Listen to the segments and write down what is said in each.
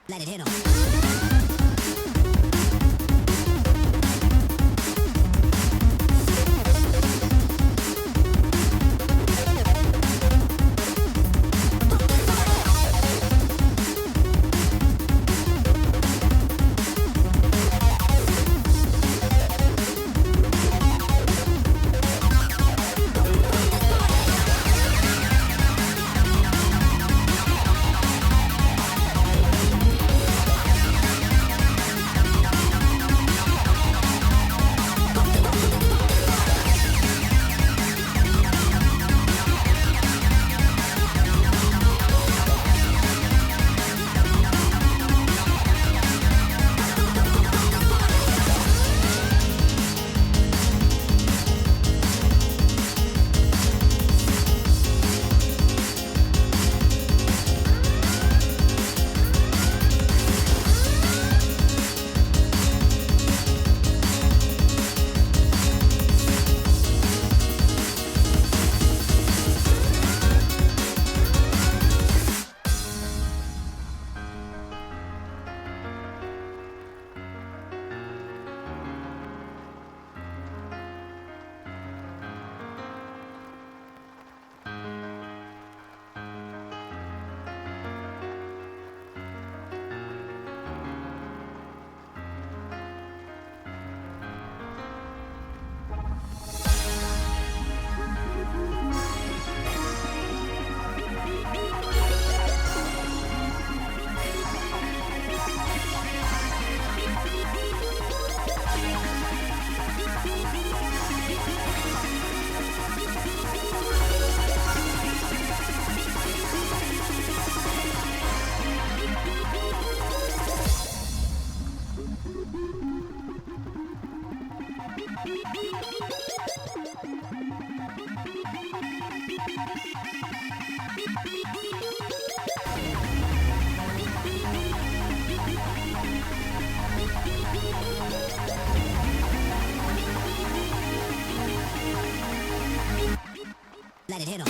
Let it hit 'em. Let it hit 'em.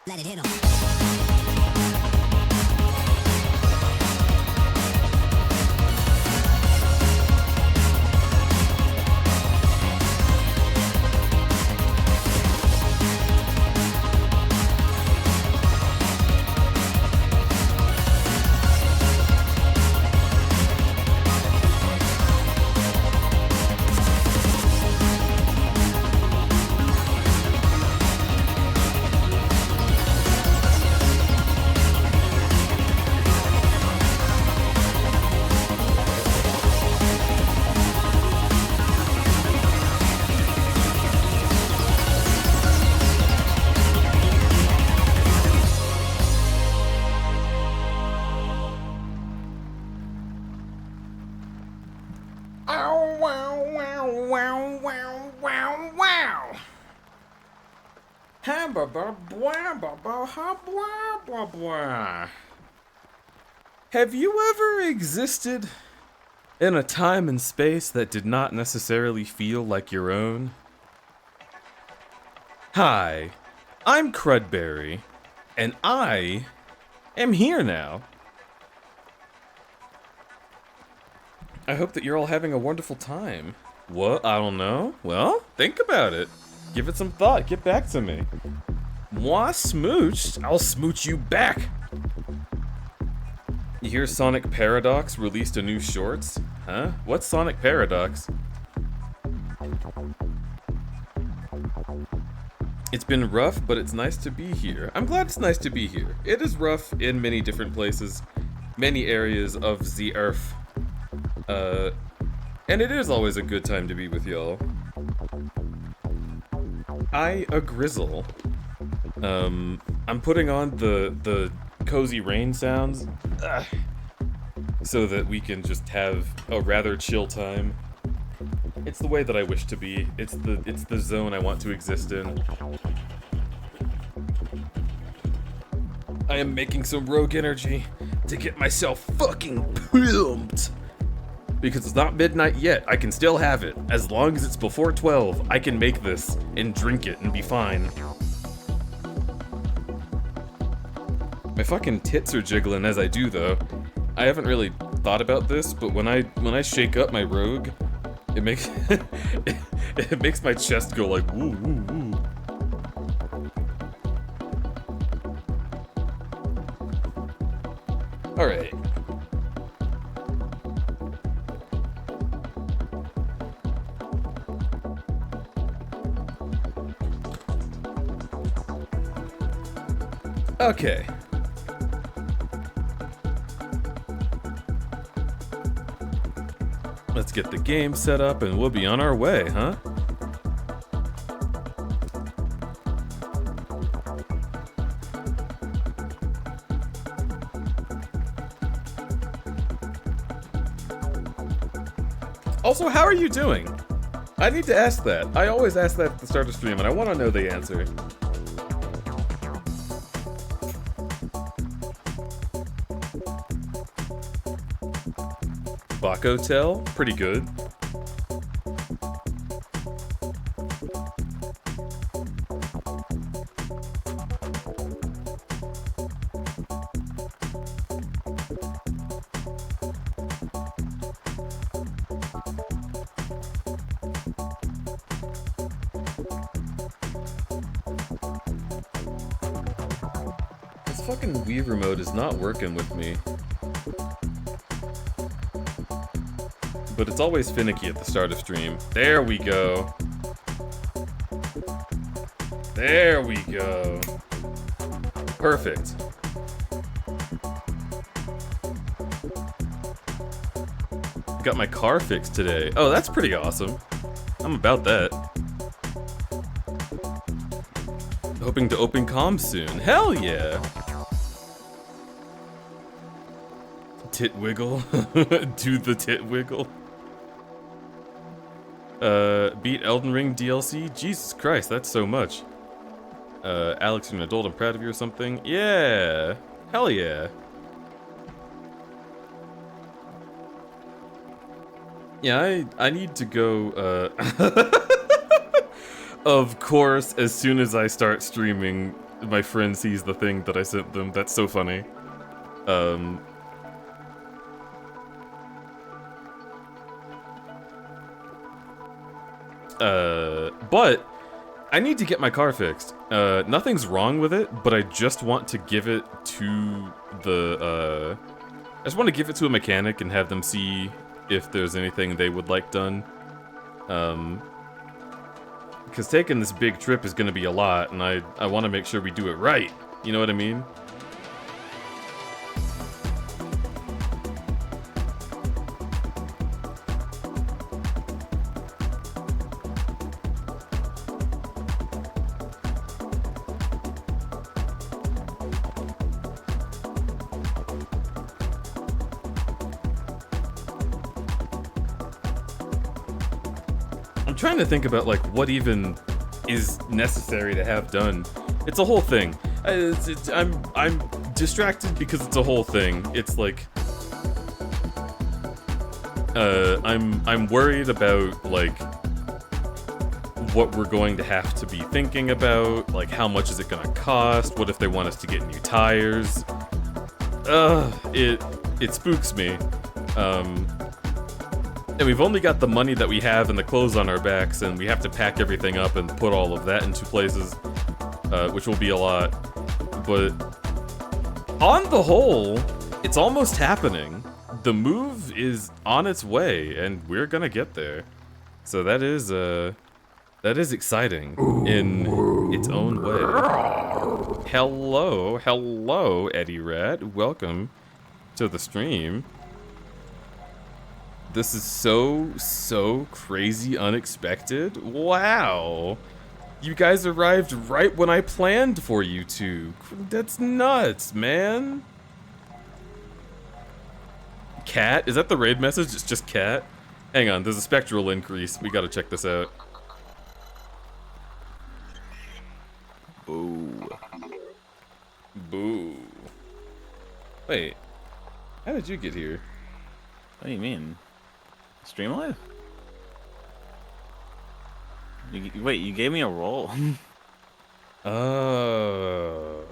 Let it hit 'em. Oh, wow, wow, wow, wow, wow, wow. Ha ba ba blah ba ba ha blah blah blah. Have you ever existed in a time and space that did not necessarily feel like your own? Hi, I'm Crudberry, and I am here now. I hope that you're all having a wonderful time. What? I don't know. Well, think about it. Give it some thought. Get back to me. Moi smooched. I'll smooch you back. You hear Sonic Paradox released a new shorts? Huh? What's Sonic Paradox? It's been rough, but it's nice to be here. I'm glad it's nice to be here. It is rough in many different places, many areas of the earth. And it is always a good time to be with y'all. I a grizzle. I'm putting on the cozy rain sounds so that we can just have a rather chill time. It's the way that I wish to be. It's the zone I want to exist in. I am making some rogue energy to get myself fucking pumped. Because it's not midnight yet, I can still have it. As long as it's before 12, I can make this and drink it and be fine. My fucking tits are jiggling as I do though. I haven't really thought about this, but when I shake up my rogue, it makes it makes my chest go like woo woo woo. All right. Okay. Let's get the game set up and we'll be on our way, huh? Also, how are you doing? I need to ask that. I always ask that at the start of stream and I want to know the answer. Bakotel, pretty good. This fucking Wii remote is not working with me. But it's always finicky at the start of stream. There we go. There we go. Perfect. Got my car fixed today. Oh, that's pretty awesome. I'm about that. Hoping to open comms soon. Hell yeah! Tit wiggle. Do the tit wiggle. Beat Elden Ring DLC? Jesus Christ, that's so much. Alex, you're an adult, I'm proud of you or something? Yeah! Hell yeah! Yeah, I need to go, of course, as soon as I start streaming, my friend sees the thing that I sent them. That's so funny. But I need to get my car fixed. Nothing's wrong with it, but I just want to give it to the, I just want to give it to a mechanic and have them see if there's anything they would like done. Because taking this big trip is going to be a lot, and I want to make sure we do it right. You know what I mean? I'm trying to think about, like, what even is necessary to have done. It's a whole thing. I'm distracted because it's a whole thing. It's like... I'm worried about, like, what we're going to have to be thinking about. Like, how much is it gonna cost? What if they want us to get new tires? It spooks me. And we've only got the money that we have and the clothes on our backs, and we have to pack everything up and put all of that into places, which will be a lot. But on the whole, it's almost happening. The move is on its way, and we're gonna get there. So that is exciting in its own way. Hello, Eddie Rat. Welcome to the stream. This is so crazy unexpected. Wow. You guys arrived right when I planned for you to. That's nuts, man. Cat? Is that the raid message? It's just cat? Hang on, there's a spectral increase. We gotta check this out. Boo. Boo. Wait. How did you get here? What do you mean? Stream live? Wait, you gave me a roll. Oh,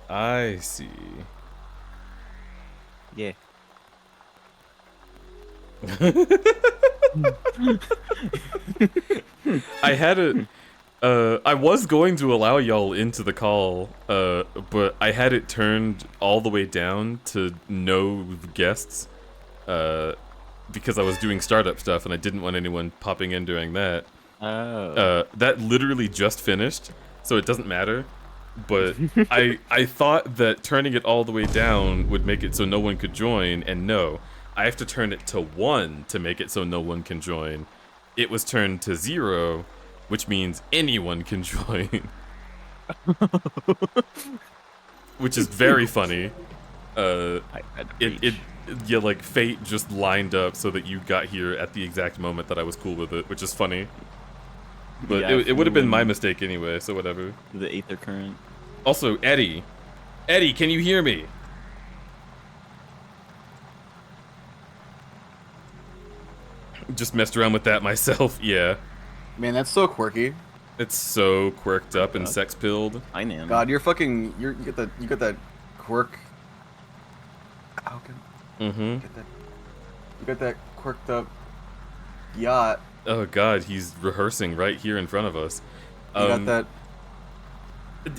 I see. Yeah. I had it. I was going to allow y'all into the call, but I had it turned all the way down to no guests, because I was doing startup stuff and I didn't want anyone popping in during that. Oh. That literally just finished, so it doesn't matter. But I thought that turning it all the way down would make it so no one could join, and no, I have to turn it to 1 to make it so no one can join. It was turned to 0, which means anyone can join. Which is very funny. Yeah, like, fate just lined up so that you got here at the exact moment that I was cool with it, which is funny. But yeah, it would have been my mistake anyway, so whatever. The aether current. Also, Eddie. Eddie, can you hear me? Just messed around with that myself, yeah. Man, that's so quirky. It's so quirked up and sex-pilled. I know. God, you got that quirk. How can you got that quirked up yacht. Oh god, he's rehearsing right here in front of us. You got that.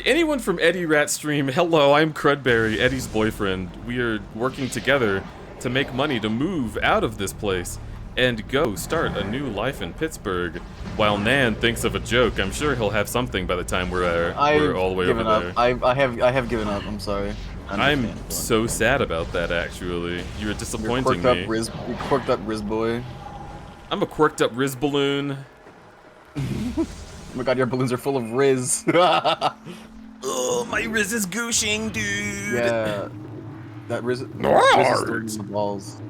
Anyone from Eddie Rat stream, hello, I'm Crudberry, Eddie's boyfriend. We are working together to make money to move out of this place and go start a new life in Pittsburgh. While Nan thinks of a joke, I'm sure he'll have something by the time we're all the way over there. I have given up. I'm sorry. I'm so sad about that, actually. You're disappointing me. You're quirked up Riz boy. I'm a quirked up Riz balloon. Oh my god, your balloons are full of Riz. Oh, my Riz is gooshing, dude. Yeah. That Riz is throwing the balls.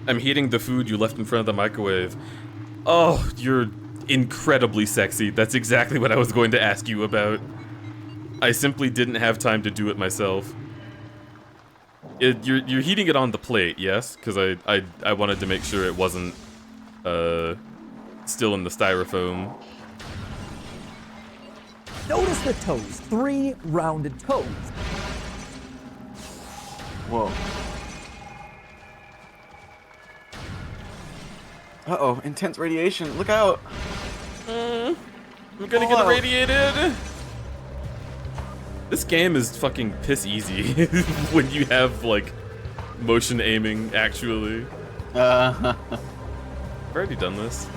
I'm heating the food you left in front of the microwave. Oh, you're incredibly sexy. That's exactly what I was going to ask you about. I simply didn't have time to do it myself. You're heating it on the plate, yes? Because I wanted to make sure it wasn't still in the styrofoam. Notice the toes, 3 rounded toes. Whoa. Uh-oh, intense radiation. Look out. I'm gonna get Fallout. irradiated. This game is fucking piss easy when you have like motion aiming actually. I've already done this.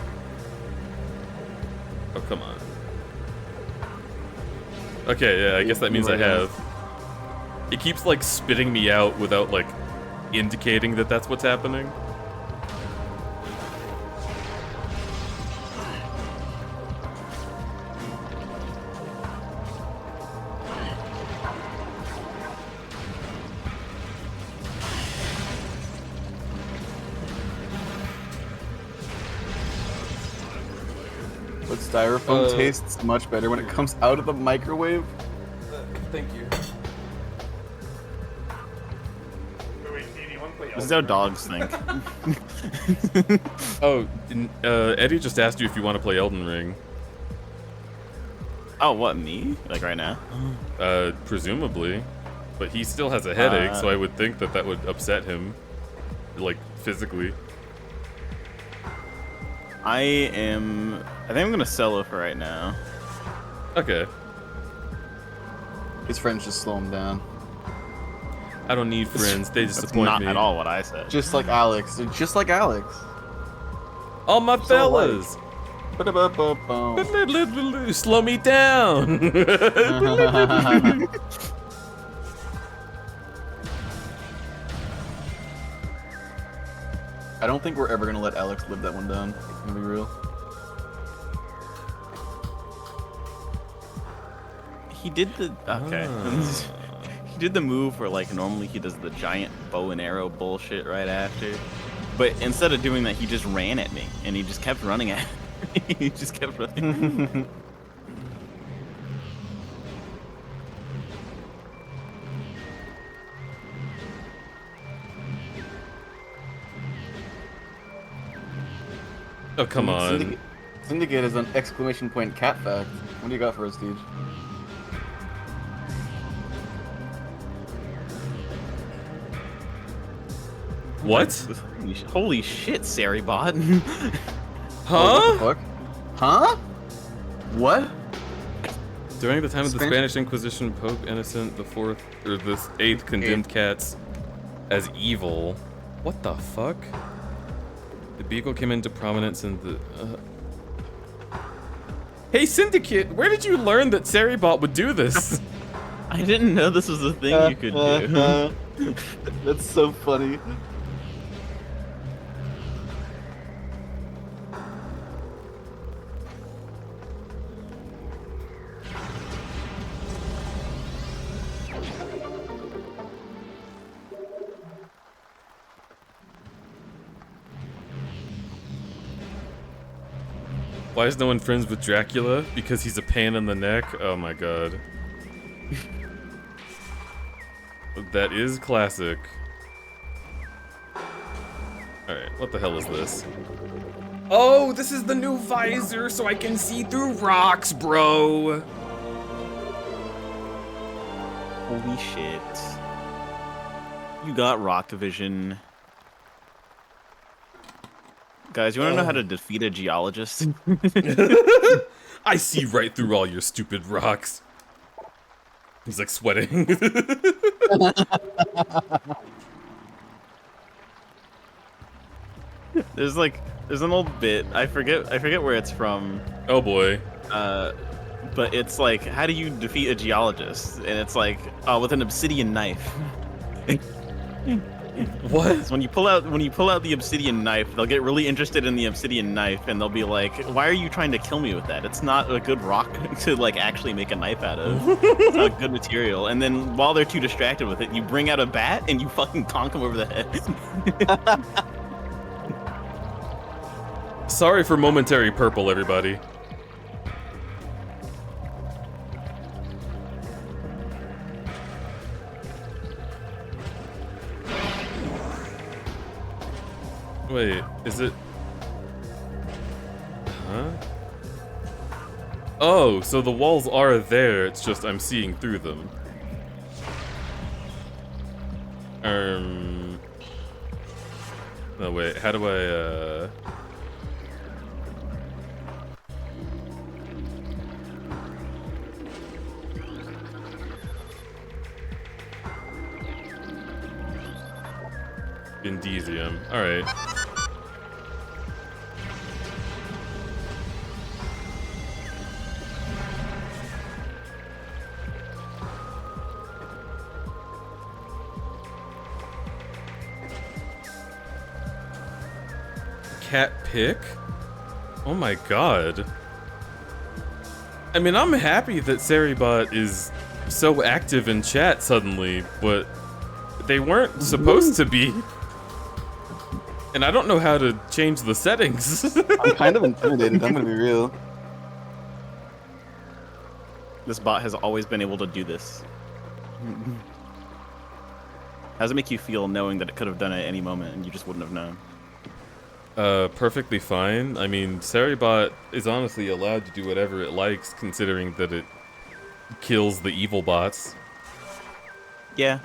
Oh, come on. Okay, yeah, I guess that means I have. It keeps like spitting me out without like indicating that that's what's happening. But styrofoam tastes much better when it comes out of the microwave. Thank you. This is how dogs think. Oh, Eddie just asked you if you want to play Elden Ring. Oh, what, me? Like right now? Presumably. But he still has a headache, so I would think that that would upset him. Like, physically. I think I'm gonna solo for right now. Okay. His friends just slow him down. I don't need friends, they That's disappoint not me. at all what I said. Just like Alex. Just like Alex. All my So fellas! Ba-da-ba-ba-bum. Slow me down! I don't think we're ever gonna let Alex live that one down. I'm gonna be real. He did the he did the move where like normally he does the giant bow and arrow bullshit right after, but instead of doing that, he just ran at me and he just kept running at me. He just kept running. Oh, come on. Syndicate is an exclamation point cat fact. What do you got for us, Deej? What? Holy shit, Saribot. Huh? What the fuck? Huh? What? During the time of the Spanish- Spanish Inquisition, Pope Innocent the Fourth, or the Eighth, condemned cats as evil. What the fuck? The beagle came into prominence in the. Hey, Syndicate, where did you learn that Saribot would do this? I didn't know this was a thing you could do. That's so funny. Why is no one friends with Dracula? Because he's a pain in the neck? Oh my god. That is classic. Alright, what the hell is this? Oh, this is the new visor so I can see through rocks, bro! Holy shit. You got rock vision. Guys, you wanna know how to defeat a geologist? I see right through all your stupid rocks. He's like sweating. There's an old bit, I forget where it's from. Oh boy. But it's like, how do you defeat a geologist? And it's like, with an obsidian knife. What? So when you pull out the obsidian knife, they'll get really interested in the obsidian knife, and they'll be like, "Why are you trying to kill me with that? It's not a good rock to like actually make a knife out of. It's not good material." And then while they're too distracted with it, you bring out a bat and you fucking conk them over the head. Sorry for momentary purple, everybody. Wait, is it? Huh? Oh, so the walls are there, it's just I'm seeing through them. No, wait, how do I, Indesium. Alright. Cat pick? Oh my god. I mean, I'm happy that Saribot is so active in chat suddenly, but they weren't supposed to be. And I don't know how to change the settings. I'm kind of intimidated, I'm gonna be real. This bot has always been able to do this. How does it make you feel knowing that it could have done it at any moment and you just wouldn't have known? Perfectly fine. I mean, Saribot is honestly allowed to do whatever it likes, considering that it kills the evil bots. Yeah.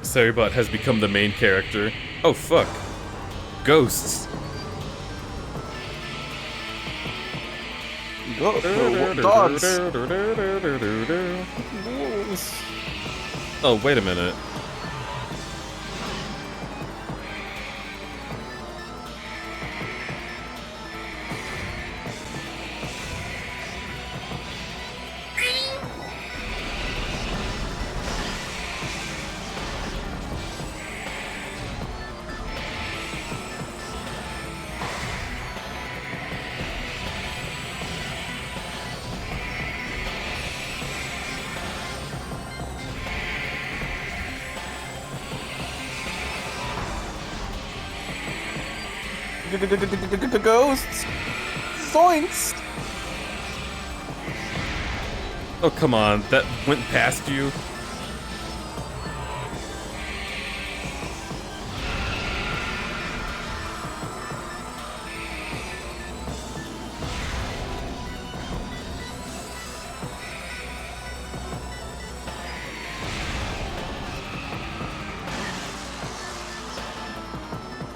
Saribot has become the main character. Oh, fuck. Ghosts. Go, dogs. Oh, wait a minute. Ghosts. Zoinks. Oh, come on. That went past you.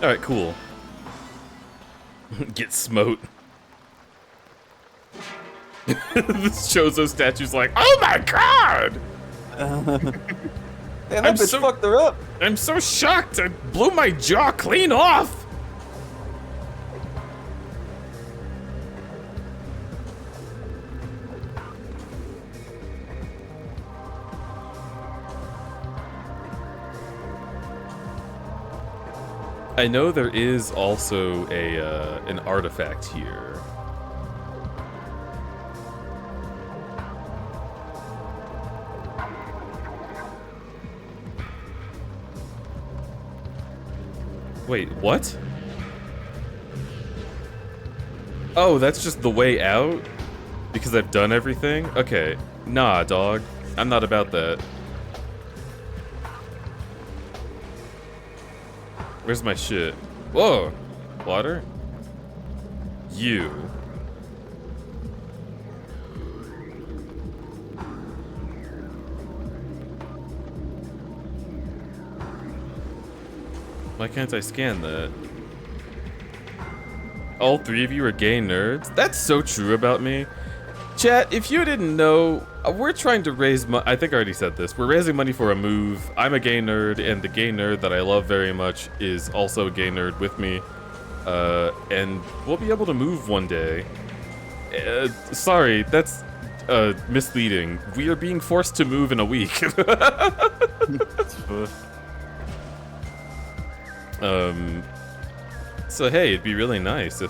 Alright, cool. Get smote. This Chozo statue's like, oh my god! Damn, that I'm bitch so- fucked her up. I'm so shocked! I blew my jaw clean off! I know there is also an artifact here. Wait, what? Oh, that's just the way out? Because I've done everything? Okay. Nah, dog. I'm not about that. Where's my shit? Whoa! Water? You. Why can't I scan that? All three of you are gay nerds? That's so true about me. Chat, if you didn't know, we're trying to raise money. I think I already said this. We're raising money for a move. I'm a gay nerd, and the gay nerd that I love very much is also a gay nerd with me. And we'll be able to move one day. Sorry, that's misleading. We are being forced to move in a week. So hey, it'd be really nice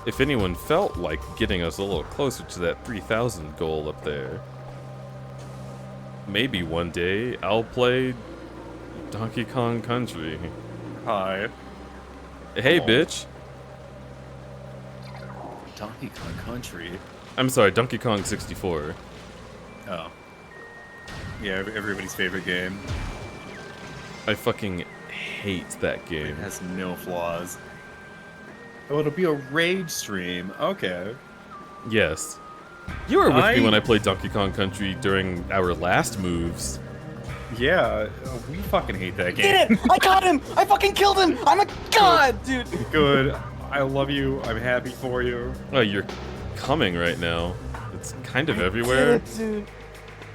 if anyone felt like getting us a little closer to that 3,000 goal up there. Maybe one day I'll play Donkey Kong Country. Hi. Hey, Oh. bitch. Donkey Kong Country. I'm sorry, Donkey Kong 64. Oh. Yeah, everybody's favorite game. I fucking hate that It game. has no flaws. Oh, it'll be a rage stream. Okay. Yes. You were with me when I played Donkey Kong Country during our last moves. Yeah, we fucking hate that game. Did it! I caught him! I fucking killed him! I'm a god, dude! Good. I love you. I'm happy for you. Oh, you're coming right now. It's kind of I everywhere. did it, dude.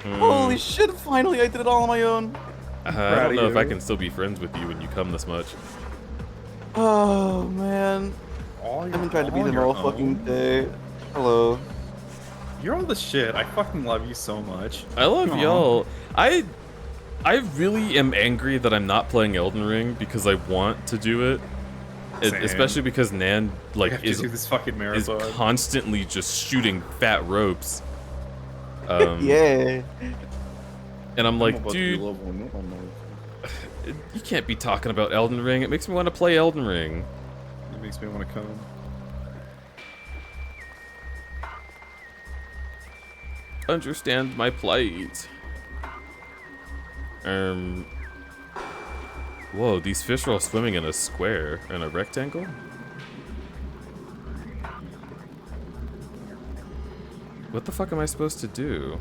Hmm. Holy shit, finally I did it all on my own. I Proud don't of know if I you. can still be friends with you when you come this much. Oh, man. I've been trying to beat him all fucking day. Hello. You're all the shit. I fucking love you so much. I love Aw. y'all. I really am angry that I'm not playing Elden Ring because I want to do it. Same. Especially because Nan I like have to do this fucking is marathon. constantly just shooting fat ropes. Um, Yeah. And I'm like, about to be dude, level one. you can't be talking about Elden Ring. It makes me want to play Elden Ring. It makes me want to come. Understand my plight. Whoa, these fish are all swimming in a square, in a rectangle? What the fuck am I supposed to do?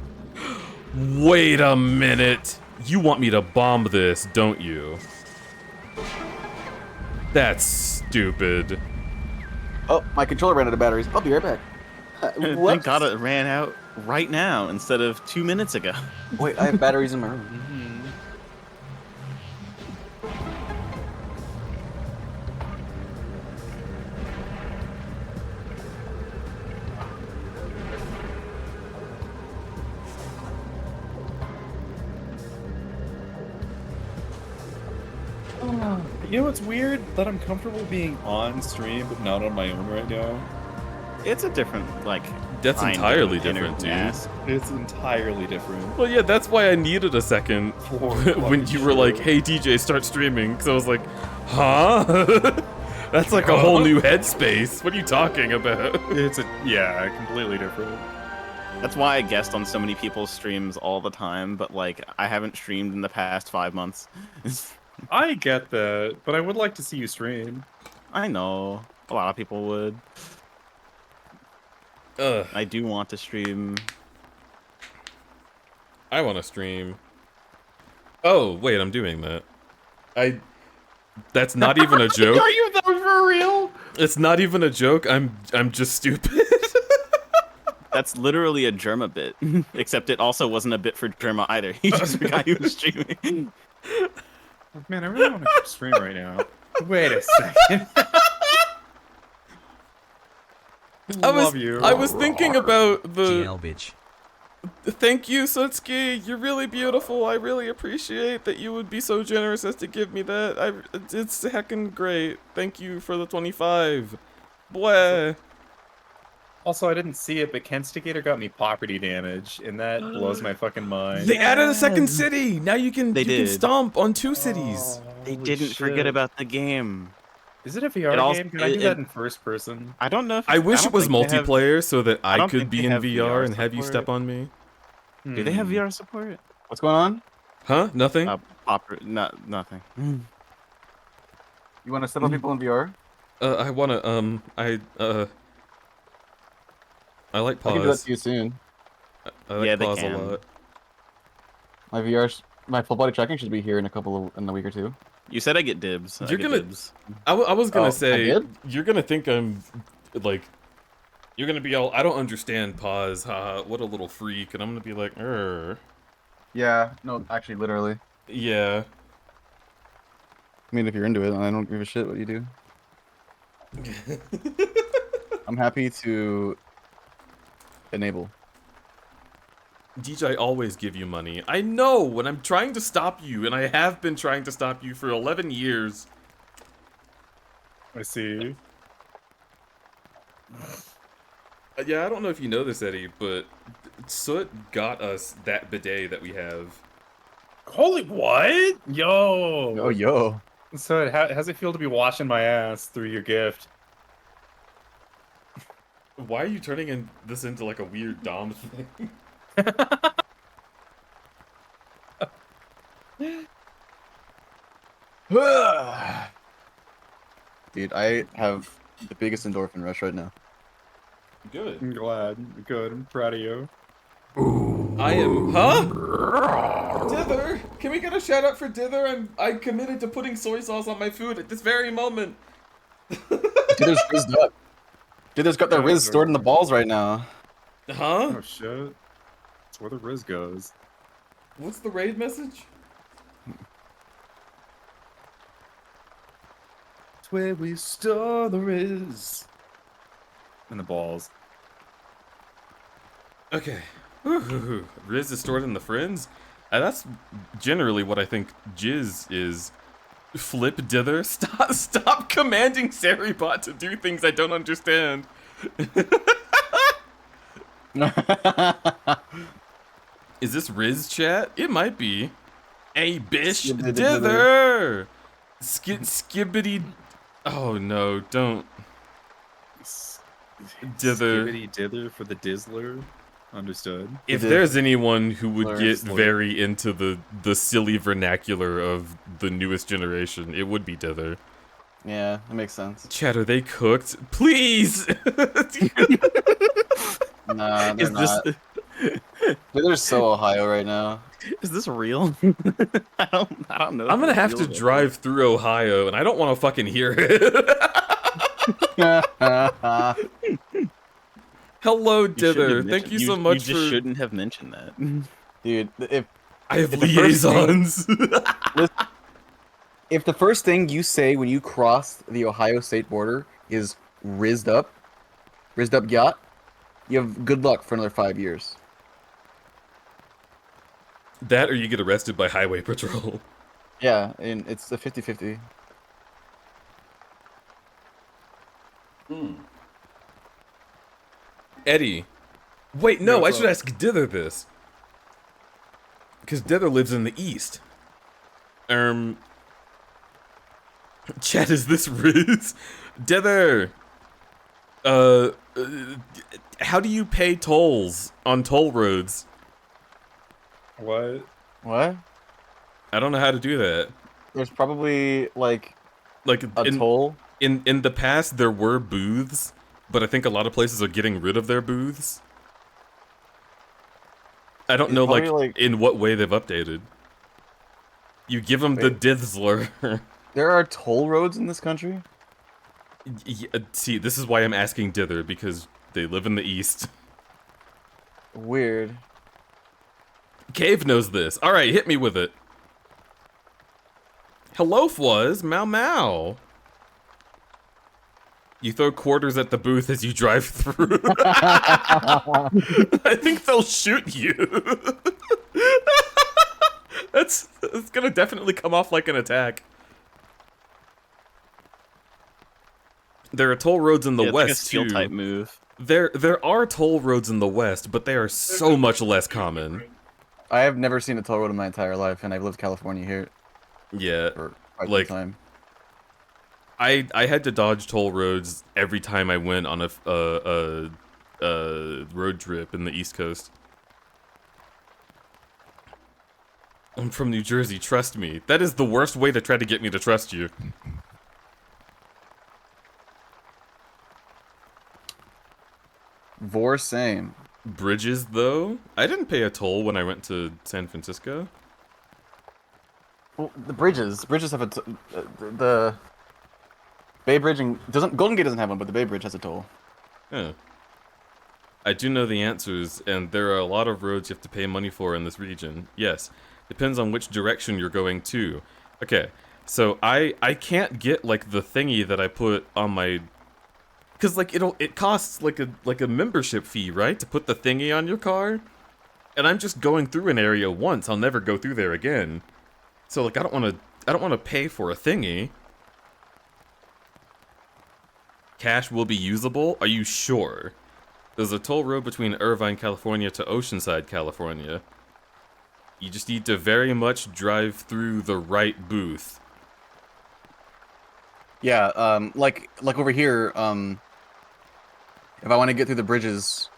Wait a minute! You want me to bomb this, don't you? That's stupid. Oh, my controller ran out of batteries. I'll be right back. Thank Whoops. God it ran out right now instead of 2 minutes ago. Wait, I have batteries in my room. You know what's weird? That I'm comfortable being on stream, but not on my own right now. It's a different, like... That's kind entirely of different, dude. mask. It's entirely different. Well, yeah, that's why I needed a second For when fucking you were like, sure. hey, DJ, start streaming. Because I was like, huh? That's like a whole new headspace. What are you talking about? It's completely different. That's why I guest on so many people's streams all the time, but, like, I haven't streamed in the past 5 months. I get that, but I would like to see you stream. I know. A lot of people would. Ugh, I do want to stream. I want to stream. Oh, wait, I'm doing that. That's not even a joke. Are you that for real? It's not even a joke. I'm just stupid. That's literally a Germa bit, except it also wasn't a bit for Germa either. He just forgot he was streaming. Man, I really want to stream right now. Wait a second. I Love you. was thinking about the. GL bitch. Thank you, Sutsuki. You're really beautiful. I really appreciate that you would be so generous as to give me that. It's heckin' great. Thank you for the 25. Boy. Also, I didn't see it, but Kenstigator got me property damage, and that blows my fucking mind. They added a second city. Now you can They you can did. stomp on 2 cities. They Holy didn't forget shit. about the game. Is it a VR It also- game? Can I do it- that in first person? I don't know if I wish don't it was think they have- multiplayer so that I don't could think be they in have VR VR and have you support. step on me. Do they have VR support? What's going on? Huh? Nothing? Nothing. You want to settle people in VR? I wanna I like I can do that pause. to you soon. I like Yeah, they pause a can. lot. My VR, my full body tracking should be here in in a week or two. You said I get dibs. I You're get gonna- dibs. I was gonna Oh, I say did? you're gonna think I'm like you're gonna be all I don't understand pause, haha, what a little freak, and I'm gonna be like, Yeah, no, actually, literally. yeah. I mean, if you're into it, I don't give a shit what you do. I'm happy to enable. DJ always give you money. I know when I'm trying to stop you, and I have been trying to stop you for 11 years. I see. Yeah, I don't know if you know this, Eddie, but Soot got us that bidet that we have. Holy what? Yo. Oh, yo. So how's it feel to be washing my ass through your gift? Why are you turning this into like a weird Dom thing? Dude, I have the biggest endorphin rush right now. Good. I'm glad. Good. I'm proud of you. I am. Huh? Dither! Can we get a shout out for Dither? I committed to putting soy sauce on my food at this very moment. Dither's rizzed up. Dither's got their Yeah, Riz stored in the they're- balls right now. Huh? Oh shit. That's where the Riz goes. What's the raid message? It's where we store the Riz. In the balls. Okay. Whew. Riz is stored in the friends? That's generally what I think Jizz is. Flip Dither. Stop commanding Saribot to do things I don't understand. Is this Riz chat? It might be. Hey, bish, Dither! Skibbity. Oh no, don't. Dither. Skibbity dither for the Dizzler. Understood. If there's anyone who would get Slur. very into the silly vernacular of the newest generation, it would be Dither. Yeah, that makes sense. Chat, are they cooked? Please! Nah, they're Is not. this Dither's so Ohio right now. is this real? I don't know. I'm gonna if it have to feels like drive through Ohio, and I don't want to fucking hear it. Hello, it. You shouldn't Dither. have Thank you mentioned- so much You just for. shouldn't have mentioned that. Dude, I have the first thing- liaisons. if the first thing you say when you cross the Ohio state border is rizzed up yacht, you have good luck for another 5 years. That or you get arrested by highway patrol. Yeah, and it's a 50-50. Eddie. Wait, no, Yeah, I what's should up? ask Dither this. Because Dither lives in the east. Chat, is this Riz? Dither! How do you pay tolls on toll roads? What? What? I don't know how to do that. There's probably like Like, a toll. in the past, there were booths, but I think a lot of places are getting rid of their booths. I don't It's know, like, probably, like- in what way they've updated. You give them the Wait. Dithsler. There are toll roads in this country? See, this is why I'm asking Dither, because they live in the east. Weird. Cave knows this. Alright, hit me with it. Hello, Fwaz. Mau Mau. You throw quarters at the booth as you drive through. I think they'll shoot you. That's gonna definitely come off like an attack. There are toll roads in the Yeah, it's like a west steel too. type move. There are toll roads in the west, but they are so much less common. I have never seen a toll road in my entire life, and I've lived California here Yeah, for quite Like- some time. I had to dodge toll roads every time I went on a road trip in the East Coast. I'm from New Jersey, trust me. That is the worst way to try to get me to trust you. Vor same. Bridges, though? I didn't pay a toll when I went to San Francisco. Well, the bridges have a the Bay Bridge and Golden Gate doesn't have one, but the Bay Bridge has a toll. Yeah. I do know the answers, and there are a lot of roads you have to pay money for in this region. Yes. Depends on which direction you're going to. Okay, so I can't get, like, the thingy that I put on my... Because, like, it costs, like a membership fee, right? To put the thingy on your car? And I'm just going through an area once. I'll never go through there again. So, like, I don't want to pay for a thingy. Cash will be usable? Are you sure? There's a toll road between Irvine, California to Oceanside, California. You just need to very much drive through the right booth. Yeah, like over here, if I want to get through the bridges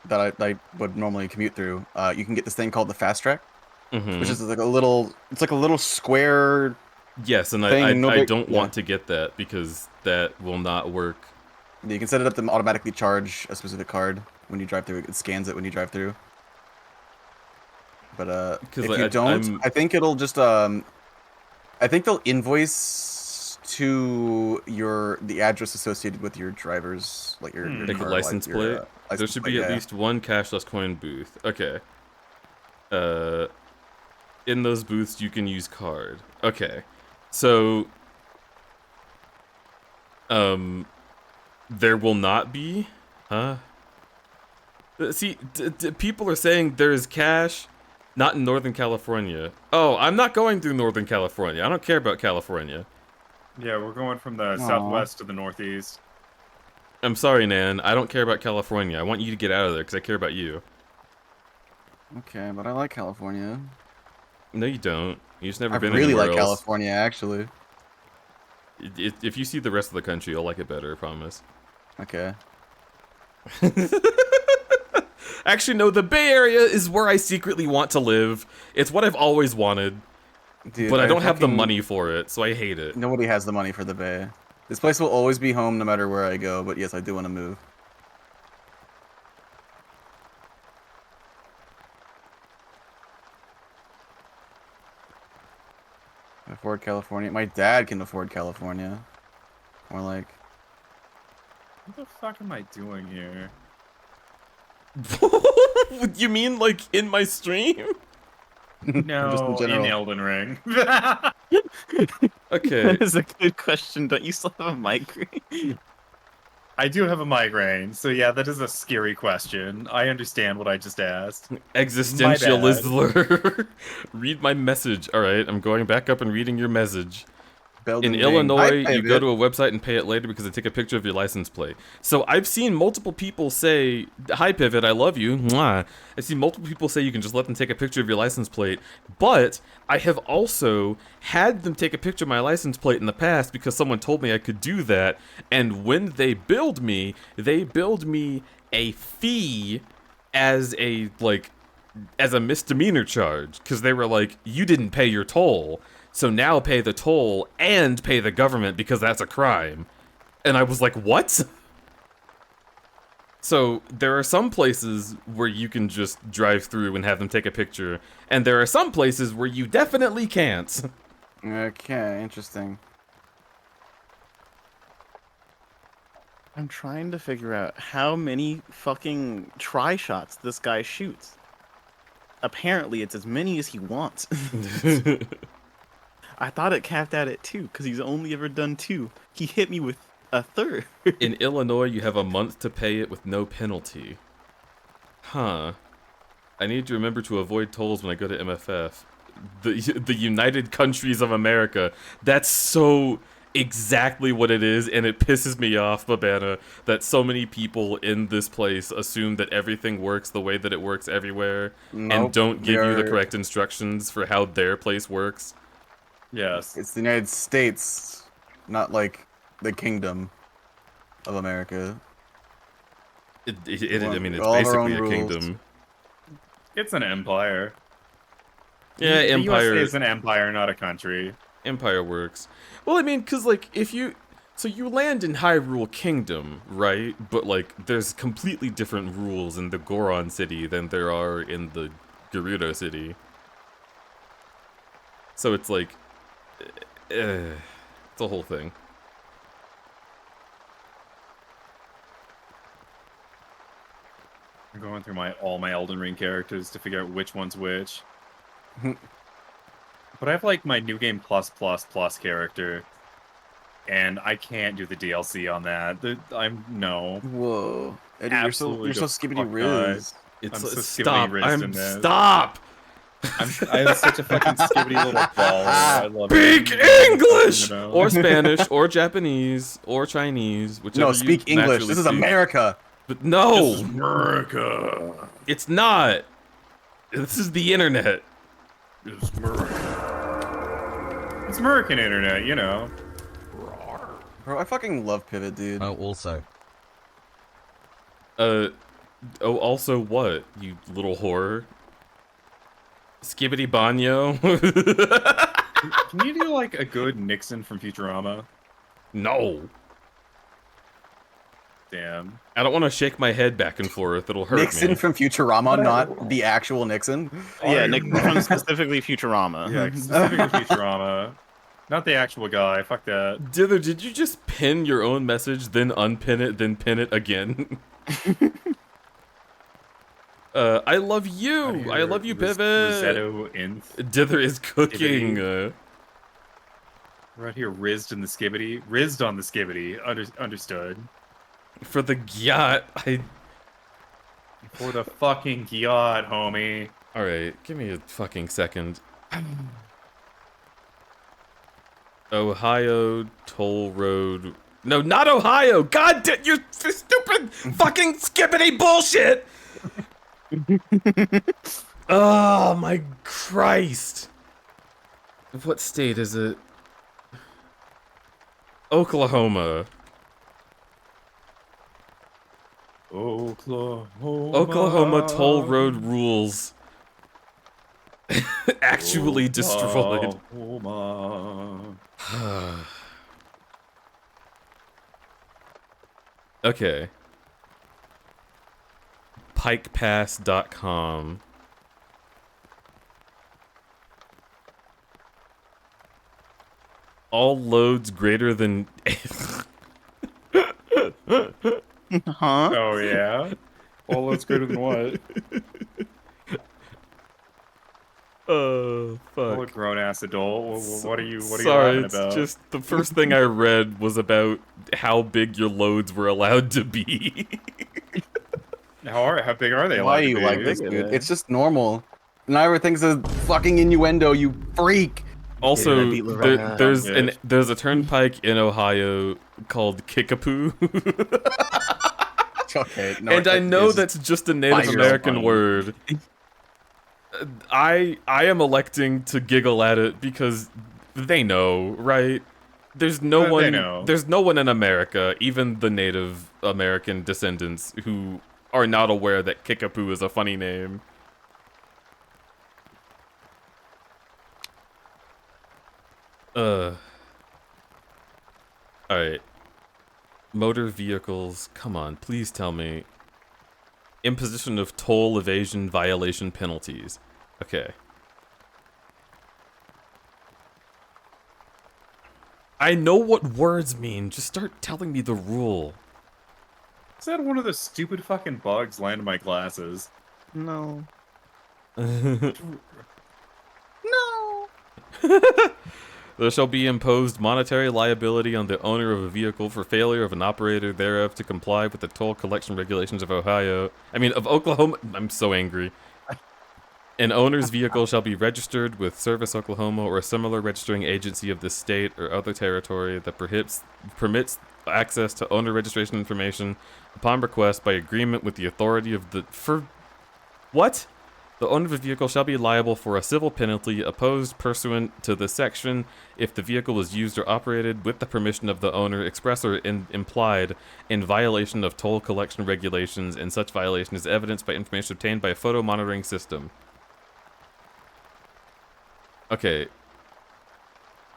that I would normally commute through, you can get this thing called the fast track. which is like a little. It's like a little square. Yes, and thing, I don't want to get that because that will not work. You can set it up to automatically charge a specific card when you drive through. It scans it when you drive through. But if you don't, I think it'll just I think they'll invoice to the address associated with your driver's your like car, a license plate. There should be at yeah. least one cashless coin booth. Okay. In those booths you can use card. Okay. So there will not be, huh? See, people are saying there is cash, not in Northern California. Oh, I'm not going through Northern California. I don't care about California. Yeah, we're going from the southwest to the northeast. I'm sorry, Nan. I don't care about California. I want you to get out of there because I care about you. Okay, but I like California. No, you don't. You just never I been really anywhere like else. California, actually. If you see the rest of the country, you'll like it better, I promise. Okay. Actually, no, the Bay Area is where I secretly want to live. It's what I've always wanted. Dude, but I don't have the money for it, so I hate it. Nobody has the money for the Bay. This place will always be home no matter where I go, but yes, I do want to move. Afford California. My dad can afford California. More like... What the fuck am I doing here? You mean, like, in my stream? No, Just in general. in Elden Ring. Okay. That is a good question. Don't you still have a migraine? I do have a migraine, so yeah, that is a scary question. I understand what I just asked. Existentialisler. Read my message. Alright, I'm going back up and reading your message. In Hi, Illinois, you go Pivot. to a website and pay it later because they take a picture of your license plate. So I've seen multiple people say, "Hi Pivot, I love you." Mwah. I've seen multiple people say you can just let them take a picture of your license plate, but I have also had them take a picture of my license plate in the past because someone told me I could do that, and when they billed me a fee as a misdemeanor charge because they were like, "You didn't pay your toll. So now pay the toll and pay the government because that's a crime." And I was like, what? So there are some places where you can just drive through and have them take a picture, and there are some places where you definitely can't. Okay, interesting. I'm trying to figure out how many fucking tri-shots this guy shoots. Apparently, it's as many as he wants. I thought it capped out at 2, because he's only ever done 2. He hit me with a third. In Illinois, you have a month to pay it with no penalty. Huh. I need to remember to avoid tolls when I go to MFF. The United Countries of America. That's so exactly what it is, and it pisses me off, Babana, that so many people in this place assume that everything works the way that it works everywhere, and don't give you the correct instructions for how their place works. Yes. It's the United States, not like the Kingdom of America. I mean, it's All of our basically own a rules. kingdom. It's an empire. Yeah, The empire. USA is an empire, not a country. Empire works. Well, I mean, because, like, so you land in Hyrule Kingdom, right? But, like, there's completely different rules in the Goron City than there are in the Gerudo City. So it's like, it's a whole thing. I'm going through all my Elden Ring characters to figure out which one's which. But I have like my New Game Plus character, and I can't do the DLC on that. No. Whoa, Eddie, you're so Absolutely skibbity fuck riz. It's I'm so stop. skibbity-rizzed in this. Stop. I am such a fucking skibbity little ball. I love Speak it. English You know? or Spanish or Japanese or Chinese, whichever. No, you speak English. naturally This is speak. America. But no, This is America. it's not. This is the internet. It's America. It's American internet, you know. Bro, I fucking love Pivot, dude. Oh, also. Oh, also what, you little whore? Skibbity Banyo. Can you do like a good Nixon from Futurama? No. Damn. I don't want to shake my head back and forth. It'll hurt Nixon me. from Futurama, not the actual Nixon. Yeah, Nick from specifically Futurama. Yeah, specifically Futurama. Not the actual guy. Fuck that. Dither, did you just pin your own message, then unpin it, then pin it again? I love you. I love you, Pivot. Rosetto Inth. Dither is cooking. We're out here rizzed in the skibbity. Rizzed on the skibbity. Understood. For the gyat, For the fucking gyat, homie. Alright, give me a fucking second. Ohio Toll Road... No, not Ohio! God damn, you stupid fucking skibbity bullshit! Oh my Christ! What state is it? Oklahoma. Oklahoma toll road rules. Actually destroyed. Okay. Pikepass.com. All loads greater than... Huh? Oh yeah. All loads greater than what? Oh, Oh, fuck. grown ass adult. What are you? What are Sorry, you it's laughing about? just the first thing I read was about how big your loads were allowed to be. How big are they? Why allowed to you be? like this, Look at dude? that. It's just normal. Now everything's a fucking innuendo, you freak. Also, Yeah, beat Loretta. there's a turnpike in Ohio called Kickapoo. Okay, no, And I it know is- that's just a Native yourself American funny. word. I am electing to giggle at it because they know, right? There's no They one know. there's no one in America, even the Native American descendants, who are not aware that Kickapoo is a funny name. Alright. Motor vehicles, come on, please tell me. Imposition of toll evasion violation penalties. Okay. I know what words mean, just start telling me the rule. Is that one of the stupid fucking bugs land in my glasses? No. There shall be imposed monetary liability on the owner of a vehicle for failure of an operator thereof to comply with the toll collection regulations of Ohio. I mean, of Oklahoma. I'm so angry. An owner's vehicle shall be registered with Service Oklahoma or a similar registering agency of the state or other territory that permits access to owner registration information upon request by agreement with the authority of the... What? The owner of a vehicle shall be liable for a civil penalty opposed pursuant to this section if the vehicle was used or operated with the permission of the owner, express or implied, in violation of toll collection regulations, and such violation is evidenced by information obtained by a photo monitoring system. Okay.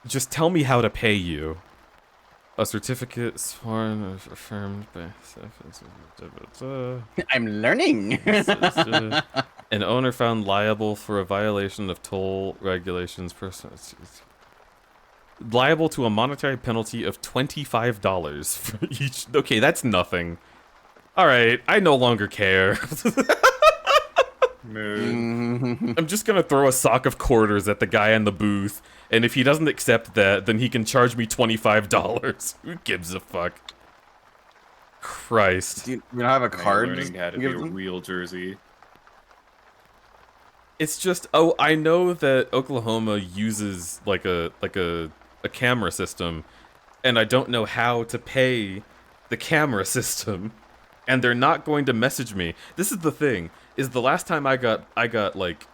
Just tell me how to pay you. A certificate sworn or affirmed by... I'm learning. An owner found liable for a violation of toll regulations. Liable to a monetary penalty of $25 for each. Okay, that's nothing. Alright, I no longer care. Mood. I'm just gonna throw a sock of quarters at the guy in the booth, and if he doesn't accept that, then he can charge me $25. Who gives a fuck? Christ. Do you don't have a card? Learning how to be give a them? real Jersey. It's just, oh, I know that Oklahoma uses like a camera system, and I don't know how to pay the camera system, and they're not going to message me. This is the thing, is the last time I got like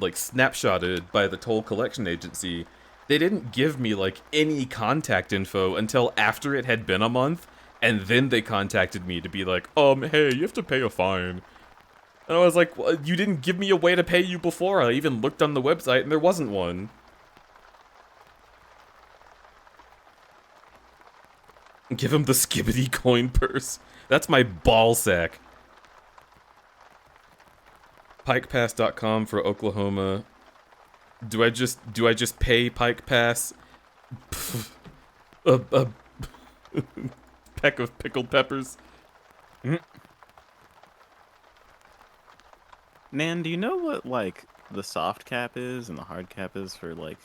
snapshotted by the toll collection agency, they didn't give me like any contact info until after it had been a month, and then they contacted me to be like, hey, you have to pay a fine. And I was like, well, you didn't give me a way to pay you before. I even looked on the website and there wasn't one. Give him the skibbity coin purse. That's my ball sack. Pikepass.com for Oklahoma. Do I just pay Pike Pass a peck of pickled peppers? Nan, do you know what like the soft cap is and the hard cap is for like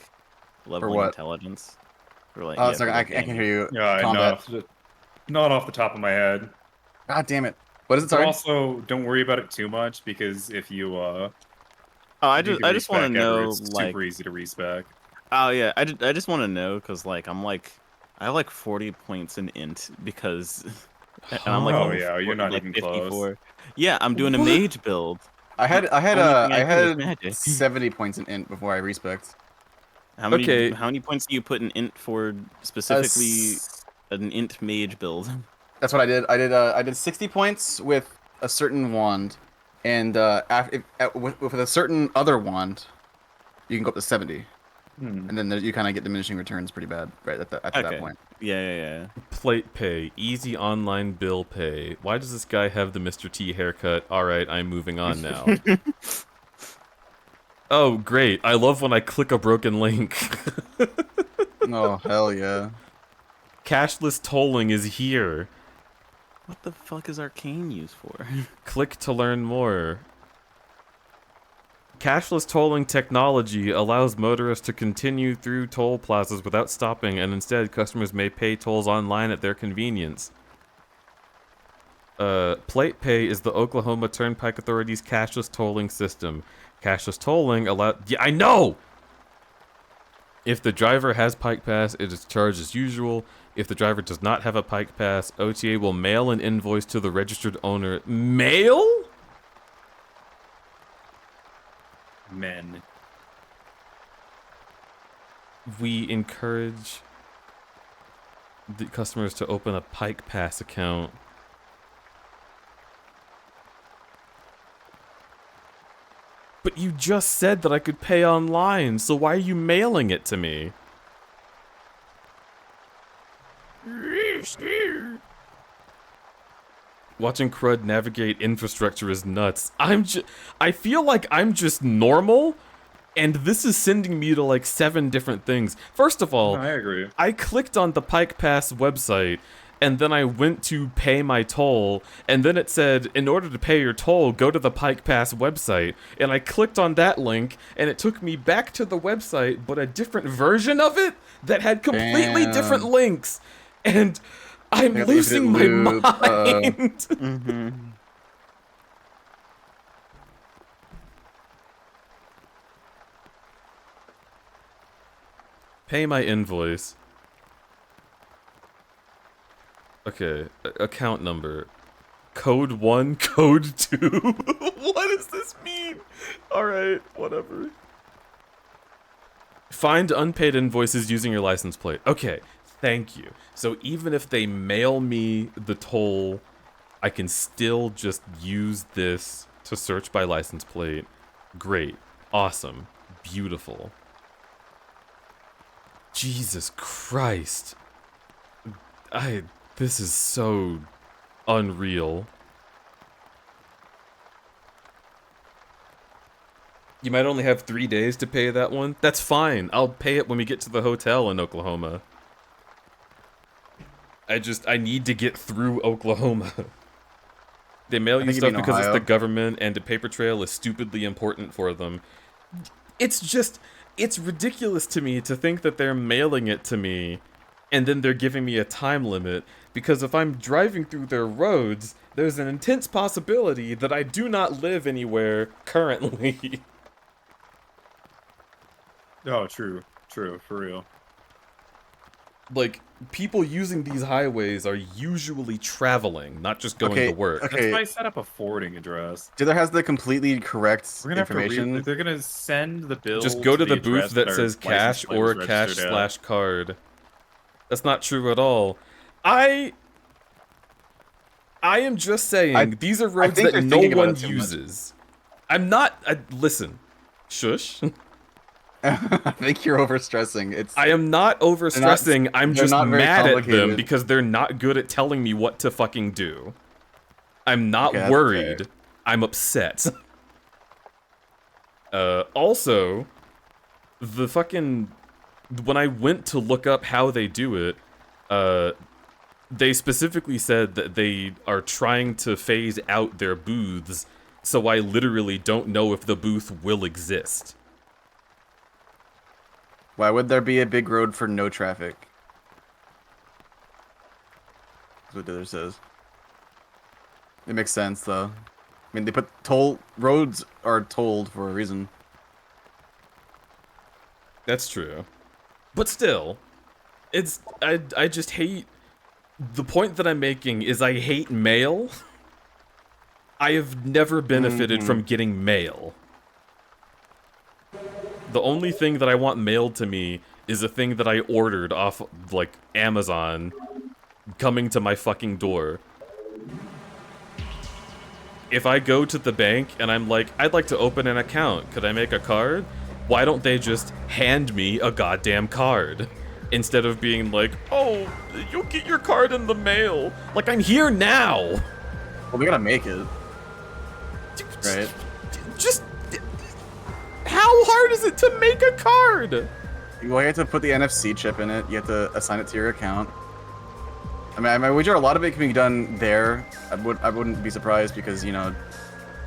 leveling what? intelligence? For like Oh, yeah, sorry, for, I like, can hear gaming. you. Yeah, Combat. not off the top of my head. God damn it. What is it? But Sorry. also, don't worry about it too much because if you Oh, I if you just want to respec ever, know it's like. super easy to respec. Oh yeah, I just want to know because like I have like 40 points in int because and I'm like Oh yeah, you're not like even 54. close. Yeah, I'm doing a What? mage build. I had Only thing I do is I magic. had 70 points in int before I respec'd. How many Okay. how many points do you put in int for specifically an int mage build? That's what I did. I did 60 points with a certain wand, and with a certain other wand, you can go up to 70, and then you kind of get diminishing returns pretty bad right at that point. Yeah. Plate pay. Easy online bill pay. Why does this guy have the Mr. T haircut? Alright, I'm moving on now. Oh, great. I love when I click a broken link. Oh hell yeah! Cashless tolling is here. What the fuck is arcane used for? Click to learn more. Cashless tolling technology allows motorists to continue through toll plazas without stopping, and instead customers may pay tolls online at their convenience. Plate Pay is the Oklahoma Turnpike Authority's cashless tolling system. Cashless tolling yeah, I know! If the driver has Pike Pass, it is charged as usual. If the driver does not have a Pike Pass, OTA will mail an invoice to the registered owner. Mail? Men. We encourage the customers to open a Pike Pass account. But you just said that I could pay online, so why are you mailing it to me? Watching Crud navigate infrastructure is nuts. I feel like I'm just normal, and this is sending me to like 7 different things. First of all, No, I agree. I clicked on the Pike Pass website, and then I went to pay my toll, and then it said, in order to pay your toll, go to the Pike Pass website. And I clicked on that link, and it took me back to the website, but a different version of it that had completely different links. And I'm losing my mind. Pay my invoice. Okay, account number. Code 1, code 2. What does this mean? Alright, whatever. Find unpaid invoices using your license plate. Okay, thank you. So even if they mail me the toll, I can still just use this to search by license plate. Great. Awesome. Beautiful. Jesus Christ. This is so unreal. You might only have 3 days to pay that one. That's fine. I'll pay it when we get to the hotel in Oklahoma. I need to get through Oklahoma. They mail you stuff because it's the government, and a paper trail is stupidly important for them. It's ridiculous to me to think that they're mailing it to me, and then they're giving me a time limit, because if I'm driving through their roads, there's an intense possibility that I do not live anywhere currently. Oh, true, for real. Like, people using these highways are usually traveling, not just going to work. Okay. That's why I set up a forwarding address. Taylor has the completely correct We're gonna information. have to they're gonna send the bill. Just go to the address booth that our says license cash plate or was registered at. cash/card. That's not true at all. I am just saying, these are roads that no one uses. I'm not. Listen, shush. I think you're overstressing. I am not overstressing. I'm they're just not very mad at them complicated. because they're not good at telling me what to fucking do. I'm not Okay, that's worried. fair. I'm upset. Also, the fucking... When I went to look up how they do it, they specifically said that they are trying to phase out their booths, so I literally don't know if the booth will exist. Why would there be a big road for no traffic? That's what Dither says. It makes sense, though. I mean, they put roads are tolled for a reason. That's true. But still, I just hate... The point that I'm making is I hate mail. I have never benefited from getting mail. The only thing that I want mailed to me is a thing that I ordered off, like, Amazon coming to my fucking door. If I go to the bank and I'm like, I'd like to open an account, could I make a card? Why don't they just hand me a goddamn card? Instead of being like, oh, you'll get your card in the mail. Like, I'm here now. Well, we gotta make it, right? Just... How hard is it to make a card? Well, you have to put the NFC chip in it. You have to assign it to your account. I mean, I wager a lot of it can be done there. I wouldn't be surprised because, you know,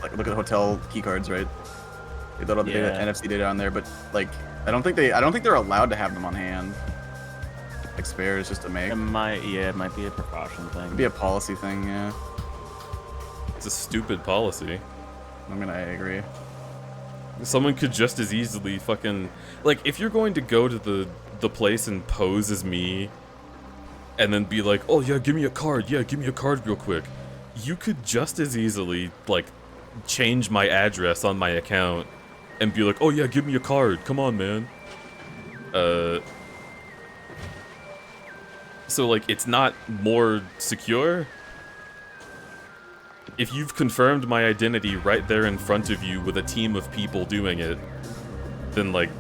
like, look at hotel key cards, right? They load all the data, NFC data on there, but like, I don't think they're allowed to have them on hand. Like spares just to make. It might be a precaution thing. It'd be a policy thing, yeah. It's a stupid policy. I mean, I agree. Someone could just as easily fucking... Like, if you're going to go to the place and pose as me, and then be like, oh yeah, give me a card, real quick. You could just as easily, like, change my address on my account, and be like, oh yeah, give me a card, come on, man. So, like, it's not more secure? If you've confirmed my identity right there in front of you with a team of people doing it, then, like,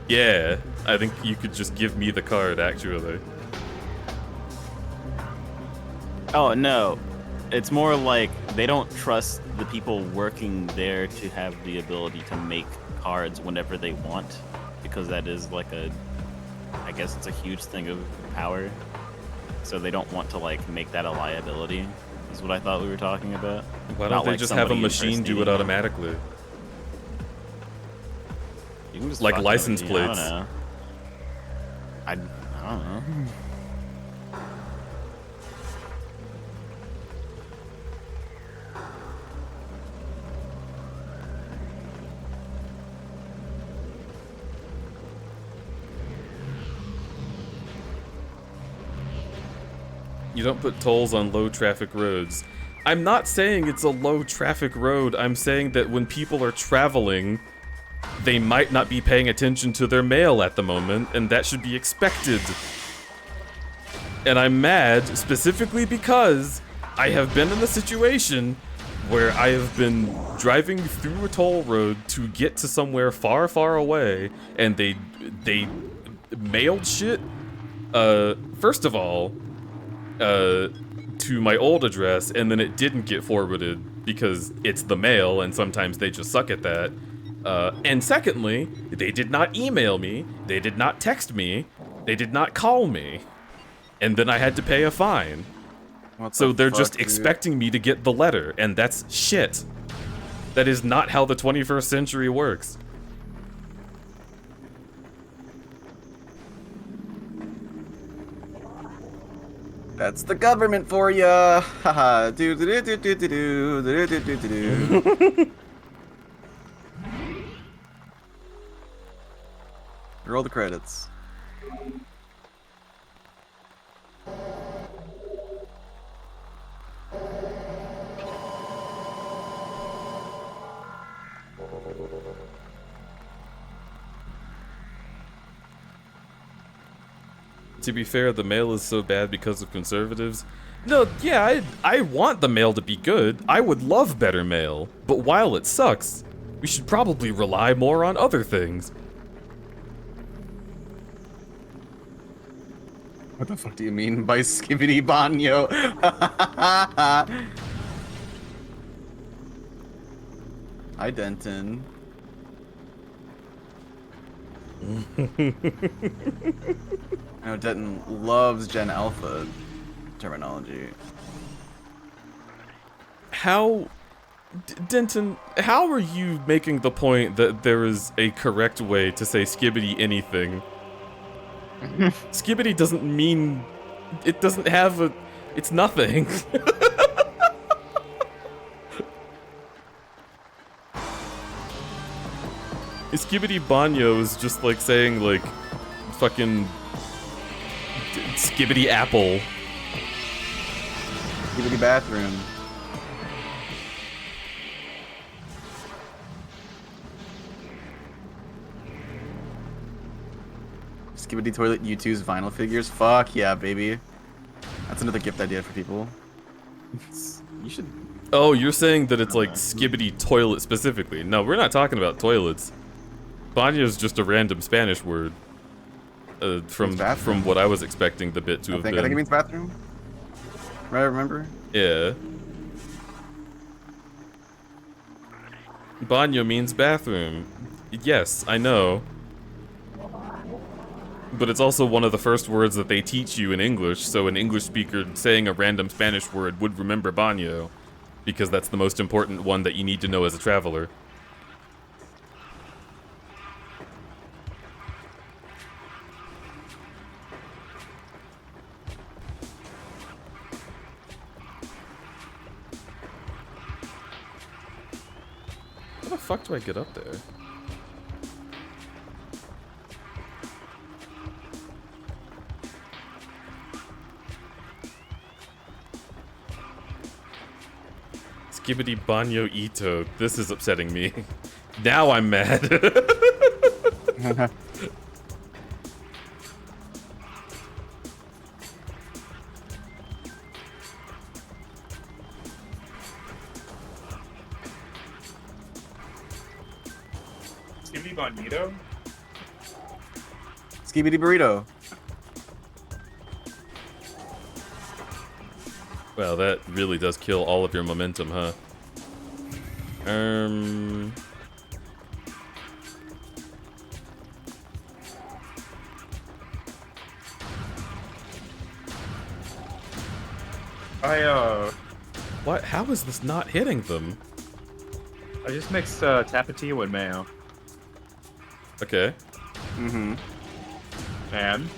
yeah, I think you could just give me the card, actually. Oh, no. It's more like they don't trust the people working there to have the ability to make cards whenever they want, because that is like I guess it's a huge thing of power. So they don't want to, like, make that a liability, is what I thought we were talking about. Why Not don't they like just have a somebody machine do it impersonating them. automatically? You can just Like fuck license somebody, plates. I don't know. You don't put tolls on low traffic roads. I'm not saying it's a low traffic road, I'm saying that when people are traveling, they might not be paying attention to their mail at the moment, and that should be expected. And I'm mad specifically because I have been in a situation where I have been driving through a toll road to get to somewhere far, far away, and they mailed shit. First of all, to my old address, and then it didn't get forwarded because it's the mail, and sometimes they just suck at that. And secondly, they did not email me, they did not text me, they did not call me, and then I had to pay a fine. So they're just expecting me to get the letter, and that's shit. That is not how the 21st century works. That's the government for ya. Haha. Do do do do do do do do do do do. Roll the credits. To be fair, the mail is so bad because of conservatives. No, yeah, I want the mail to be good. I would love better mail. But while it sucks, we should probably rely more on other things. What the fuck do you mean by skibbity banyo? Hi, Denton. I know Denton loves Gen Alpha terminology. How... Denton, how are you making the point that there is a correct way to say skibbity anything? Skibbity doesn't mean... It doesn't have a... It's nothing. Skibbity banyo is just like saying, like, fucking... Skibbity apple. Skibbity bathroom. Skibbity toilet U2's vinyl figures. Fuck yeah, baby. That's another gift idea for people. You should. Oh, you're saying that it's like skibbity toilet specifically. No, we're not talking about toilets. Banyo's just a random Spanish word. From what I was expecting the bit to have been. I think it means bathroom. Right, remember? Yeah. Banyo means bathroom. Yes, I know. But it's also one of the first words that they teach you in English, so an English speaker saying a random Spanish word would remember baño, because that's the most important one that you need to know as a traveler. How the fuck do I get up there? Skibbity banyo ito. This is upsetting me. Now I'm mad. Skibbity bonito? Skibbity burrito. Well, that really does kill all of your momentum, huh? What? How is this not hitting them? I just mixed tapatio with mayo. Okay. Mm-hmm. And?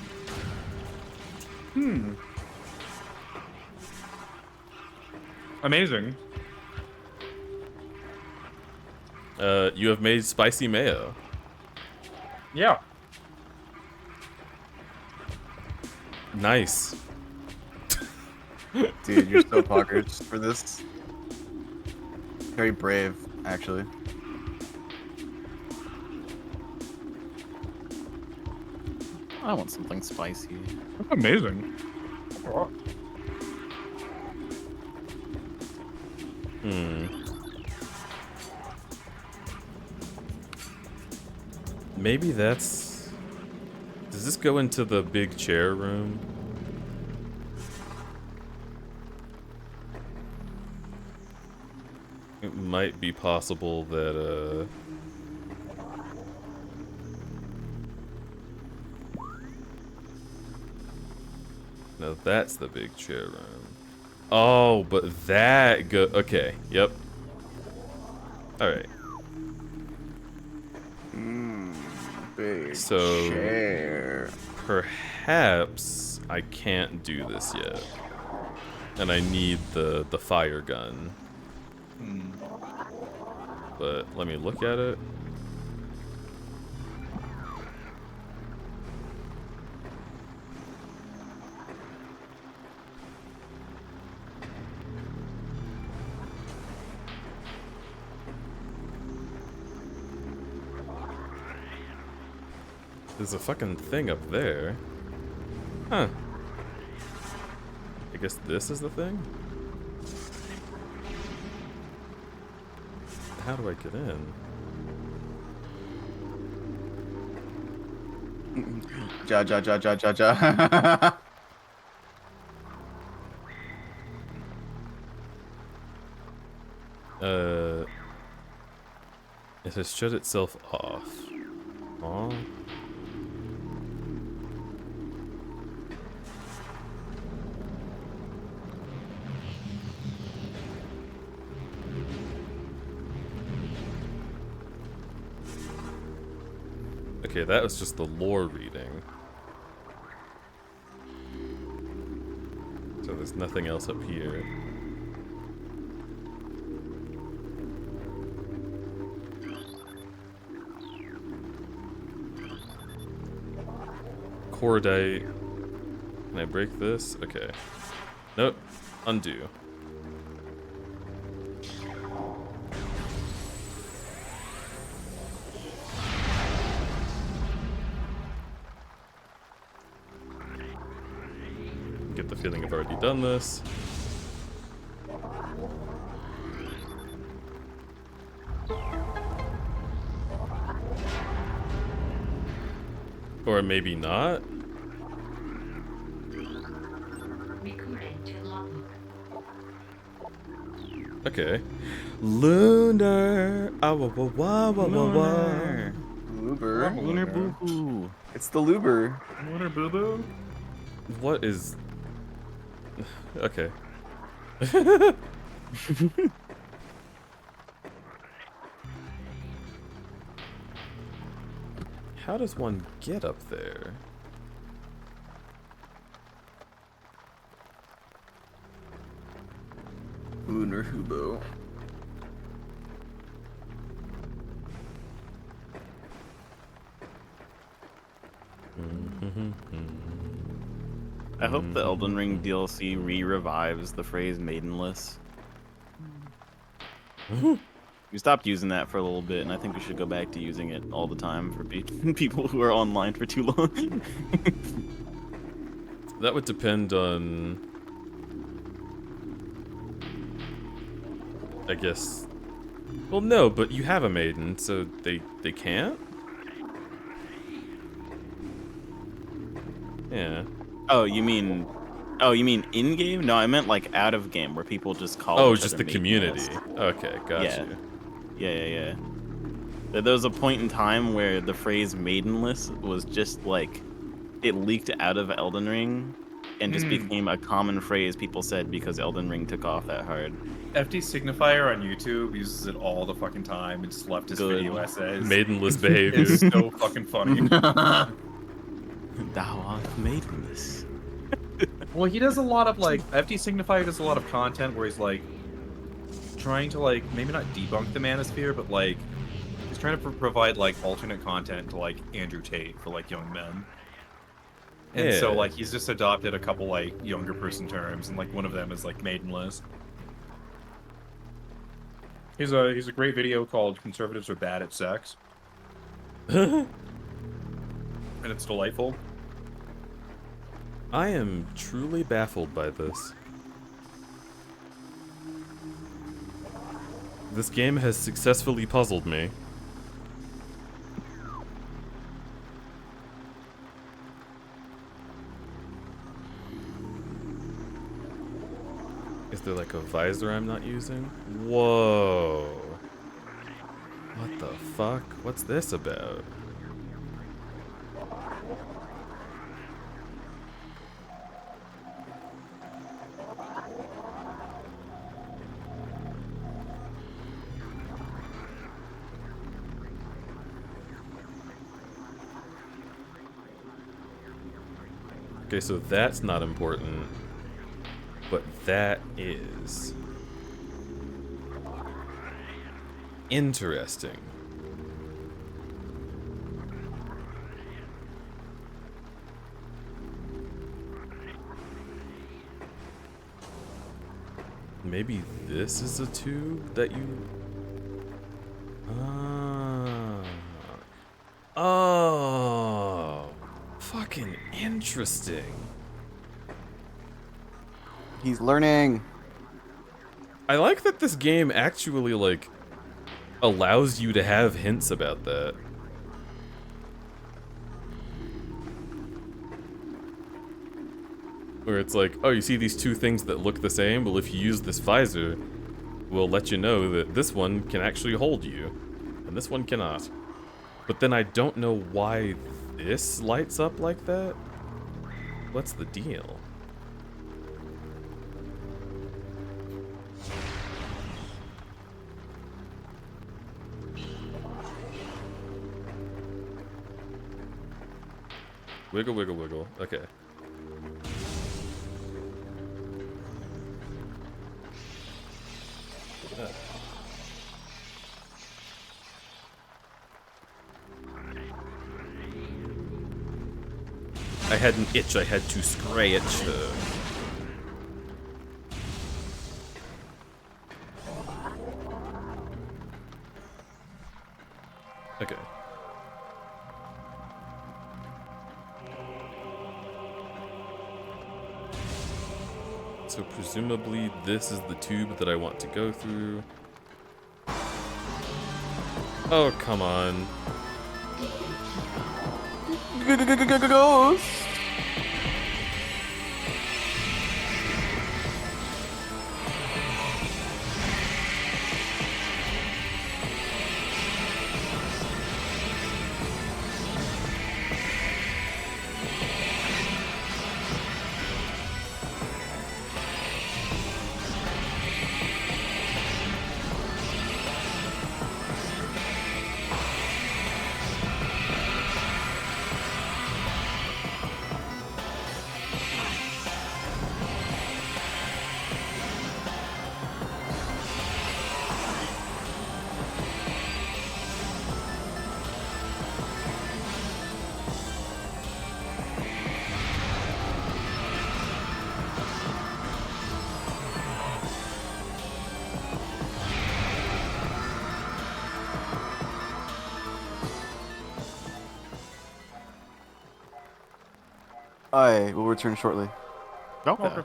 Amazing. You have made spicy mayo. Yeah. Nice. Dude, you're so poggers for this. Very brave, actually. I want something spicy. That's amazing. Maybe that's... Does this go into the big chair room? It might be possible that, No, that's the big chair room. Oh, but that go... Okay, yep. Alright. Big So... chair. Perhaps I can't do this yet. And I need the fire gun. But let me look at it. There's a fucking thing up there. Huh. I guess this is the thing? How do I get in? Ja. It has shut itself off. Aw. Okay, that was just the lore reading. So there's nothing else up here. Cordite. Can I break this? Okay. Nope. Undo. Get the feeling I've already done this. Or maybe not. Okay. Lunar. Ah, wah, wah, wah, wah, wah, wah. Luber. Lunar boo-hoo. It's the Luber. Lunar boo boo. What is... Okay. How does one get up there? Lunar Hubo. I hope the Elden Ring DLC re-revives the phrase maidenless. We stopped using that for a little bit, and I think we should go back to using it all the time for people who are online for too long. That would depend on... I guess... Well, no, but you have a maiden, so they can't? Yeah. Oh, you mean in-game? No, I meant like out of game, where people just call. Oh, each just other the community. maidenless. Okay, gotcha. Yeah. There was a point in time where the phrase maidenless was just like, it leaked out of Elden Ring, and just became a common phrase people said because Elden Ring took off that hard. FD Signifier on YouTube uses it all the fucking time and just left his Good. video essays. Maidenless behavior. It's so fucking funny. Thou art maidenless. Well, he does a lot of like FD Signifier does a lot of content where he's like trying to like maybe not debunk the manosphere, but like he's trying to provide like alternate content to like Andrew Tate for like young men. And so Yeah. like he's just adopted a couple like younger person terms, and like one of them is like maidenless. He's a great video called "Conservatives Are Bad at Sex," and it's delightful. I am truly baffled by this. This game has successfully puzzled me. Is there like a visor I'm not using? Whoa. What the fuck? What's this about? Okay, so that's not important, but that is interesting. Maybe this is a tube that you... Ah. Oh. Fucking interesting. Interesting. He's learning. I like that this game actually, like, allows you to have hints about that. Where it's like, oh, you see these two things that look the same? Well, if you use this visor, we'll let you know that this one can actually hold you, and this one cannot. But then I don't know why this lights up like that. What's the deal? Wiggle, wiggle, wiggle. Okay. I had an itch I had to scratch. Okay. So presumably this is the tube that I want to go through. Oh, come on. Ghost. I will return shortly. Okay.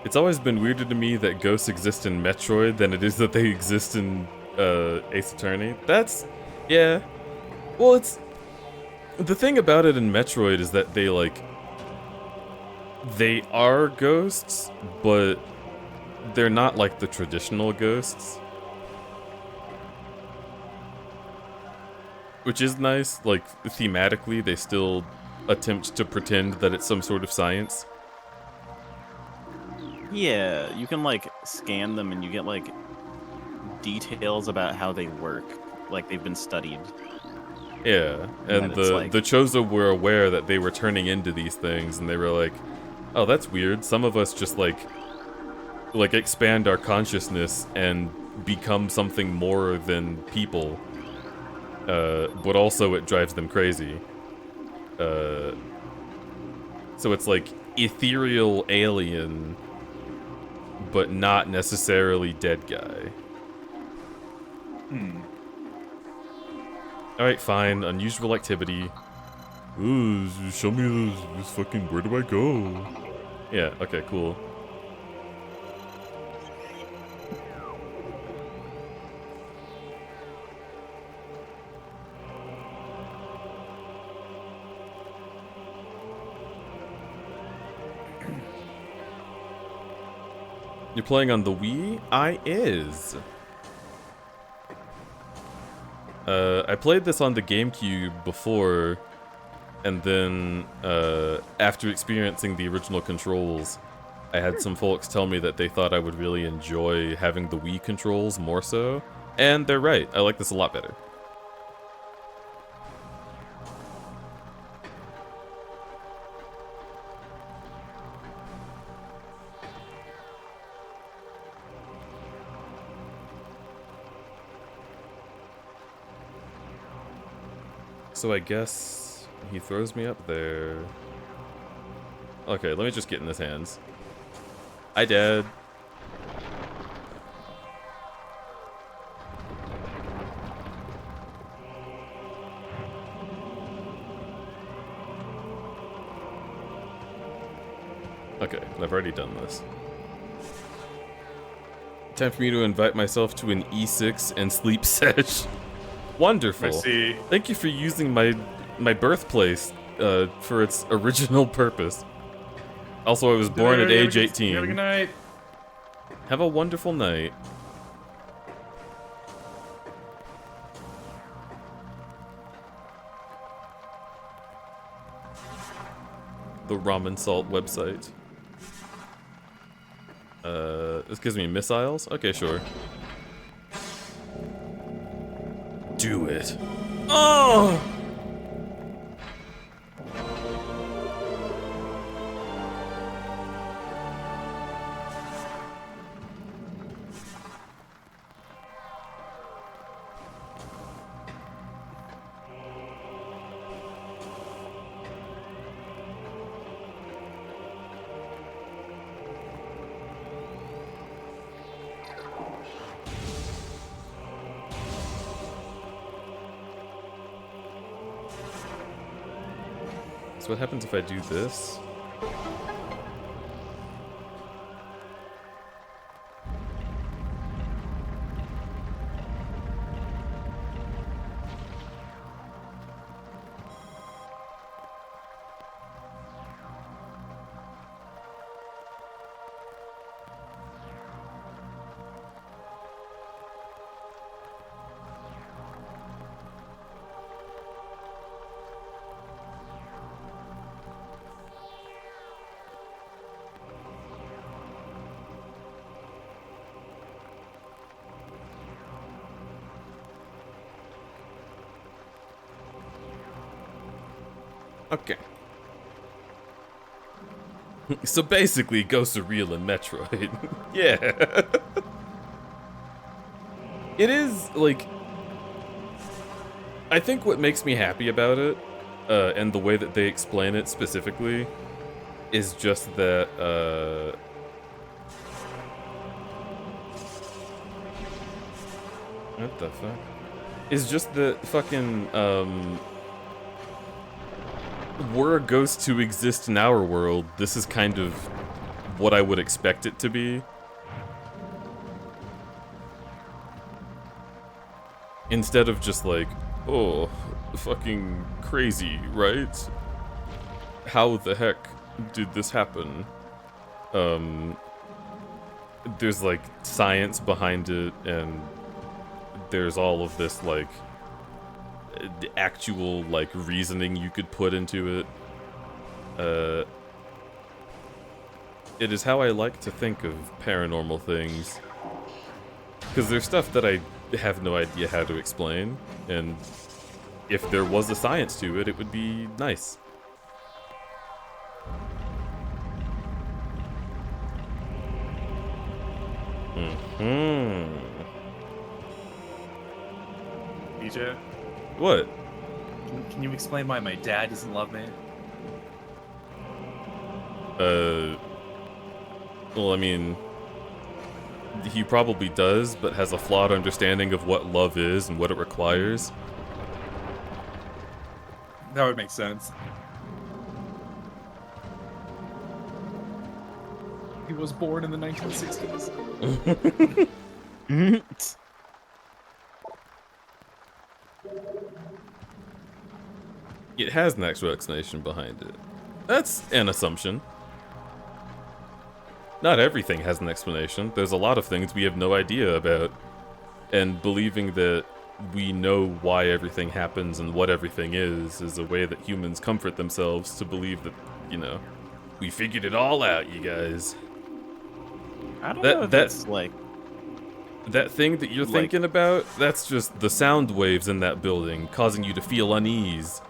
It's always been weirder to me that ghosts exist in Metroid than it is that they exist in Ace Attorney. That's, yeah. Well, it's, the thing about it in Metroid is that they, like, they are ghosts, but they're not like the traditional ghosts. Which is nice, like, thematically, they still attempt to pretend that it's some sort of science. Yeah, you can like scan them and you get like details about how they work, like they've been studied. Yeah, and like... the Chozo were aware that they were turning into these things, and they were like, oh, that's weird. Some of us just like expand our consciousness and become something more than people. But also it drives them crazy. So it's like ethereal alien, but not necessarily dead guy. Alright, fine. Unusual activity. Ooh, show me this fucking, where do I go? Yeah, okay, cool. You're playing on the Wii? I is. I played this on the GameCube before, and then after experiencing the original controls, I had some folks tell me that they thought I would really enjoy having the Wii controls more so, and they're right. I like this a lot better. So I guess he throws me up there. Okay, let me just get in his hands. Hi, Dad. Okay, I've already done this. Time for me to invite myself to an E6 and sleep sesh. Wonderful. I see. Thank you for using my birthplace for its original purpose. Also, I was born at age 18. Have a good night. Have a wonderful night. The ramen salt website. This gives me missiles? Okay, sure. Do it. Oh! So what happens if I do this? Okay. So basically, ghosts are real in Metroid. Yeah. It is, like... I think what makes me happy about it, and the way that they explain it specifically, is just that, what the fuck? Is just that fucking, were a ghost to exist in our world, this is kind of what I would expect it to be. Instead of just like, oh, fucking crazy, right? How the heck did this happen? There's like science behind it, and there's all of this like actual like reasoning you could put into it. It is how I like to think of paranormal things, because there's stuff that I have no idea how to explain, and if there was a science to it, it would be nice. DJ, What? can you explain why my dad doesn't love me? Well, I mean, he probably does, but has a flawed understanding of what love is and what it requires. That would make sense. He was born in the 1960s. It has an actual explanation behind it. That's an assumption. Not everything has an explanation. There's a lot of things we have no idea about. And believing that we know why everything happens and what everything is a way that humans comfort themselves to believe that, you know, we figured it all out, you guys. I don't know if that's like... That thing that you're thinking about, that's just the sound waves in that building causing you to feel unease.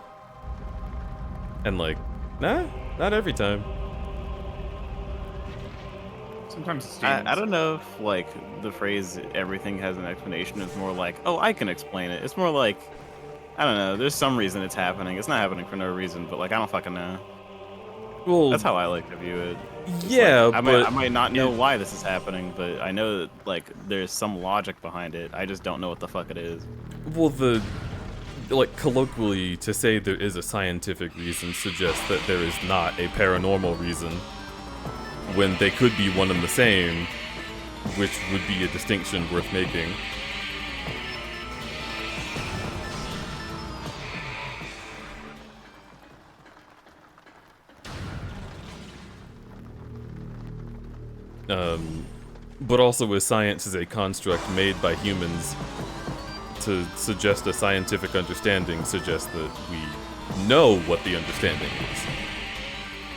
And like, nah, not every time. Sometimes it's I don't know if like the phrase "everything has an explanation" is more like, "Oh, I can explain it." It's more like, I don't know. There's some reason it's happening. It's not happening for no reason, but like I don't fucking know. Well, that's how I like to view it. It's yeah, like, but I might not know why this is happening, but I know that like there's some logic behind it. I just don't know what the fuck it is. Well, like colloquially, to say there is a scientific reason suggests that there is not a paranormal reason. when they could be one and the same, which would be a distinction worth making. But also as science is a construct made by humans, to suggest a scientific understanding suggests that we know what the understanding is.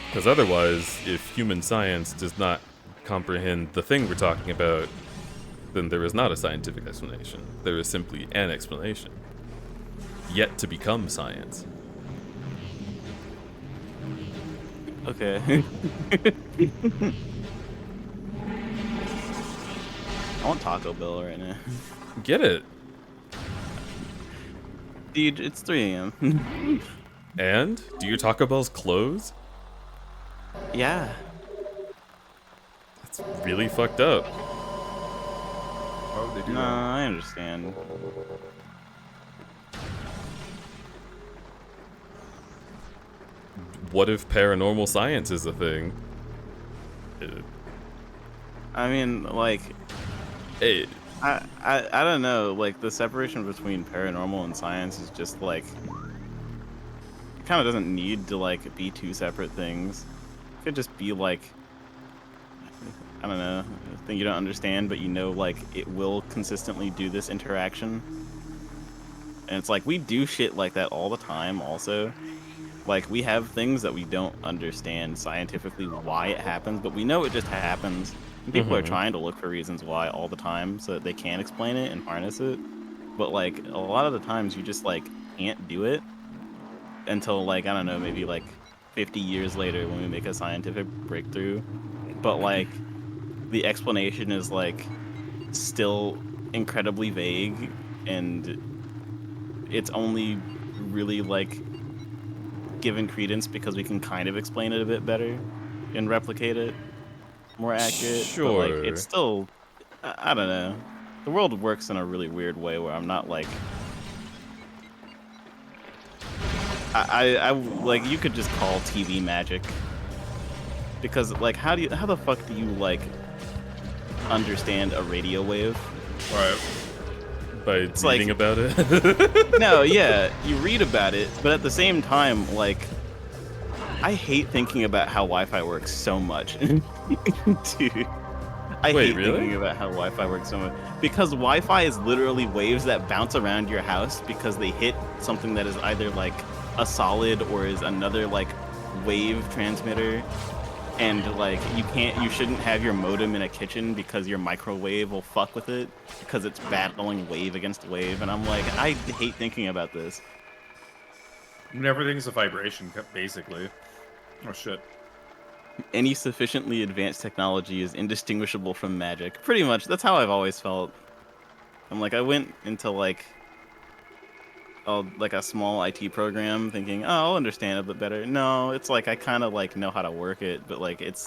Because otherwise, if human science does not comprehend the thing we're talking about, then there is not a scientific explanation. There is simply an explanation, yet to become science. Okay. I want Taco Bell right now. Get it. Dude, it's 3 a.m. And? Do your Taco Bells close? Yeah. That's really fucked up. Why would they do No, that? I understand. What if paranormal science is a thing? I mean, like, It, I don't know. Like, the separation between paranormal and science is just like, it kind of doesn't need to like be two separate things. It could just be like, I don't know, a thing you don't understand, but you know, like, it will consistently do this interaction. And it's like, we do shit like that all the time also. Like, we have things that we don't understand scientifically why it happens, but we know it just happens. And people are trying to look for reasons why all the time so that they can explain it and harness it. But, like, a lot of the times you just, like, can't do it until, like, I don't know, maybe, like, 50 years later when we make a scientific breakthrough. But, like, the explanation is, like, still incredibly vague, and it's only really, like, given credence because we can kind of explain it a bit better and replicate it more accurate. Sure. But, like, it's still, I don't know. The world works in a really weird way where I'm not like, I like, you could just call TV magic, because like, how the fuck do you like understand a radio wave? Right. by It's reading like- about it? No, yeah, you read about it, but at the same time, like, I hate thinking about how Wi-Fi works so much. Dude. I Wait, hate really? thinking about how Wi-Fi works so much. Because Wi-Fi is literally waves that bounce around your house because they hit something that is either like a solid or is another like wave transmitter. And like, you shouldn't have your modem in a kitchen because your microwave will fuck with it because it's battling wave against wave. And I'm like, I hate thinking about this. I mean, everything's a vibration, basically. Oh shit. Any sufficiently advanced technology is indistinguishable from magic. Pretty much, that's how I've always felt. I'm like, I went into like a small IT program thinking, oh, I'll understand it a bit better. No, it's like I kind of like know how to work it, but like it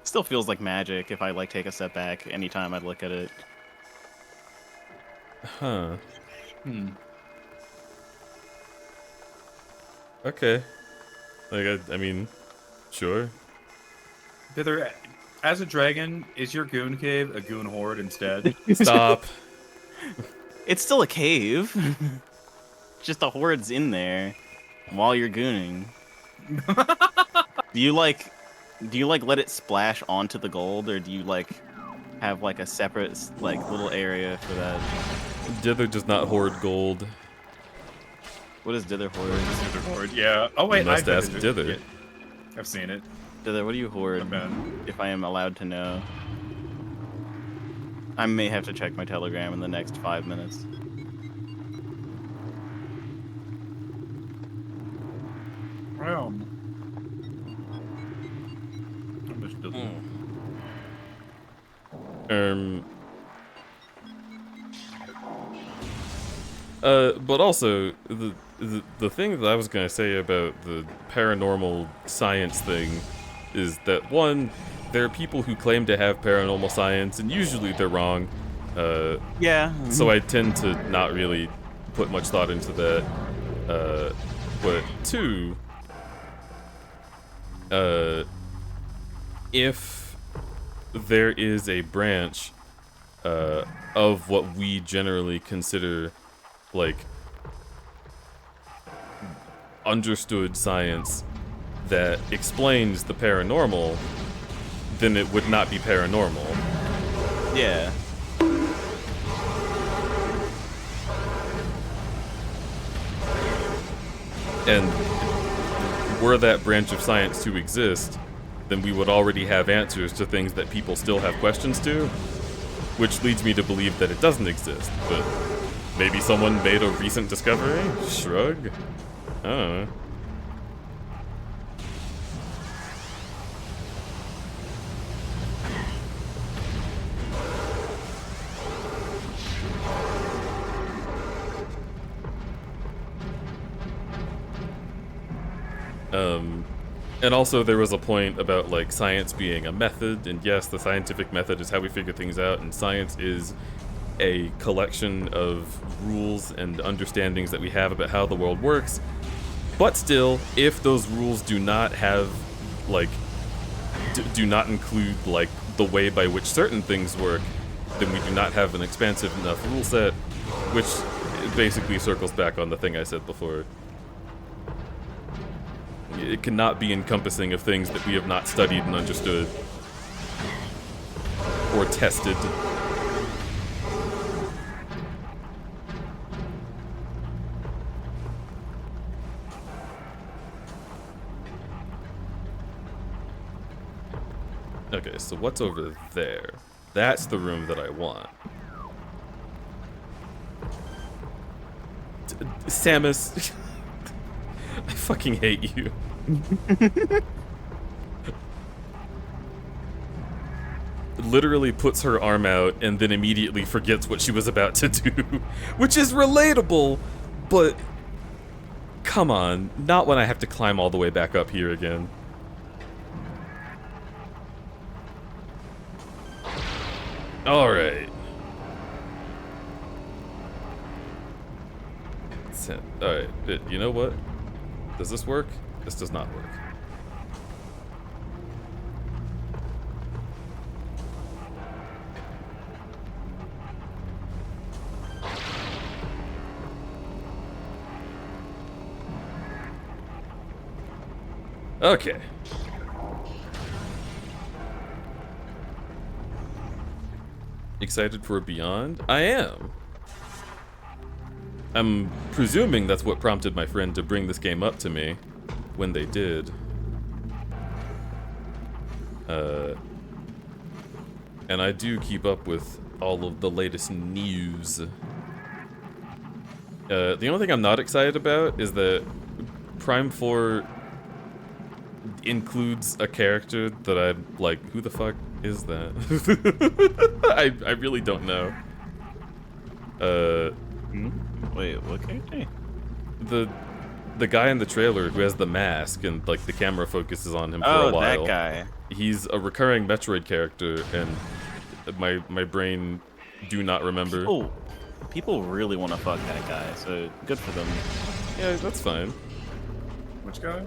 still feels like magic if I like take a step back anytime I look at it. Huh. Hmm. Okay. Like, I mean, sure. Hither, as a dragon, is your goon cave a goon horde instead? Stop. It's still a cave. Just the horde's in there while you're gooning. Do you like let it splash onto the gold, or do you like have like a separate like little area for that? Dither does not hoard gold. What is Dither hoard? Dither horde, yeah. Oh wait, You must I've ask been Dither. yeah, I've seen it. Dither, what do you hoard? Not bad. If I am allowed to know. I may have to check my Telegram in the next 5 minutes. I'm just But also the thing that I was gonna say about the paranormal science thing is that, one, there are people who claim to have paranormal science, and usually they're wrong. Yeah. So I tend to not really put much thought into that. But two, if there is a branch of what we generally consider like understood science that explains the paranormal, then it would not be paranormal. Yeah. And were that branch of science to exist, then we would already have answers to things that people still have questions to, which leads me to believe that it doesn't exist, but maybe someone made a recent discovery? Shrug? I don't know. And also there was a point about like science being a method, and yes, the scientific method is how we figure things out, and science is a collection of rules and understandings that we have about how the world works. But still, if those rules do not have like do not include like the way by which certain things work, then we do not have an expansive enough rule set, which basically circles back on the thing I said before. It cannot be encompassing of things that we have not studied and understood or tested. Okay, so what's over there? That's the room that I want. Samus, I fucking hate you. Literally puts her arm out and then immediately forgets what she was about to do, which is relatable, but come on, not when I have to climb all the way back up here again. All right. All right, you know what? Does this work? This does not work. Okay. Excited for Beyond? I am. I'm presuming that's what prompted my friend to bring this game up to me when they did. And I do keep up with all of the latest news. The only thing I'm not excited about is that Prime 4 includes a character that I'm like, who the fuck is that? I really don't know. Wait, what character? The guy in the trailer who has the mask and like the camera focuses on him for a while. Oh, that guy. He's a recurring Metroid character, and my brain do not remember. People really want to fuck that guy, so good for them. Yeah, that's fine. Which guy?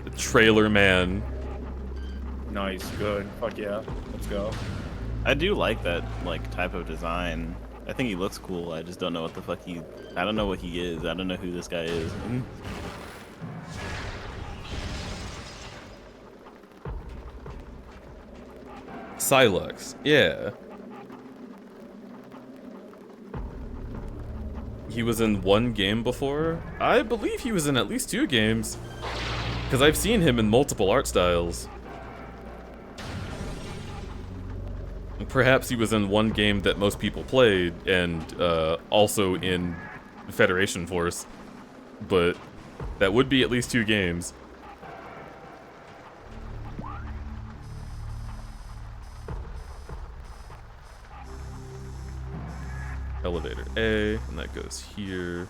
The trailer man. Nice, good. Fuck yeah. Let's go. I do like that like type of design. I think he looks cool. I just don't know what the fuck I don't know what he is. I don't know who this guy is. Silux, yeah. He was in one game before? I believe he was in at least 2 games. Because I've seen him in multiple art styles. Perhaps he was in one game that most people played, and also in Federation Force. But that would be at least 2 games. Elevator A, and that goes here.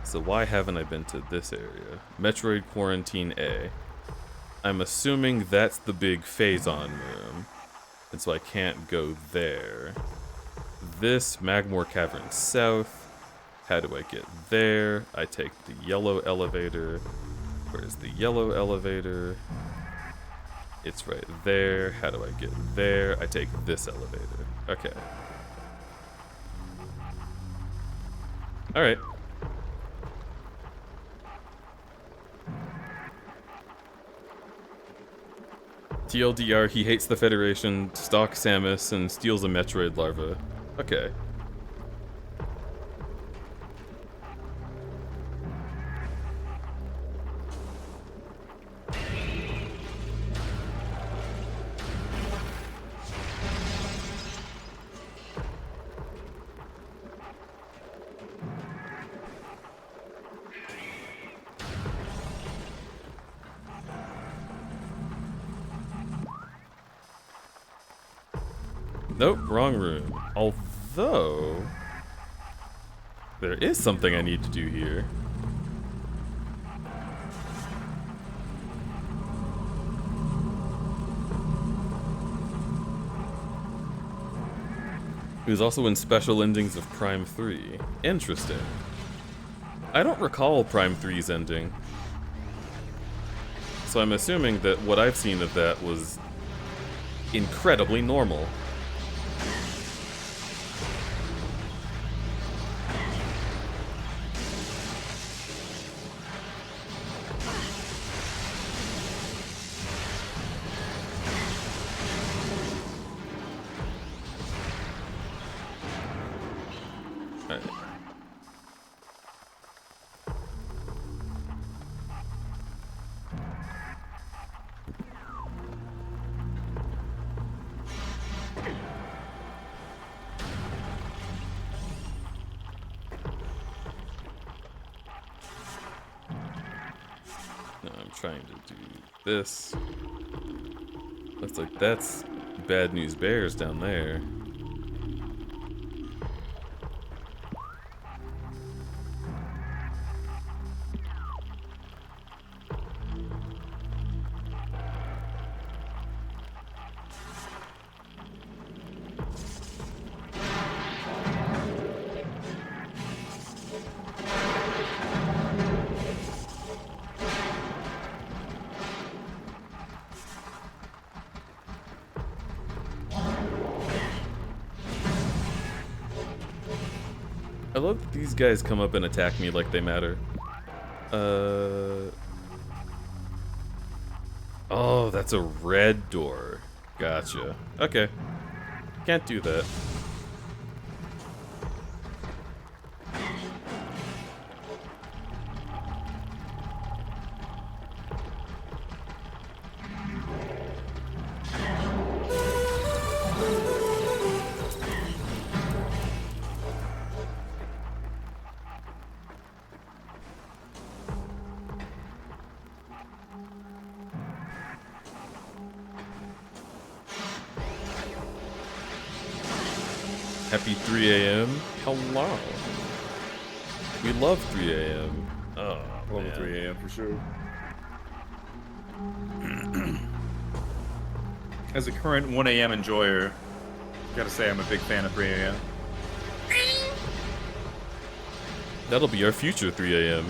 So why haven't I been to this area? Metroid Quarantine A. I'm assuming that's the big Phazon room, and so I can't go there. This, Magmore Cavern South. How do I get there? I take the yellow elevator. Where's the yellow elevator? It's right there. How do I get there? I take this elevator. Okay. Alright. TLDR, he hates the Federation, stalks Samus, and steals a Metroid larva. Okay. Nope, wrong room. Although, there is something I need to do here. It was also in special endings of Prime 3. Interesting. I don't recall Prime 3's ending. So I'm assuming that what I've seen of that was incredibly normal. Trying to do this. Looks like that's Bad News Bears down there. I love that these guys come up and attack me like they matter. Oh, that's a red door. Gotcha. Okay. Can't do that. Happy 3 a.m. Hello. We love 3 a.m. Oh, Love man. 3 a.m. for sure. As a current 1 a.m. enjoyer, gotta say I'm a big fan of 3 a.m. That'll be our future 3 a.m.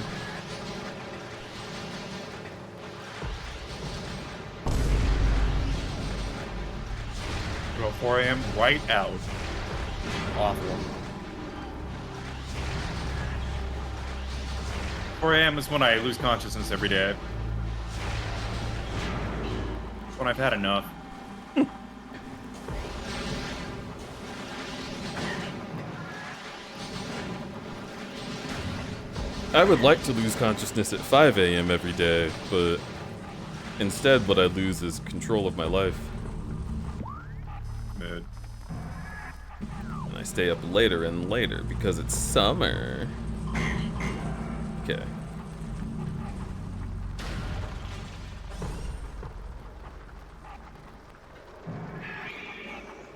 Well, 4 a.m. right out. Awful. 4 a.m. is when I lose consciousness every day. When I've had enough. I would like to lose consciousness at 5 a.m. every day, but instead what I lose is control of my life. Mid. And I stay up later and later because it's summer. Okay.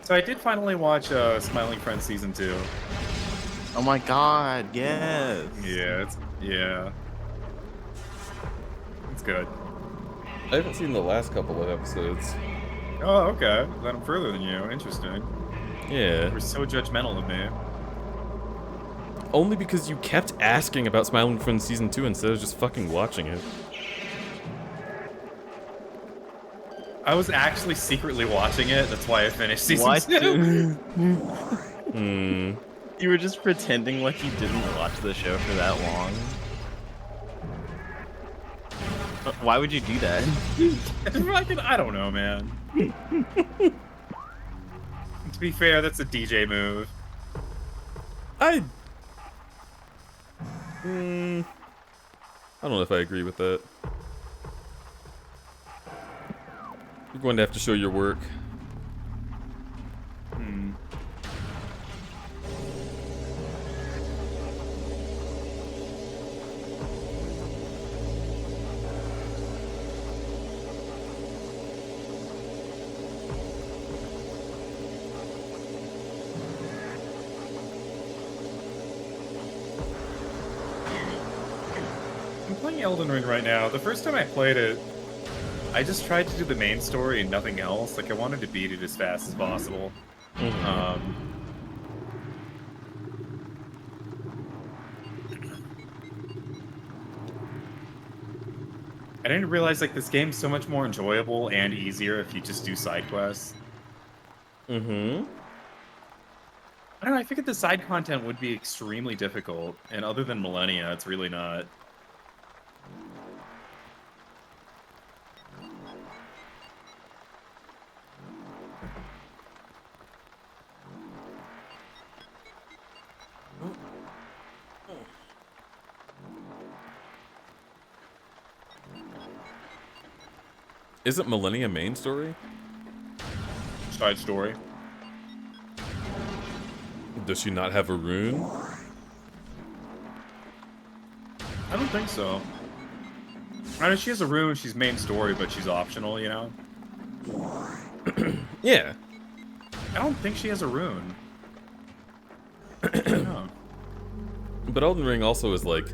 So I did finally watch Smiling Friends Season 2. Oh my god, yes. Yeah. It's good. I haven't seen the last couple of episodes. Oh, okay. Then I'm further than you. Interesting. Yeah. You're so judgmental of me. Only because you kept asking about Smiling Friends Season 2 instead of just fucking watching it. I was actually secretly watching it. That's why I finished season What? 2. You were just pretending like you didn't watch the show for that long. Why would you do that? I don't know, man. To be fair, that's a DJ move. I don't know if I agree with that. You're going to have to show your work. I'm playing Elden Ring right now. The first time I played it, I just tried to do the main story and nothing else. Like, I wanted to beat it as fast as possible. I didn't realize, like, this game's so much more enjoyable and easier if you just do side quests. I don't know, I figured the side content would be extremely difficult, and other than Millennia, it's really not. Isn't Millennia main story? Side story. Does she not have a rune? I don't think so. I mean, she has a rune, she's main story, but she's optional, you know? Yeah. I don't think she has a rune. No. But Elden Ring also is like,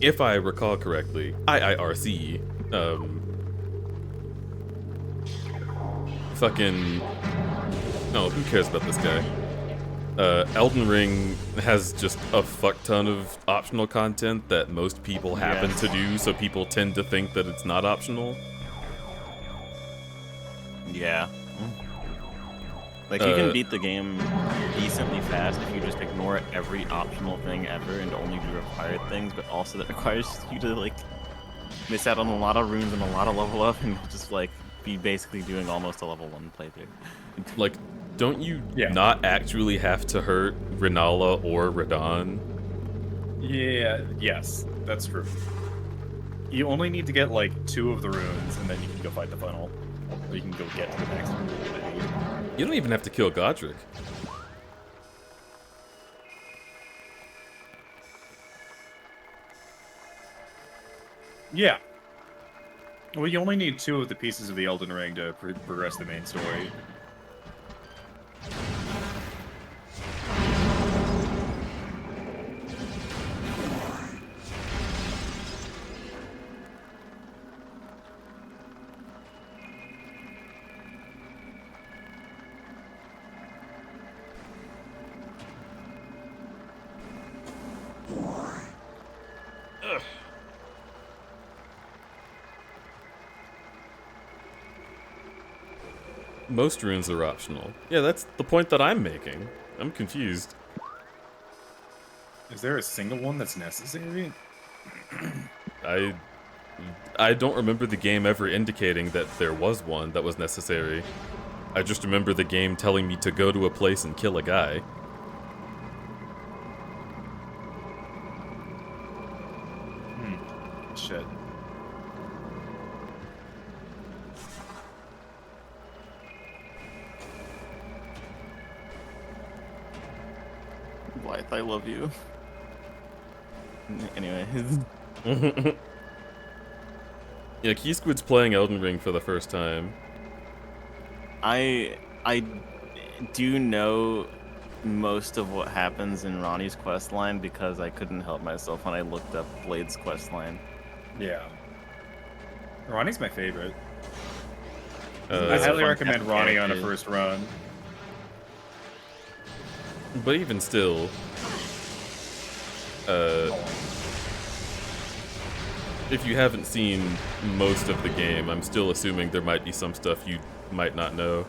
if I recall correctly, IIRC, fucking, oh, who cares about this guy? Elden Ring has just a fuck ton of optional content that most people happen to do, so people tend to think that it's not optional. Yeah. Like, you can beat the game decently fast if you just ignore every optional thing ever and only do required things, but also that requires you to, like, miss out on a lot of runes and a lot of level up and just, like, be basically doing almost a level 1 playthrough. Like, don't you not actually have to hurt Renala or Radon? Yeah, yes, that's true. You only need to get, like, 2 of the runes, and then you can go fight the funnel. Or you can go get to the next rune. You don't even have to kill Godric. Yeah. Well, you only need 2 of the pieces of the Elden Ring to progress the main story. Most runes are optional. Yeah, that's the point that I'm making. I'm confused. Is there a single one that's necessary? I don't remember the game ever indicating that there was one that was necessary. I just remember the game telling me to go to a place and kill a guy. Shit. Blythe, I love you. Anyway. Yeah, Key Squid's playing Elden Ring for the first time. I do know most of what happens in Ronnie's questline because I couldn't help myself when I looked up Blade's questline. Yeah. Ronnie's my favorite. I That's a highly fun recommend type of Ronnie on a character. first run. But even still, if you haven't seen most of the game, I'm still assuming there might be some stuff you might not know.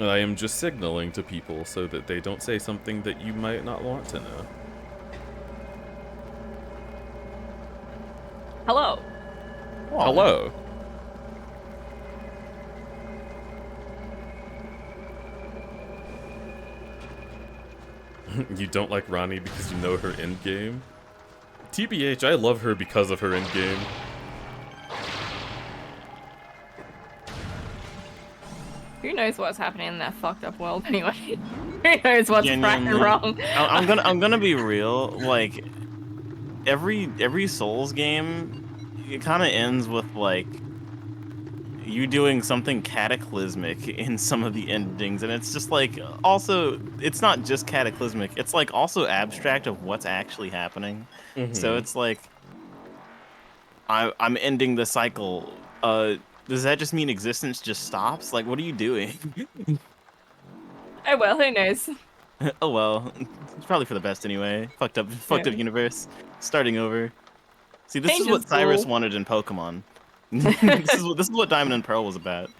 I am just signaling to people so that they don't say something that you might not want to know. Hello. Hello. You don't like Ronnie because you know her endgame? TBH, I love her because of her endgame. Who knows what's happening in that fucked up world anyway? Who knows what's right and wrong? I'm gonna be real. Like every Souls game, it kind of ends with like you doing something cataclysmic in some of the endings, and it's just like also it's not just cataclysmic. It's like also abstract of what's actually happening. So it's like I'm ending the cycle. Does that just mean existence just stops? Like, what are you doing? Oh well, who knows? Oh well, it's probably for the best anyway. Fucked up universe. Starting over. See, this Change is what is Cyrus cool. wanted in Pokemon. this is what Diamond and Pearl was about.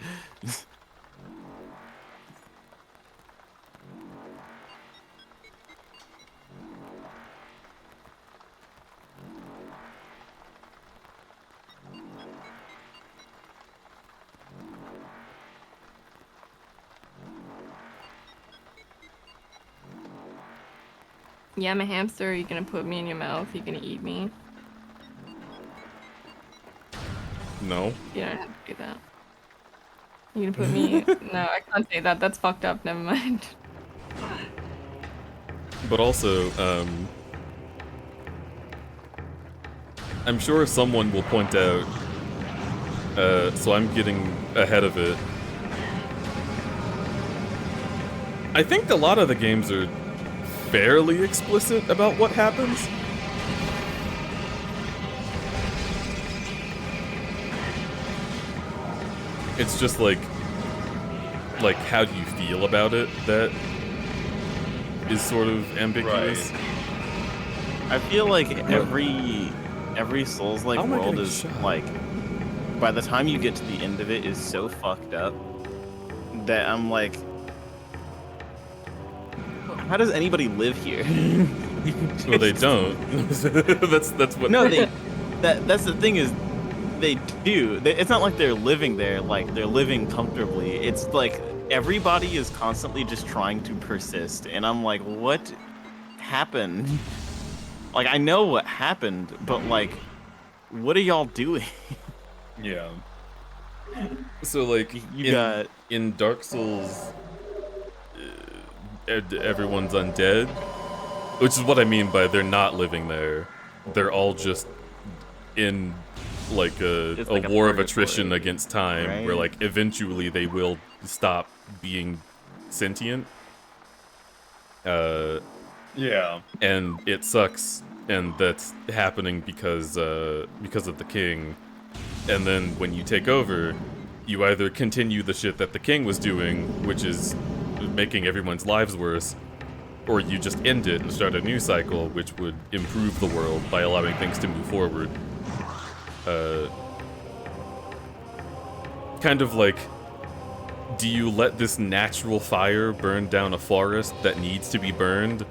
Yeah, I'm a hamster. Are you gonna put me in your mouth? Are you gonna eat me? No. You don't have to do that. You gonna put me? No, I can't say that. That's fucked up. Never mind. But also, I'm sure someone will point out, so I'm getting ahead of it. I think a lot of the games are fairly explicit about what happens. It's just like how do you feel about it that is sort of ambiguous. Right. I feel like every Souls-like How am I world getting is shot? like, by the time you get to the end of it, is so fucked up that I'm like, how does anybody live here? Well, they don't. that's what. No, that's the thing is, they do. It's not like they're living there, like they're living comfortably. It's like everybody is constantly just trying to persist, and I'm like, what happened? Like, I know what happened, but like, what are y'all doing? Yeah. So like You got in Dark Souls, everyone's undead, which is what I mean by they're not living there. They're all just in like a war of attrition against time, right? where like eventually they will stop being sentient. Yeah. And it sucks, and that's happening because of the king. And then when you take over, you either continue the shit that the king was doing, which is making everyone's lives worse, or you just end it and start a new cycle, which would improve the world by allowing things to move forward. Kind of like, do you let this natural fire burn down a forest that needs to be burned,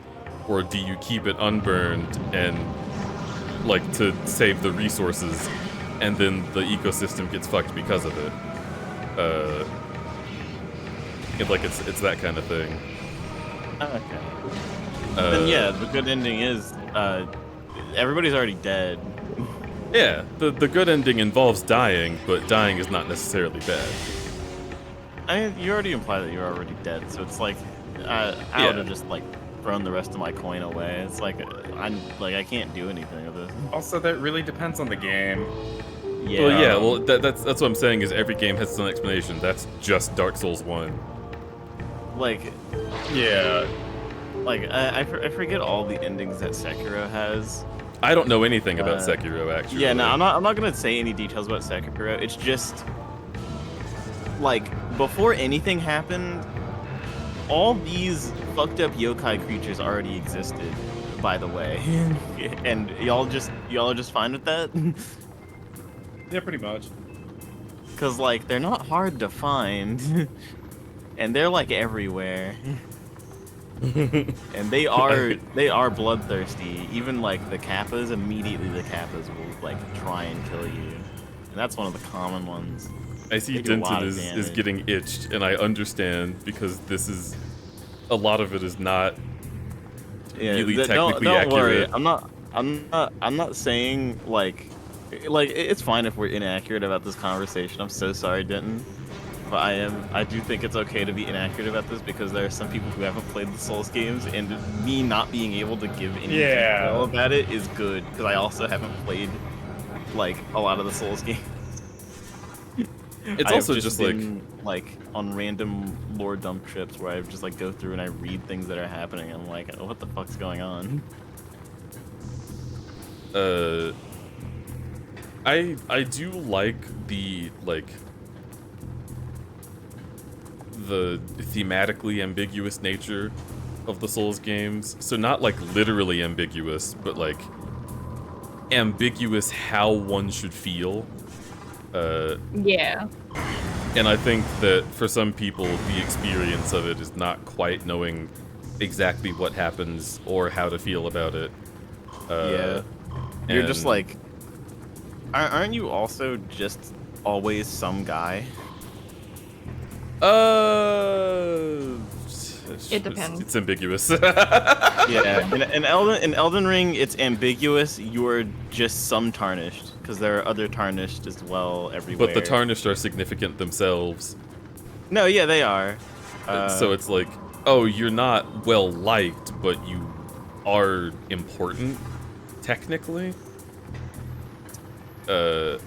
or do you keep it unburned and like to save the resources, and then the ecosystem gets fucked because of it? It's that kind of thing. okay. Then yeah, the good ending is everybody's already dead. Yeah, the good ending involves dying, but dying is not necessarily bad. I mean, you already imply that you're already dead, so it's like I would have just like thrown the rest of my coin away. It's like I can't do anything with this. Also, that really depends on the game. Yeah. Well, yeah. Well, that's what I'm saying is every game has its own explanation. That's just Dark Souls 1. Like, Yeah. like I forget all the endings that Sekiro has. I don't know anything about Sekiro, actually. Yeah, no, I'm not gonna say any details about Sekiro. It's just like before anything happened, all these fucked up yokai creatures already existed. by the way. And y'all are just fine with that? Yeah, pretty much. Cause like they're not hard to find. And they're like everywhere. And they are bloodthirsty. Even like the Kappas, immediately the Kappas will like try and kill you. And that's one of the common ones. I see They do a lot Denton of is damage. getting itched, and I understand because this is a lot of it is not really technically don't worry. accurate. I'm not saying like it's fine if we're inaccurate about this conversation. I'm so sorry, Denton. But I do think it's okay to be inaccurate about this because there are some people who haven't played the Souls games, and me not being able to give any detail about it is good because I also haven't played like a lot of the Souls games. It's I also have just been, like on random lore dump trips where I just like go through and I read things that are happening. And I'm like, oh, what the fuck's going on? I do like the thematically ambiguous nature of the Souls games. So not like literally ambiguous, but like ambiguous how one should feel. Yeah. And I think that for some people, the experience of it is not quite knowing exactly what happens or how to feel about it. Yeah. You're just and- like, aren't you also just always some guy? It depends. It's ambiguous. Yeah. In Elden Ring, it's ambiguous. You're just some tarnished because there are other tarnished as well everywhere. But the tarnished are significant themselves. No, yeah, they are. So it's like, oh, you're not well liked, but you are important, technically. But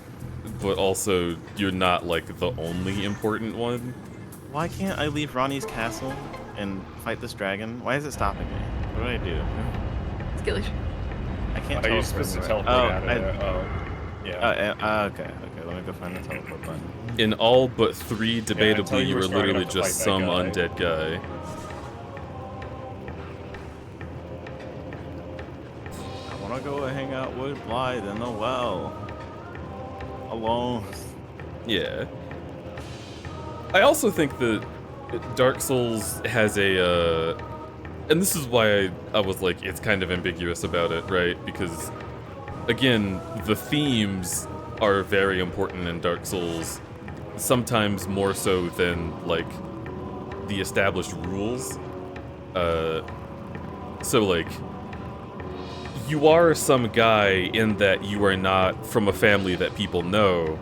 also, you're not like the only important one. Why can't I leave Ronnie's castle and fight this dragon? Why is it stopping me? What do I do? Skill issue. I can't Are you teleport supposed to anywhere. teleport out of there? Oh, yeah. Okay. Let me go find the teleport button. In all but 3, until debatably, you you were were strong literally enough to just fight some that guy. undead guy. I want to go hang out with Blythe in the well. Alone. Yeah. I also think that Dark Souls has a, and this is why I was like, it's kind of ambiguous about it, right? Because, again, the themes are very important in Dark Souls, sometimes more so than, like, the established rules. So, like, you are some guy in that you are not from a family that people know,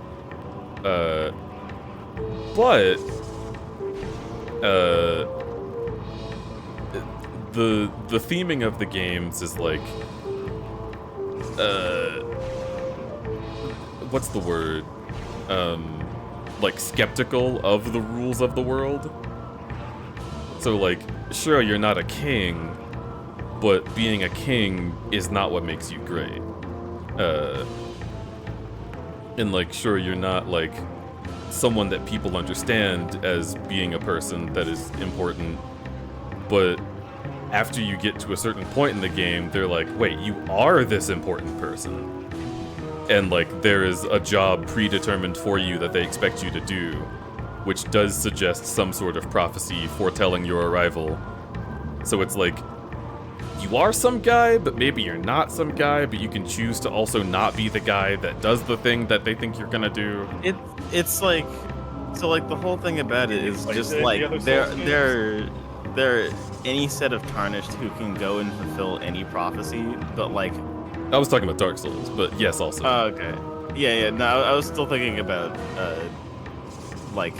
but the theming of the games is like, what's the word? Like skeptical of the rules of the world. So like, sure, you're not a king, but being a king is not what makes you great. And like, sure, you're not like someone that people understand as being a person that is important, but after you get to a certain point in the game, they're like, wait, you are this important person. And like, there is a job predetermined for you that they expect you to do, which does suggest some sort of prophecy foretelling your arrival. So it's like, you are some guy, but maybe you're not some guy, but you can choose to also not be the guy that does the thing that they think you're gonna do. It's like, so like the whole thing about it is Like just the like other there are any set of tarnished who can go and fulfill any prophecy, but like, I was talking about Dark Souls, but yes, also. okay, yeah, no, I was still thinking about like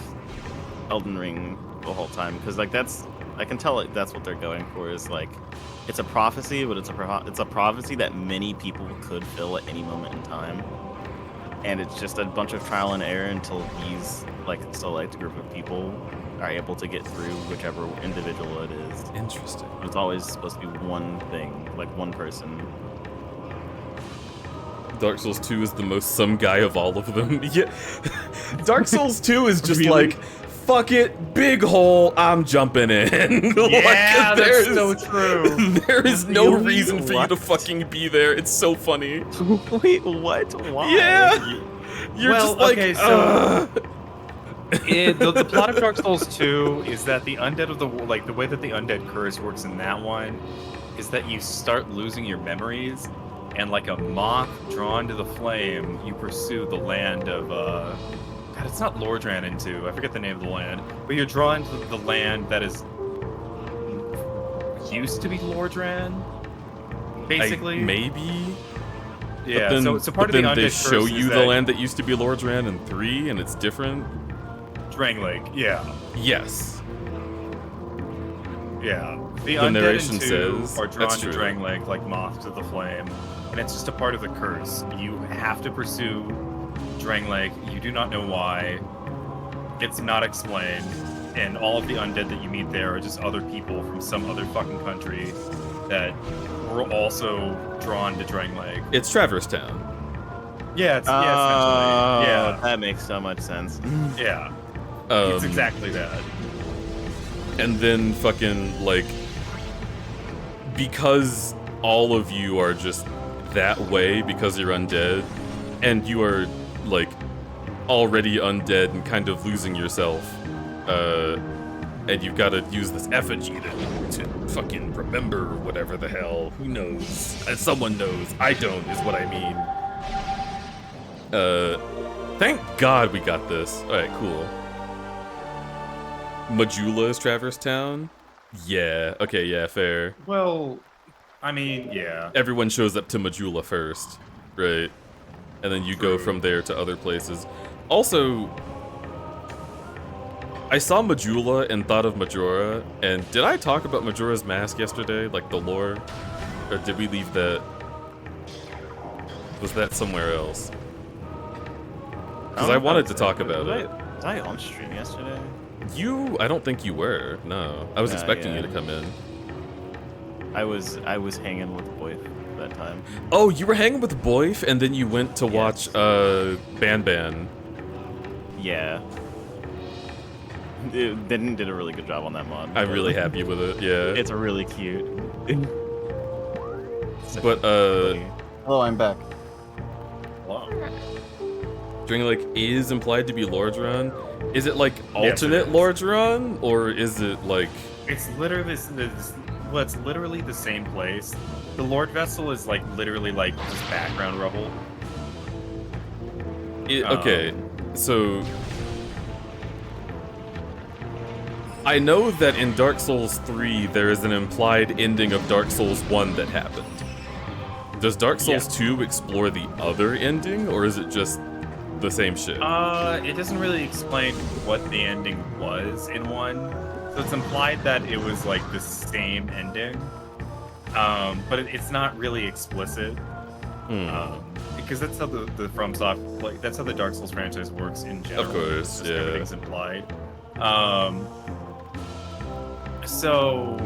Elden Ring the whole time because like I can tell like that's what they're going for is like. It's a prophecy, but it's a prophecy that many people could fill at any moment in time, and it's just a bunch of trial and error until these like select group of people are able to get through whichever individual it is. Interesting. It's always supposed to be one thing, like one person. Dark Souls 2 is the most some guy of all of them. Yeah. Dark Souls 2 is just Really? like fuck it, big hole, I'm jumping in. Yeah, there that's so true. There is no Really? reason for you to What? fucking be there. It's so funny. Wait, what? Why? Yeah. You're Well, just like, okay, so- "Ugh." The plot of Dark Souls 2 is that the undead of the way that the undead curse works in that one is that you start losing your memories, and like a moth drawn to the flame, you pursue the land of God, it's not Lordran in 2. I forget the name of the land, but you're drawn to the land that is used to be Lordran, basically. Maybe. Yeah. But then, so part but of the then undead they curse show is you the that land that used to be Lordran in 3, and it's different. Drang Lake. Yeah. Yes. Yeah. The The undead narration in 2 says are drawn that's to true. Drang Lake like moths to the flame, and it's just a part of the curse. You have to pursue Drang Lake. You do not know why. It's not explained, and all of the undead that you meet there are just other people from some other fucking country that were also drawn to Drang Lake. It's Traverse Town. Yeah, it's Oh, essentially. that makes so much sense. Yeah, yeah. It's Um, exactly that. And then fucking, like, because all of you are just that way because you're undead, and you are, like, already undead and kind of losing yourself, and you've got to use this effigy to fucking remember whatever the hell. Who knows? Someone knows. I don't, is what I mean. Thank God we got this. Alright, cool. Majula is Traverse Town? Yeah, okay, yeah, fair. Well, I mean, yeah. Everyone shows up to Majula first, right? And then you go True. from there to other places. Also, I saw Majula and thought of Majora, and did I talk about Majora's Mask yesterday? Like the lore? Or did we leave that? Was that somewhere else? Because I wanted to talk about it. Was I on stream yesterday? I don't think you were. No. I was expecting you yeah. to come in. I was hanging with Boy that time. Oh, you were hanging with Boyf, and then you went to watch Ban Ban. Yeah. Did a really good job on that mod. I'm really happy with it, yeah. It's really cute. But, Hello, I'm back. Drang Lake is implied to be Lordran. Is it like alternate is. Lordran, or is it like... It's literally well, it's literally the same place. The Lord Vessel is like literally like just background rubble. Okay, so... I know that in Dark Souls 3, there is an implied ending of Dark Souls 1 that happened. Does Dark Souls 2 explore the other ending, or is it just the same shit? It doesn't really explain what the ending was in 1. So it's implied that it was like the same ending. But it's not really explicit. Because that's how the FromSoft, like, that's how the Dark Souls franchise works in general. Of course, Just yeah. Everything's implied. So,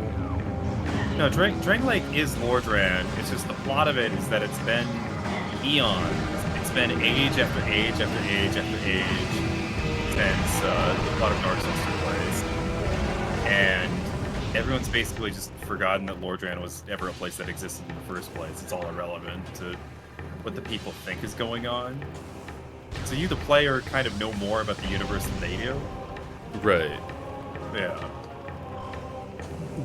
no, Drang Lake is Lordran. It's just the plot of it is that it's been eons. It's been age after age after age after age since the plot of Dark Souls took place. And everyone's basically just forgotten that Lordran was ever a place that existed in the first place. It's all irrelevant to what the people think is going on. So you, the player, kind of know more about the universe than they do. Right. Yeah.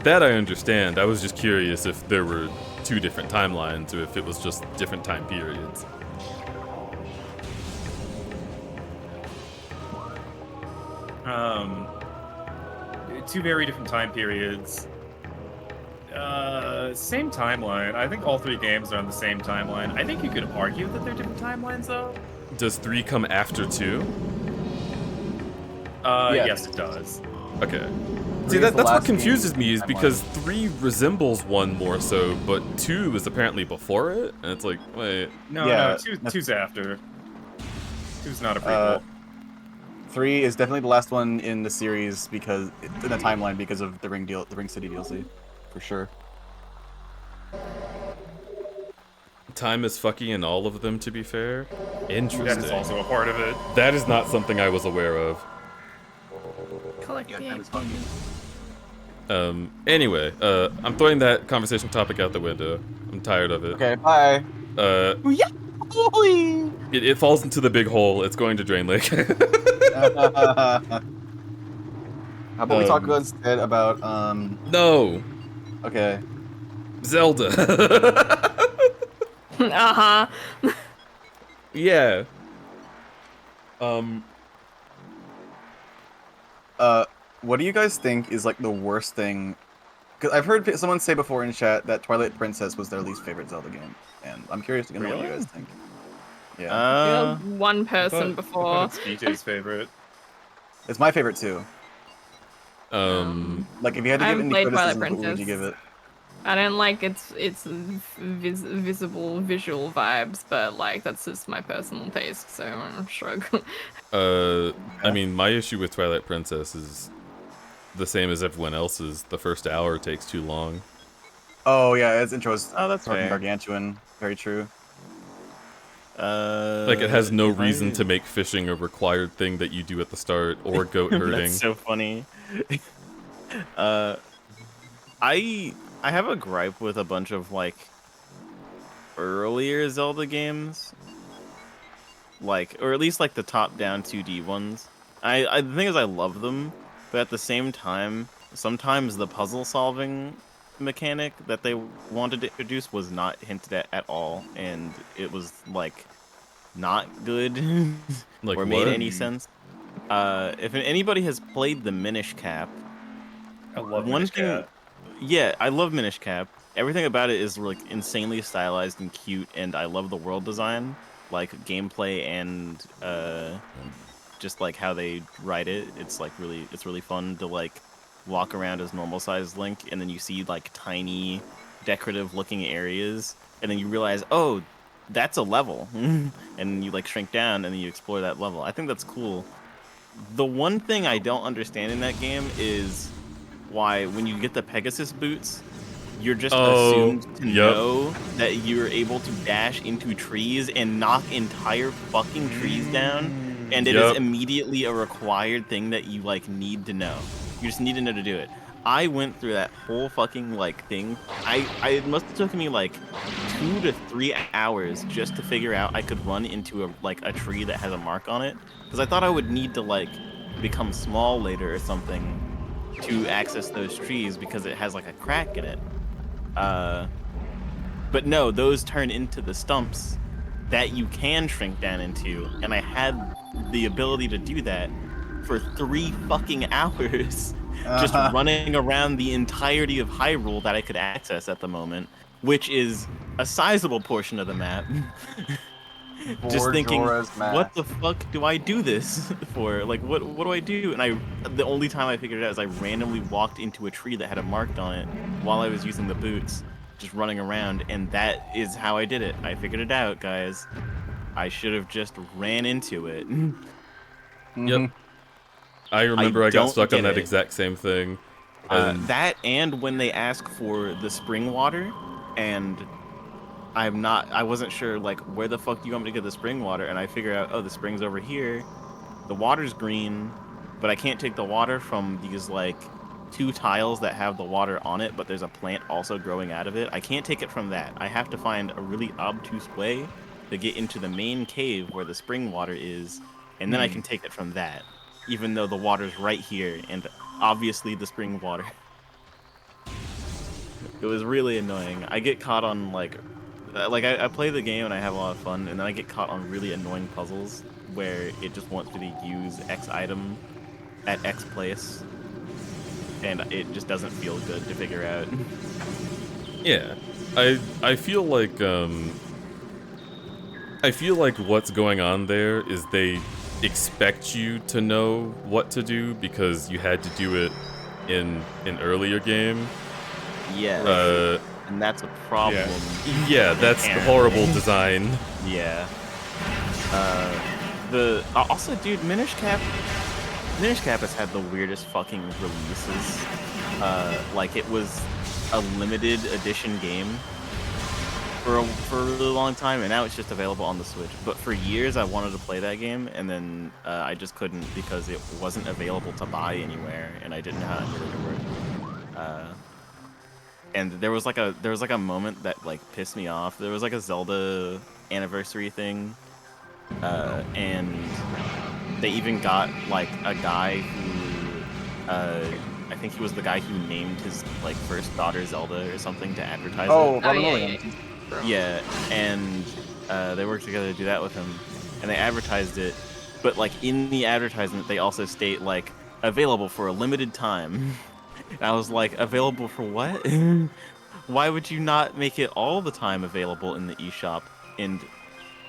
That I understand. I was just curious if there were 2 different timelines, or if it was just different time periods. Two very different time periods. Same timeline. I think all 3 games are on the same timeline. I think you could argue that they're different timelines, though. Does 3 come after 2? Yes, it does. Okay. Three See, is the that's what last confuses game me, is timeline. because 3 resembles 1 more so, but 2 is apparently before it, and it's like, wait. No, Yeah, two's after. 2's not a prequel. 3 is definitely the last one in the series because in the timeline because of the Ring City DLC, for sure. Time is fucky in all of them, to be fair. Interesting. That is also a part of it. That is not something I was aware of. collect the egg. Anyway, I'm throwing that conversation topic out the window. I'm tired of it. Okay, bye. Yeah. It falls into the big hole. It's going to Drain Lake. How about we talk Um, instead about No, Okay. Zelda. Uh-huh. Yeah. What do you guys think is like the worst thing? Because I've heard someone say before in chat that Twilight Princess was their least favorite Zelda game, and I'm curious to know what you Really? guys think. Yeah, You're one person before. It's BJ's favorite. it's my favorite too. Like if you had to I give it haven't any played Twilight criticism, what would you give Princess. it? I don't like its visible visual vibes, but like that's just my personal taste, so I'm shrug. I mean, my issue with Twilight Princess is the same as everyone else's. The first hour takes too long. Oh yeah, its intro is Oh, that's fucking fair. gargantuan. Very true. Like, it has no reason to make fishing a required thing that you do at the start, or goat herding. That's so funny. I have a gripe with a bunch of like earlier Zelda games, like, or at least like the top-down 2D ones. The thing is, I love them, but at the same time, sometimes the puzzle-solving mechanic that they wanted to introduce was not hinted at all, and it was like not good Like or made what? any sense. If anybody has played the Minish Cap, I love one Minish thing, Cap. yeah, I love Minish Cap. Everything about it is like insanely stylized and cute, and I love the world design, like gameplay and just like how they write it. It's like it's really fun to like walk around as normal sized Link, and then you see like tiny decorative looking areas, and then you realize, oh, that's a level, and you like shrink down and then you explore that level. I think that's cool. The one thing I don't understand in that game is why when you get the Pegasus boots, you're just assumed to know that you're able to dash into trees and knock entire fucking trees down, and it is immediately a required thing that you like need to know. You just need to know to do it. I went through that whole fucking like thing. It must have taken me like 2 to 3 hours just to figure out I could run into a tree that has a mark on it, because I thought I would need to like become small later or something to access those trees because it has like a crack in it. But no, those turn into the stumps that you can shrink down into, and I had the ability to do that for 3 fucking hours. Just running around the entirety of Hyrule that I could access at the moment, which is a sizable portion of the map. Just thinking, what the fuck do I do this for? Like, what do I do? And the only time I figured it out is I randomly walked into a tree that had a mark on it while I was using the boots, just running around, and that is how I did it. I figured it out, guys. I should have just ran into it. Yep. I remember I got stuck on that exact same thing. That and when they ask for the spring water, and I wasn't sure like where the fuck do you want me to get the spring water, and I figure out, oh, the spring's over here. The water's green, but I can't take the water from these like 2 tiles that have the water on it, but there's a plant also growing out of it. I can't take it from that. I have to find a really obtuse way to get into the main cave where the spring water is, and then I can take it from that, even though the water's right here, and obviously the spring water. It was really annoying. I get caught on like I play the game and I have a lot of fun, and then I get caught on really annoying puzzles where it just wants me to use X item at X place, and it just doesn't feel good to figure out. Yeah, I feel like what's going on there is they expect you to know what to do because you had to do it in an earlier game. Yeah. And that's a problem. Yeah, that's horrible design. Yeah. Also, dude, Minish Cap has had the weirdest fucking releases. Like, it was a limited edition game, for a really long time, and now it's just available on the Switch. But for years, I wanted to play that game, and then I just couldn't because it wasn't available to buy anywhere, and I didn't know how to get it to work. And there was like a moment that like pissed me off. There was like a Zelda anniversary thing, and they even got like a guy who I think he was the guy who named his like first daughter Zelda or something to advertise it. Oh, Yeah, and they worked together to do that with him, and they advertised it. But like in the advertisement, they also state like available for a limited time. And I was like, available for what? Why would you not make it all the time available in the eShop? And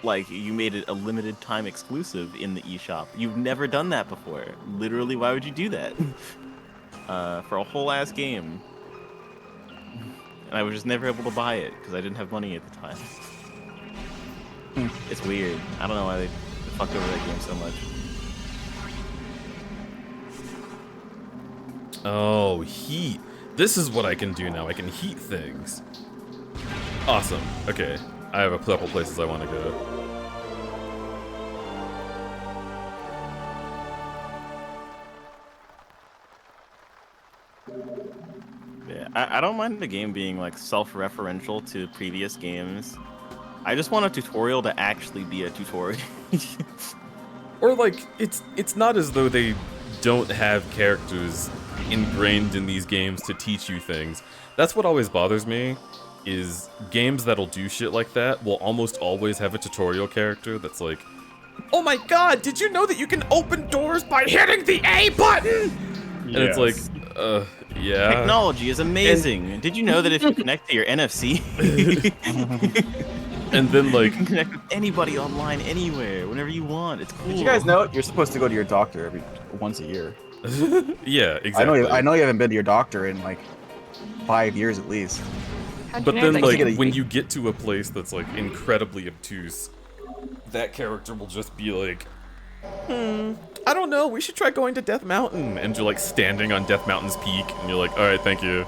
like you made it a limited time exclusive in the eShop. You've never done that before. Literally, why would you do that? For a whole ass game. And I was just never able to buy it because I didn't have money at the time. It's weird. I don't know why they fucked over that game so much. Oh, heat. This is what I can do now. I can heat things. Awesome. Okay. I have a couple places I want to go. Yeah, I don't mind the game being like self-referential to previous games. I just want a tutorial to actually be a tutorial. Or like, it's not as though they don't have characters ingrained in these games to teach you things. That's what always bothers me, is games that'll do shit like that will almost always have a tutorial character that's like, oh my god, did you know that you can open doors by hitting the A button? And it's like, yeah. Technology is amazing. Did you know that if you connect to your NFC, and then like, you can connect with anybody online, anywhere, whenever you want? It's cool. Did you guys know you're supposed to go to your doctor once a year? yeah, exactly. I know you haven't been to your doctor in like 5 years at least. How'd But you know then, that? like, when you get to a place that's, like, incredibly obtuse, that character will just be like, I don't know, we should try going to Death Mountain. And you're, like, standing on Death Mountain's peak, and you're like, alright, thank you.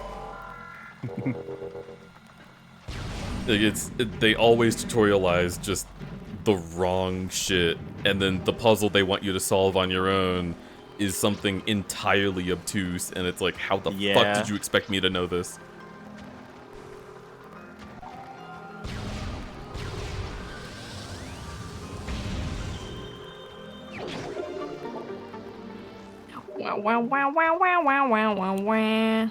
Like, they always tutorialize just the wrong shit, and then the puzzle they want you to solve on your own is something entirely obtuse, and it's like, how the fuck did you expect me to know this? Wow, wow, wow, wow, wow, wow, wow, wow, wow.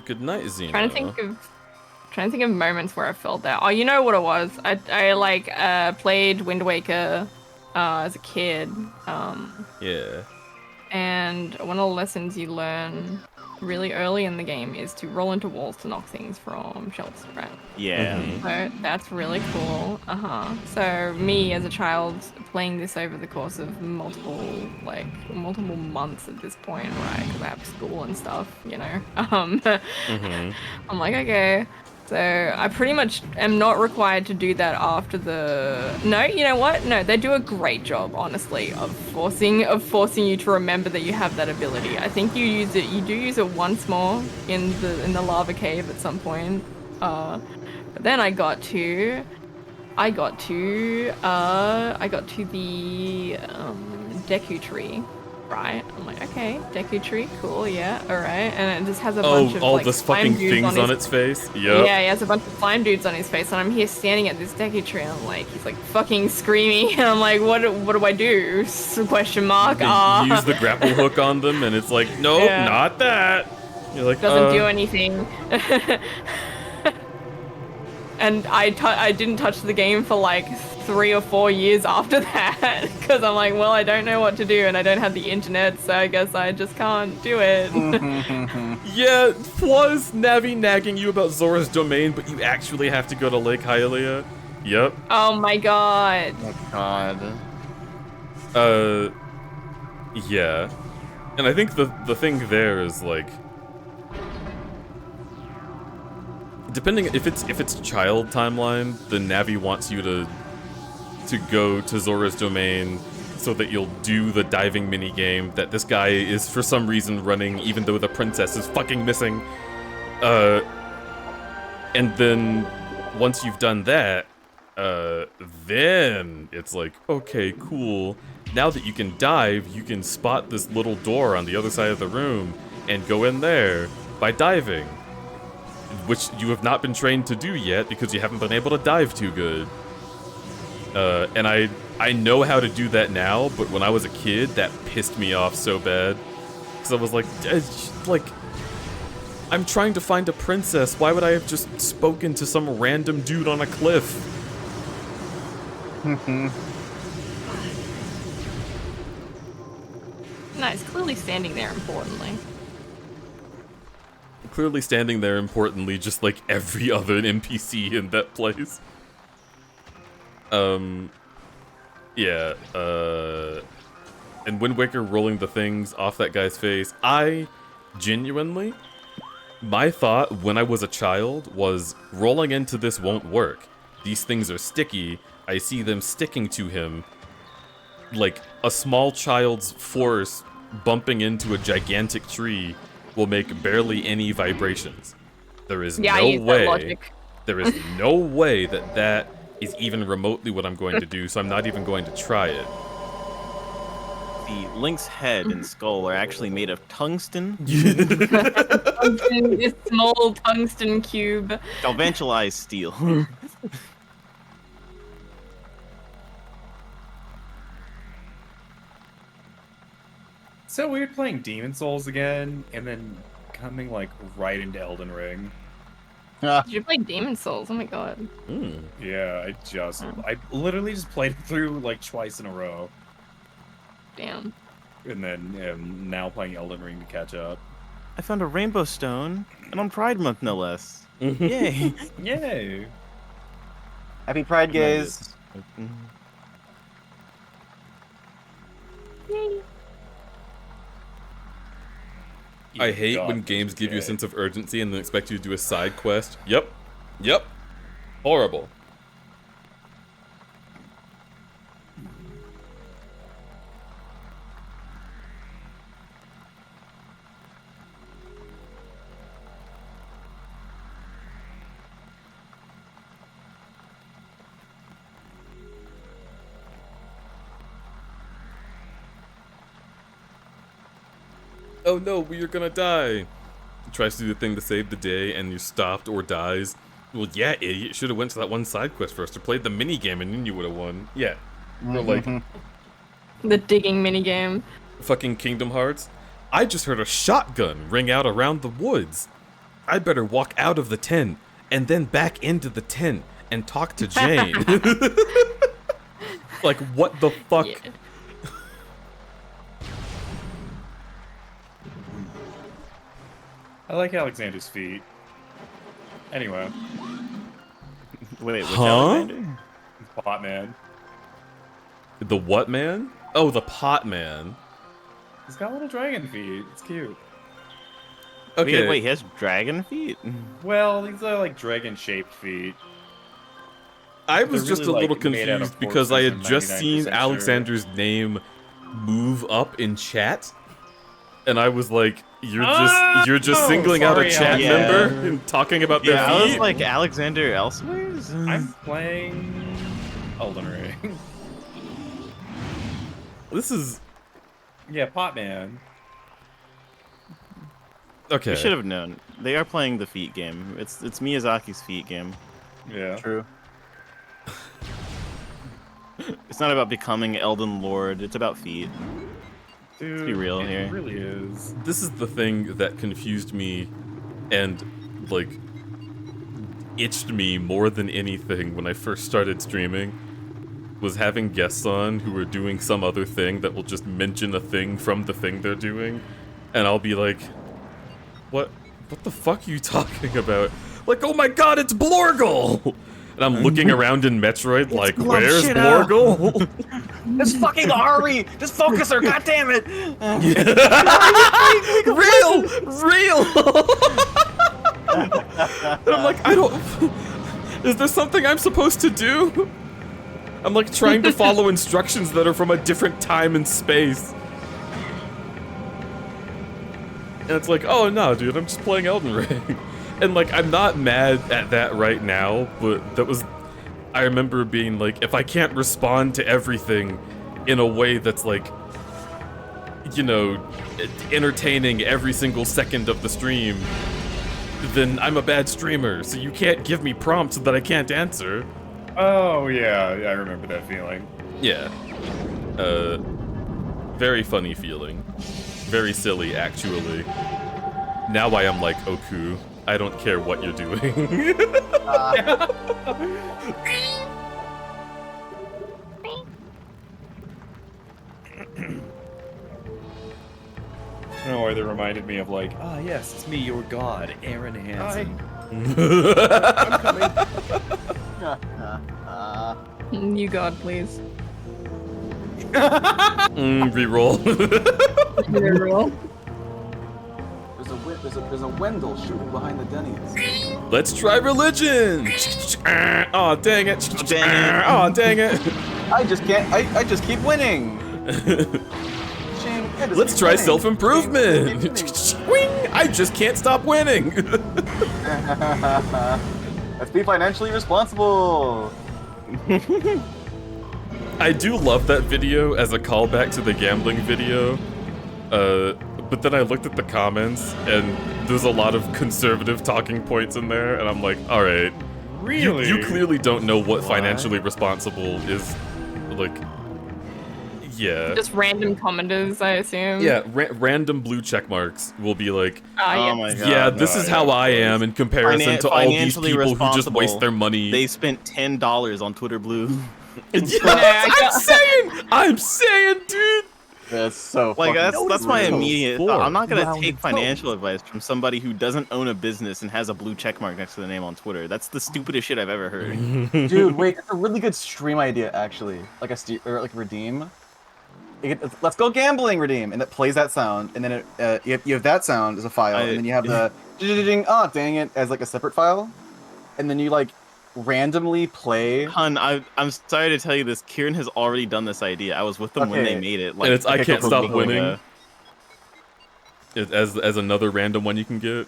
Good night, Xeno. Trying to think of moments where I felt that. Oh, you know what it was? I like played Wind Waker as a kid. Yeah. And one of the lessons you learn really early in the game is to roll into walls to knock things from shelves, right? Yeah. So that's really cool. So me as a child playing this over the course of multiple months at this point, right? Because I have school and stuff, you know. I'm like, okay. So I pretty much am not required to do that after the. No, you know what? No, they do a great job, honestly, of forcing you to remember that you have that ability. I think you do use it once more in the lava cave at some point. But then I got to the Deku tree. Right, I'm like, okay, Deku tree, cool, yeah, all right, and it just has a bunch of all like this fucking things on its face. Yep. Yeah, he has a bunch of slime dudes on his face, and I'm here standing at this Deku tree, and I'm like, he's like fucking screaming, and I'm like, what do I do? Question mark. You use the grapple hook on them, and it's like, nope, not that. You're like, doesn't do anything. And I didn't touch the game for like 3 or 4 years after that because I'm like, well, I don't know what to do and I don't have the internet, so I guess I just can't do it. Yeah, was Navi nagging you about Zora's Domain, but you actually have to go to Lake Hylia? Yep. Oh my god. Oh god. Yeah. And I think the thing there is like, depending if it's child timeline, the Navi wants you to go to Zora's Domain so that you'll do the diving mini game that this guy is for some reason running, even though the princess is fucking missing. And then once you've done that, then it's like, okay, cool. Now that you can dive, you can spot this little door on the other side of the room and go in there by diving, which you have not been trained to do yet because you haven't been able to dive too good. And I know how to do that now, but when I was a kid, that pissed me off so bad. Because I was like, I'm trying to find a princess. Why would I have just spoken to some random dude on a cliff? Nice, clearly standing there importantly. Clearly standing there importantly, just like every other NPC in that place. Yeah, and Wind Waker rolling the things off that guy's face, I genuinely, my thought when I was a child was rolling into this won't work. These things are sticky, I see them sticking to him. Like, a small child's force bumping into a gigantic tree will make barely any vibrations. There is no way, there is no way that that is even remotely what I'm going to do, so I'm not even going to try it. The Link's head and skull are actually made of tungsten. Tungsten, this small tungsten cube. Galvanized steel. So weird playing Demon Souls again, and then coming like right into Elden Ring. Did you play Demon Souls? Oh my god. Yeah, I literally just played it through like twice in a row, Damn. and then am now playing Elden Ring to catch up. I found a rainbow stone, and on Pride Month, no less. Yay! Yay! Happy Pride, gays. Yay. I hate when games give you a sense of urgency and then expect you to do a side quest. Yep. Yep. Horrible. Oh no, we're gonna die. Tries to do the thing to save the day and you stopped or dies. Well, yeah, idiot. Should have went to that one side quest first or played the mini game and then you would have won. Yeah. Or like The digging minigame. fucking Kingdom Hearts. I just heard a shotgun ring out around the woods. I better walk out of the tent and then back into the tent and talk to Jane. Like, what the fuck? Yeah. I like Alexander's feet. Anyway, Wait, which Huh? Alexander? Pot Man. The what man? Oh, the pot man. He's got little dragon feet. It's cute. Okay. Wait, he has dragon feet? Well, these are like dragon-shaped feet. I was They're just really, a little like, made out of confused because I horses, had I'm just 99% seen sure. Alexander's name move up in chat, and I was like, "You're just singling out a sorry, chat Alexander. member and talking about their Yeah, I was feet." like Alexander Elsewhere's? I'm playing Elden Ring. This is Yeah, Pot Man. okay. You should have known. They are playing the feet game. It's Miyazaki's feet game. Yeah. True. It's not about becoming Elden Lord. It's about feet. Dude, Let's be real it here. really is. This is the thing that confused me and like itched me more than anything when I first started streaming. Was having guests on who are doing some other thing that will just mention a thing from the thing they're doing, and I'll be like, what the fuck are you talking about? Like, oh my god, it's Blorgle! And I'm looking around in Metroid like, glove where's shit up. Blorgle? It's fucking Ari! Just focus her, goddammit! Real! And I'm like, I don't... Is there something I'm supposed to do? I'm like trying to follow instructions that are from a different time and space. And it's like, oh no, dude, I'm just playing Elden Ring. And like, I'm not mad at that right now, but that was, I remember being like, if I can't respond to everything in a way that's like, you know, entertaining every single second of the stream, then I'm a bad streamer, so you can't give me prompts that I can't answer. Oh, yeah, I remember that feeling. Yeah. Very funny feeling. Very silly, actually. Now I am like, Oku, I don't care what you're doing. Or they reminded me of like, ah, yes, it's me, your god, Aaron Hansen. I'm coming. You god, please. Reroll. Reroll. There's a Wendell shooting behind the Denny's. Let's try religion. Oh dang it! Dang it. Oh dang it! I just can't. I just keep winning. Shame, I just Let's keep try winning. self-improvement. I just can't stop winning. Let's be financially responsible. I do love that video as a callback to the gambling video. But then I looked at the comments, and there's a lot of conservative talking points in there, and I'm like, alright. Really? You clearly don't know what financially responsible is, like, yeah. Just random commenters, I assume. Yeah, random blue check marks will be like, Ah, Oh my god. yeah, this is how I am in comparison to all these Financially people who just waste responsible. their money. They spent $10 on Twitter Blue. Yes, I'm saying, dude. That's so. Like fucking that's my brutal. immediate thought. I'm not gonna Rounded take toes. financial advice from somebody who doesn't own a business and has a blue check mark next to the name on Twitter. That's the stupidest shit I've ever heard. Dude, wait, it's a really good stream idea actually. Like or like redeem. Let's go gambling, redeem, and it plays that sound, and then you have that sound as a file, and then you have the oh dang it as like a separate file, and then you like randomly play. Hun, I'm sorry to tell you this. Kieran has already done this idea. I was with them when they Okay. made it. Like, And it's I a Can't couple Stop weeks Winning. ago. As another random one you can get.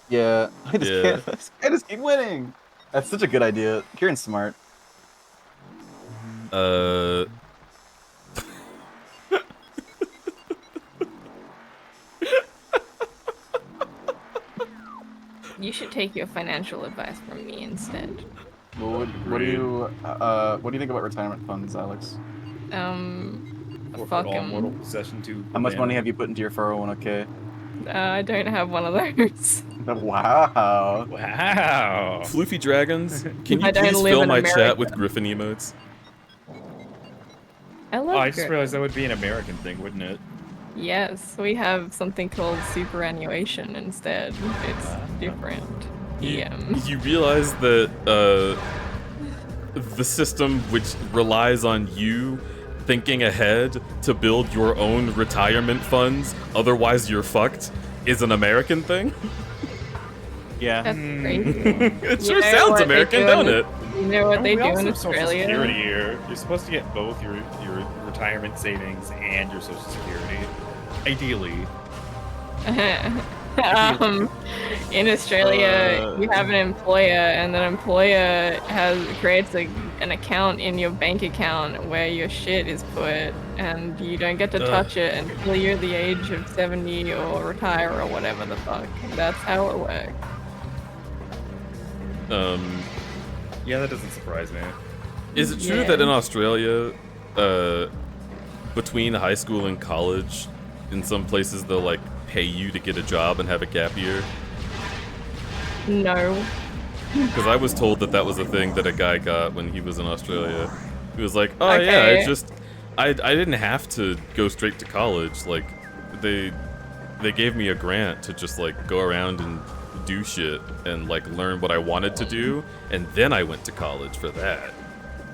Yeah, I just Yeah. can't. I just keep winning. That's such a good idea. Kieran's smart. You should take your financial advice from me instead. Well, what do you think about retirement funds, Alex? Fuck 'em. Mortal Possession 2. How much money have you put into your 401k? I don't have one of those. Wow. Wow. Floofy Dragons, can you I don't please live fill in my America. chat with Griffin emotes? I Oh, love I just Grit. realized that would be an American thing, wouldn't it? Yes, we have something called superannuation instead. It's different. You realize that the system which relies on you thinking ahead to build your own retirement funds, otherwise you're fucked, is an American thing? Yeah. That's crazy. It You sure know sounds what they American, do don't in- it? You know what Oh, they we do also in have Social Security Australia? here. You're supposed to get both your retirement savings and your Social Security. Ideally. In Australia, you have an employer, and that employer creates an account in your bank account where your shit is put, and you don't get to touch it until you're the age of 70 or retire or whatever the fuck. That's how it works. Yeah, that doesn't surprise me. Is it true Yeah. that in Australia, between high school and college, in some places they'll like pay you to get a job and have a gap year? No. Because I was told that was a thing that a guy got when he was in Australia. He was like, oh Okay. yeah, I didn't have to go straight to college. Like, they gave me a grant to just like go around and do shit and like learn what I wanted to do, and then I went to college for that.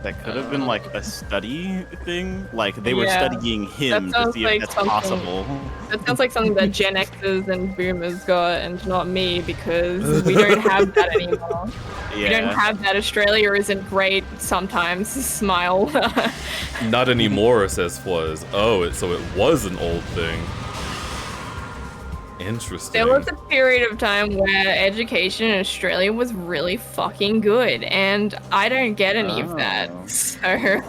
That could have been like a study thing. Like they were Yeah. studying him That to sounds see like if that's something- possible. That sounds like something that Gen Xers and Boomers got, and not me, because we don't have that anymore. We don't Yeah. have that. Australia isn't great sometimes. Smile. Not anymore, says Fuzz. Oh, so it was an old thing. Interesting. There was a period of time where education in Australia was really fucking good, and I don't get any of that. So,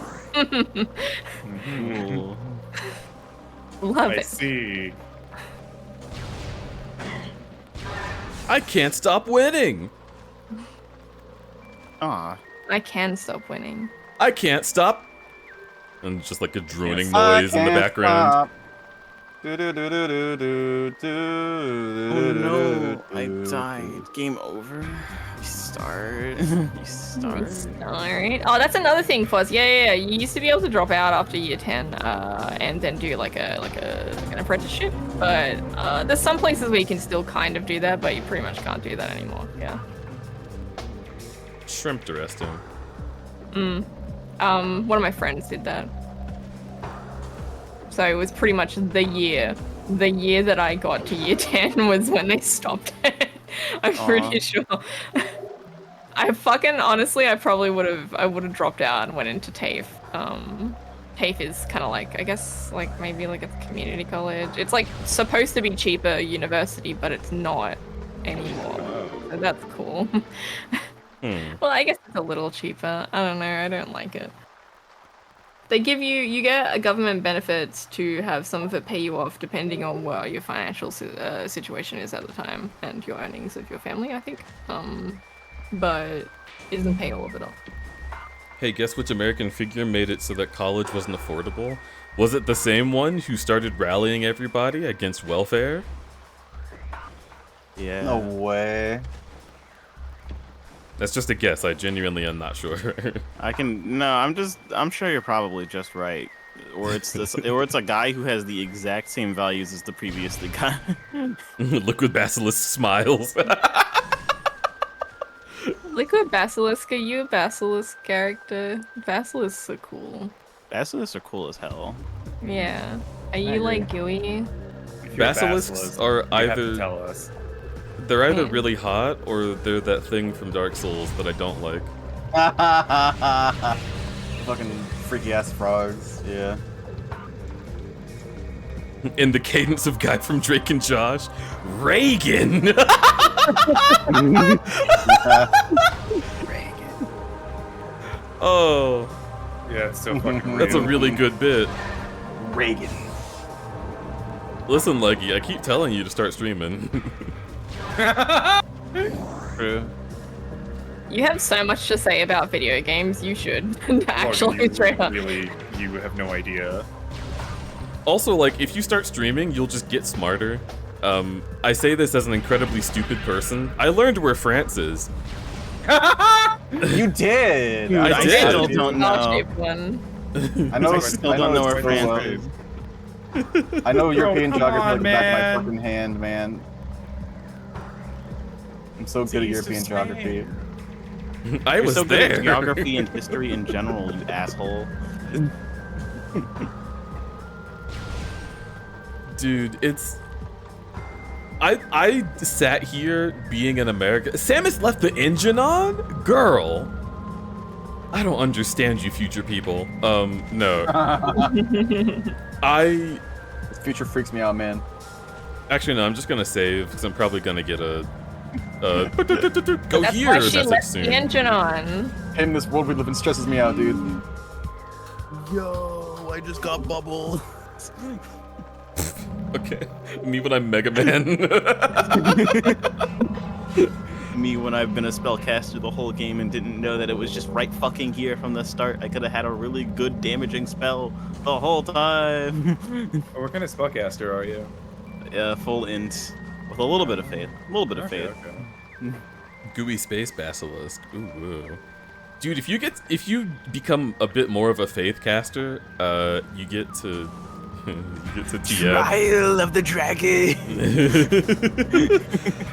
Cool. love I it. see. I can't stop winning. Aw. I can stop winning. I can't stop. And just like a droning I noise in the can't background. stop. Do, do, do, do, do, do, do, Oh do, no, do, I do, died. Game over. Restart. Restart. Restart. Oh, that's another thing, Fuzz. Yeah. You used to be able to drop out after year 10, and then do like an apprenticeship. But there's some places where you can still kind of do that, but you pretty much can't do that anymore. Yeah. Shrimp arresting. One of my friends did that. So it was pretty much the year that I got to year 10 was when they stopped it. I'm pretty sure. I probably would have dropped out and went into TAFE. TAFE is kind of like, I guess, like maybe like a community college. It's like supposed to be cheaper university, but it's not anymore. So that's cool. Well, I guess it's a little cheaper. I don't know. I don't like it. They give you get government benefits to have some of it pay you off depending on what your financial situation is at the time and your earnings of your family, I think. But it doesn't pay all of it off. Hey, guess which American figure made it so that college wasn't affordable? Was it the same one who started rallying everybody against welfare? Yeah. No way. That's just a guess. I genuinely am not sure. I'm sure you're probably just right. Or it's a guy who has the exact same values as the previously guy. Liquid Basilisk smiles. Liquid Basilisk, are you a Basilisk character? Basilisks are cool. Basilisks are cool as hell. Yeah. Are you like gooey? If you're a Basilisks basilisk, are you have to either tell us. they're either really hot or they're that thing from Dark Souls that I don't like. Fucking freaky ass frogs. Yeah. In the cadence of Guy from Drake and Josh, Reagan. Oh, Yeah, it's so fucking that's a real. really good bit. Reagan. Listen, Leggy, I keep telling you to start streaming. True. You have so much to say about video games, you should. Actually, Well, straight up. you have no idea. Also, like, if you start streaming, you'll just get smarter. I say this as an incredibly stupid person. I learned where France is. You did. Dude, I I did. still don't know. L-shaped one. I know. I still don't know where France is. I know European come geography on, like the back of man. my fucking hand, man. I'm so good at east of European geography. I You're was so good there. at geography and history in general, you asshole. Dude, it's... I sat here being an American... Samus left the engine on? Girl! I don't understand you future people. No. This future freaks me out, man. Actually, no, I'm just gonna save, because I'm probably gonna get a... go That's here why she message left soon. the engine on. In this world we live in stresses me out, dude. Yo, I just got bubble. Okay. Me when I'm Mega Man. Me when I've been a spellcaster the whole game and didn't know that it was just right fucking here from the start. I could have had a really good damaging spell the whole time. What kind of spellcaster are you? Full int with a little bit of faith. A little bit of faith. Okay. Gooey Space Basilisk. Ooh, woo. Dude, if you become a bit more of a faith caster, you get to TF. Trial of the Dragon.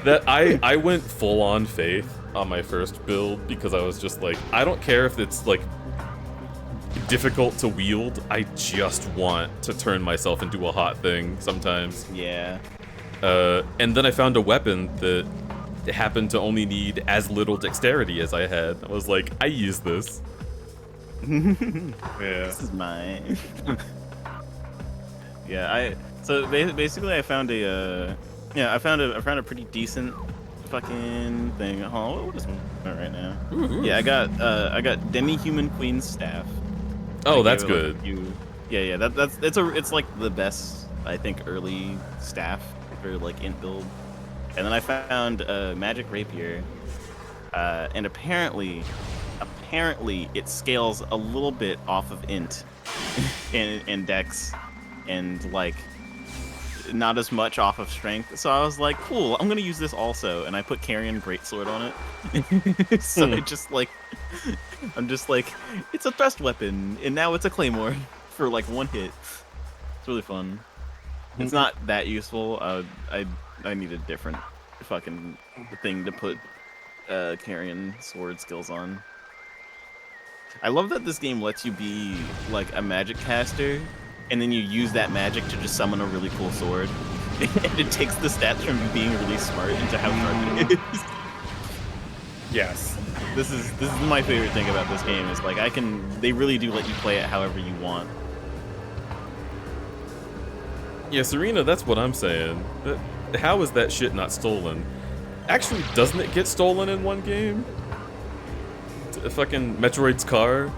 That I went full on faith on my first build because I was just like, I don't care if it's like difficult to wield. I just want to turn myself into a hot thing sometimes. Yeah. And then I found a weapon that happened to only need as little dexterity as I had. I was like, I use this. Yeah. This is mine. Yeah, so basically I found a Yeah, I found a pretty decent fucking thing. Oh, what is it right now? Yeah, I got demi-human queen's staff. Oh, I that's gave it, like, good. a few- yeah, it's like the best I think early staff for like int build. And then I found a magic rapier, and apparently it scales a little bit off of int and dex, and like not as much off of strength. So I was like, cool, I'm gonna use this also, and I put Carrion Greatsword on it. So it just like, I'm just like, it's a thrust weapon, and now it's a claymore for like one hit. It's really fun. It's not that useful. I need a different fucking thing to put Carrion Sword skills on. I love that this game lets you be like a magic caster, and then you use that magic to just summon a really cool sword. And it takes the stats from you being really smart into how smart it is. Yes. This is my favorite thing about this game, is like they really do let you play it however you want. Yeah, Serena, that's what I'm saying. But how is that shit not stolen? Actually, doesn't it get stolen in one game? Fucking Metroid's car?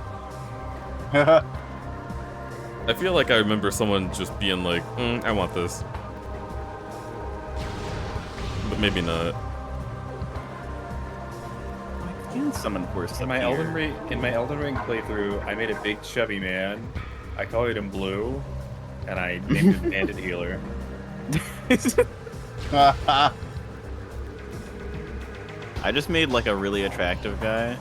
I feel like I remember someone just being like, I want this. But maybe not. I can summon horse In my Elden Ring playthrough, I made a big chubby man. I colored him blue, and I named him Bandit Healer. I just made like a really attractive guy,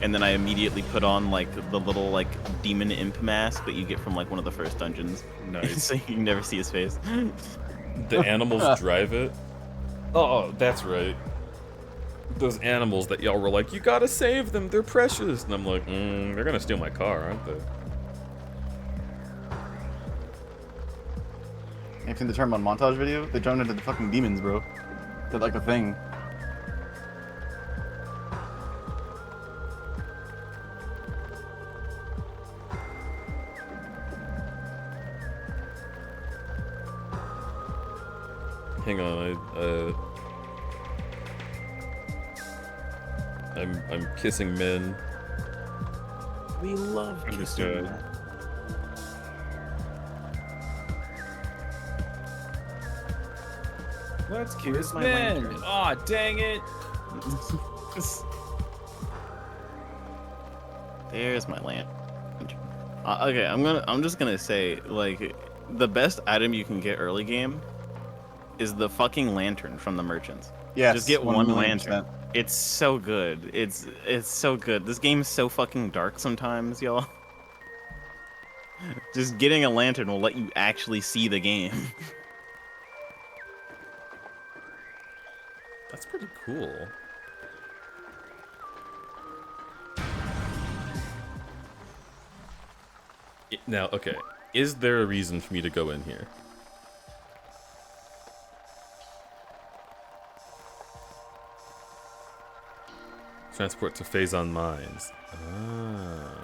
and then I immediately put on like the little like demon imp mask that you get from like one of the first dungeons. Nice. So you can never see his face. The animals drive it? Oh, that's right. Those animals that y'all were like, you gotta save them, they're precious. And I'm like, they're gonna steal my car, aren't they? You've seen the term on montage video? They jumped into the fucking demons, bro. They're like a thing. Hang on, I'm kissing men. We love Understood. Let's kiss my men. lantern? Aw, dang it. There's my lantern. Okay, I'm just gonna say, like, the best item you can get early game is the fucking lantern from the merchants. Yes, just get one 1,000,000%. lantern. It's so good. It's so good. This game is so fucking dark sometimes, y'all. Just getting a lantern will let you actually see the game. That's pretty cool. Now, okay, is there a reason for me to go in here? Transport to Phazon Mines. Ah.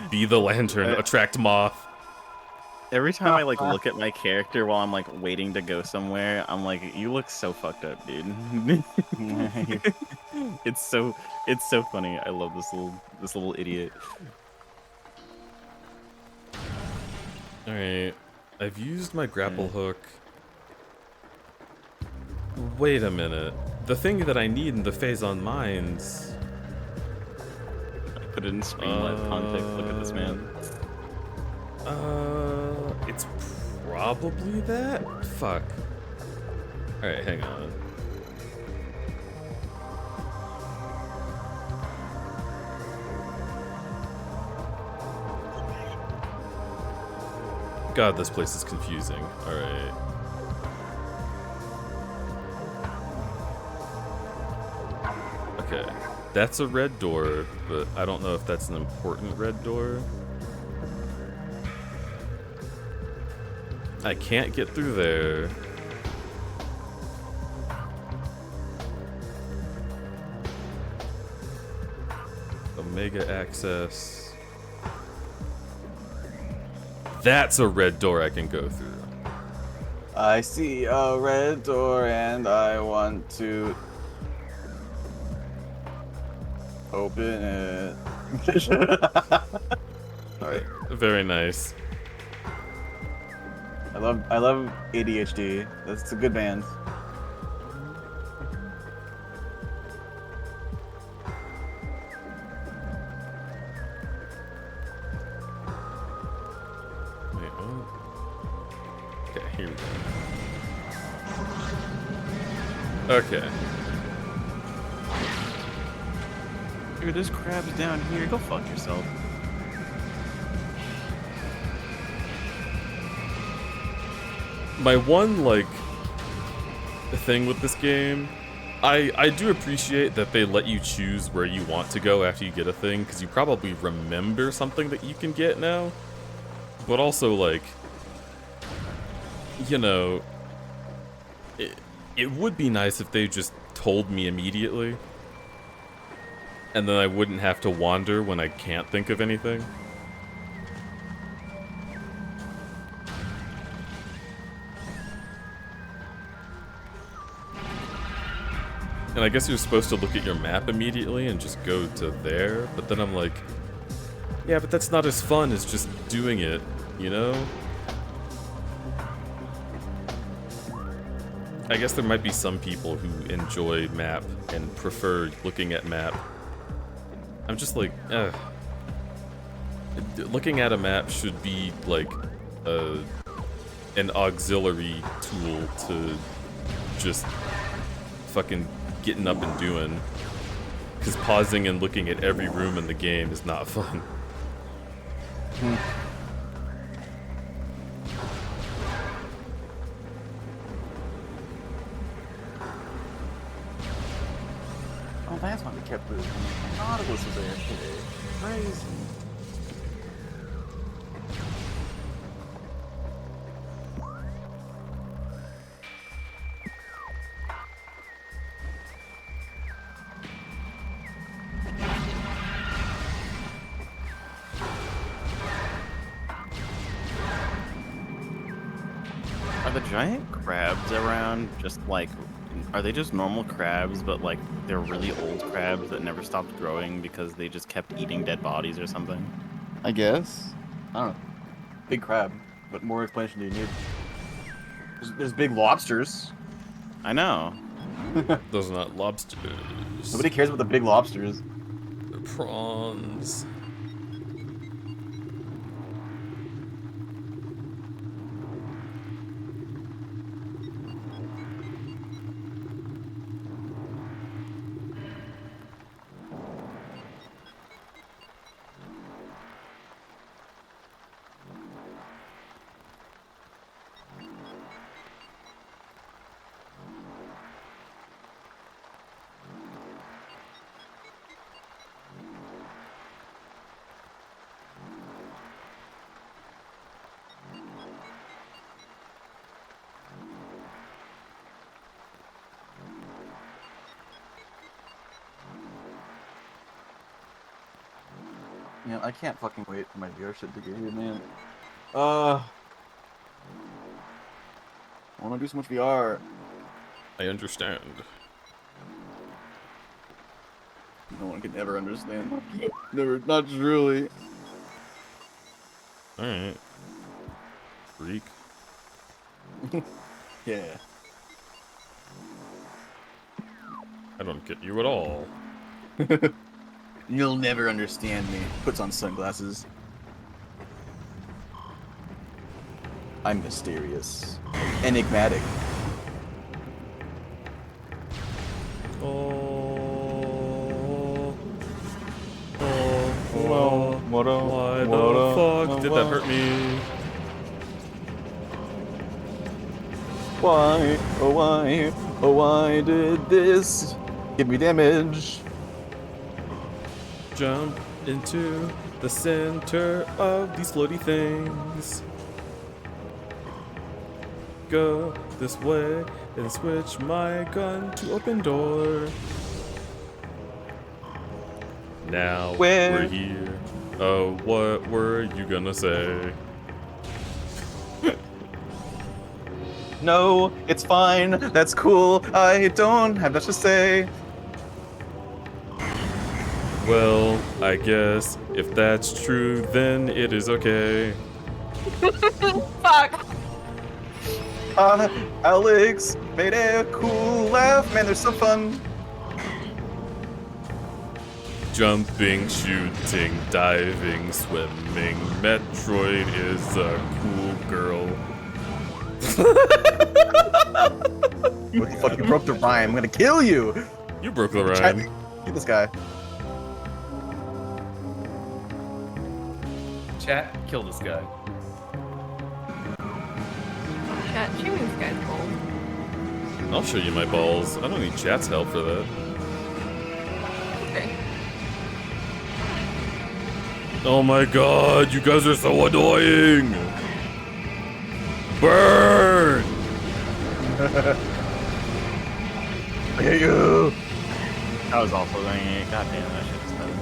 Be the lantern, attract moth. Every time I like look at my character while I'm like waiting to go somewhere, I'm like, you look so fucked up, dude. It's so funny. I love this little idiot. Alright, I've used my grapple hook. Wait a minute. The thing that I need in the Phazon Mines... Put it in Streamlit context. Look at this man. It's probably that? Fuck. Alright, hang on. God, this place is confusing. Alright. Okay. That's a red door, but I don't know if that's an important red door. I can't get through there. Omega access. That's a red door I can go through. I see a red door and I want to open it. Alright. Very nice. I love ADHD. That's a good band. Wait, what? Okay, here we go. Okay. Dude, there's crabs down here. Go fuck yourself. My one, like, thing with this game, I do appreciate that they let you choose where you want to go after you get a thing, because you probably remember something that you can get now. But also, like, you know, it would be nice if they just told me immediately. And then I wouldn't have to wander when I can't think of anything. And I guess you're supposed to look at your map immediately and just go to there, but then I'm like, yeah, but that's not as fun as just doing it, you know? I guess there might be some people who enjoy map and prefer looking at map. I'm just like, looking at a map should be like an auxiliary tool to just fucking getting up and doing. Because pausing and looking at every room in the game is not fun. Oh, that's why we kept moving. I thought it was there today. Crazy. Are the giant crabs around just like, are they just normal crabs, but like they're really old crabs that never stopped growing because they just kept eating dead bodies or something? I guess. I don't know. Big crab. What more explanation do you need? There's big lobsters. I know. Those are not lobsters. Nobody cares about the big lobsters. They're prawns. Man, I can't fucking wait for my VR shit to get here, man. I wanna do so much VR. I understand. No one can ever understand. Never, not really. Alright. Freak. Yeah. I don't get you at all. You'll never understand me. Puts on sunglasses. I'm mysterious. Enigmatic. Why the fuck did that hurt me? Why, oh why did this give me damage? Jump into the center of these floaty things. Go this way and switch my gun to open door. Now Where? we're here. Oh, what were you gonna say? No, it's fine. That's cool. I don't have much to say. Well, I guess if that's true, then it is okay. Fuck. Alex made a cool laugh. Man, there's some fun. Jumping, shooting, diving, swimming. Metroid is a cool girl. What the fuck? You broke the rhyme. I'm gonna kill you. You broke the rhyme. Get this guy. Chat, kill this guy. Chat, show me this guy's balls. I'll show you my balls. I don't need chat's help for that. Okay. Oh my god, you guys are so annoying! Burn! I hate you. That was awful. God damn, that shit was done.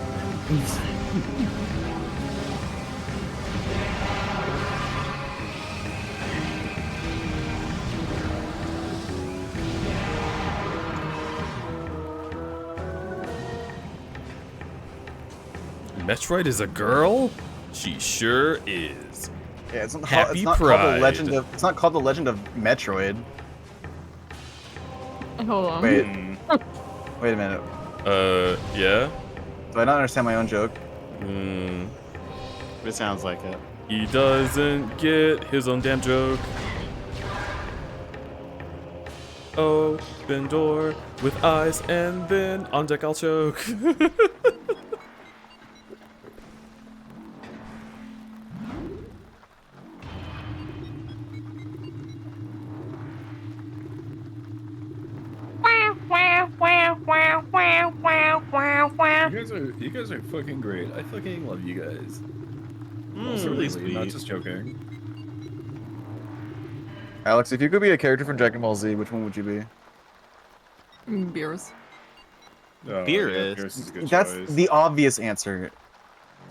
Metroid is a girl? She sure is. Yeah, it's not, Happy it's not called Pride. the Legend of. It's not called the Legend of Metroid. Hold on. Wait. Wait a minute. Yeah? Do I not understand my own joke? Hmm. It sounds like it. He doesn't get his own damn joke. Open door with eyes and then on deck I'll choke. You guys are fucking great. I fucking love you guys. Also, really really, not sweet. just joking. Alex, if you could be a character from Dragon Ball Z, which one would you be? Beers. Oh, Beerus. Beerus is a good That's choice. the obvious answer.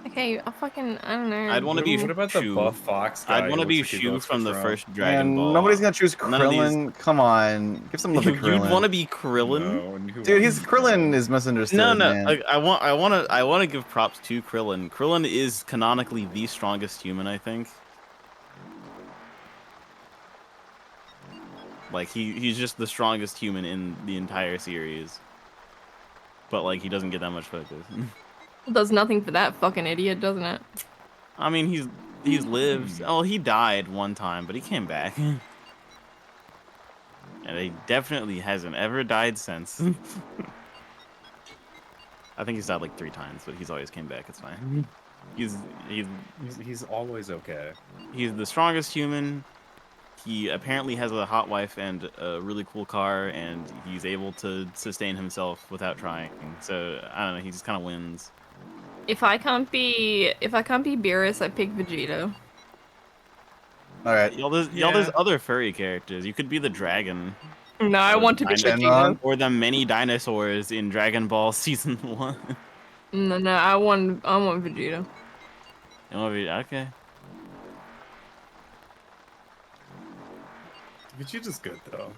Okay, I don't know. I'd want to be What about the Shu. buff fox guy? I'd want to who be looks like he Shu votes for from the Trump? first Dragon And Ball. nobody's gonna choose None of these- Krillin. Come on, give some love to Krillin. You'd want to be Krillin? No, and who Dude, wants he's Krillin is misunderstood. No, no. Man. Like, I want to give props to Krillin. Krillin is canonically the strongest human, I think. Like he's just the strongest human in the entire series. But like he doesn't get that much focus. Does nothing for that fucking idiot, doesn't it? I mean, he's lived. Oh, he died one time, but he came back. And he definitely hasn't ever died since. I think he's died like 3 times, but he's always came back. It's fine. He's always okay. He's the strongest human. He apparently has a hot wife and a really cool car, and he's able to sustain himself without trying. So I don't know. He just kind of wins. If I can't be Beerus, I pick Vegeta. All right. There's other furry characters. You could be the dragon. No, I want to be Dino- Vegeta. Or the many dinosaurs in Dragon Ball Season 1. No, I want Vegeta. Okay. Vegeta's good though.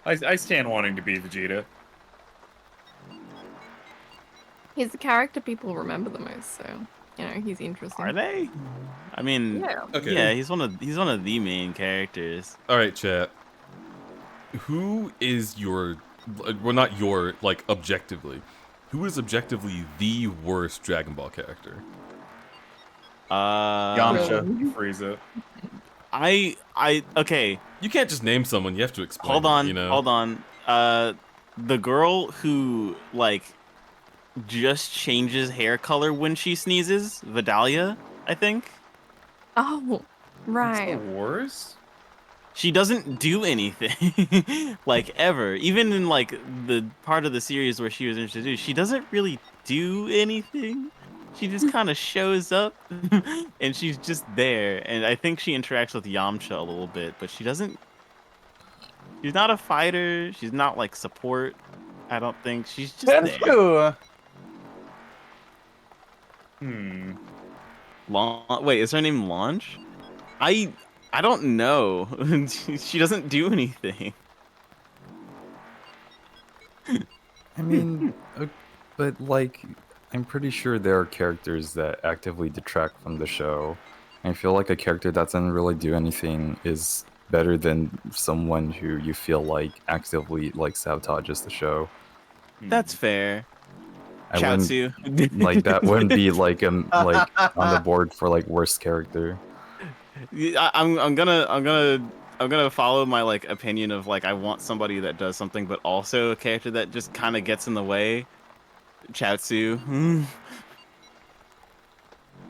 I stand wanting to be Vegeta. He's the character people remember the most, so you know he's interesting. Are they? I mean, Yeah. Okay. yeah, he's one of the main characters. Alright, chat. Who is your... Well, not your, like, objectively. Who is objectively the worst Dragon Ball character? Yamcha. Frieza. Okay. You can't just name someone, you have to explain. Hold on, you know? hold on. The girl who like just changes hair color when she sneezes, Vidalia, I think. Oh, right. That's the worst? She doesn't do anything, like ever. Even in like the part of the series where she was introduced, she doesn't really do anything. She just kind of shows up, and she's just there. And I think she interacts with Yamcha a little bit, but she doesn't. She's not a fighter. She's not like support. I don't think she's just That's there. true. Hmm. Wait, is her name Launch? I don't know. She doesn't do anything. I mean, but like, I'm pretty sure there are characters that actively detract from the show. I feel like a character that doesn't really do anything is better than someone who you feel like actively like sabotages the show. That's fair. I wouldn't Chaozu. like that wouldn't be like like on the board for like worst character. I'm gonna follow my like opinion of like I want somebody that does something, but also a character that just kind of gets in the way. Chaozu.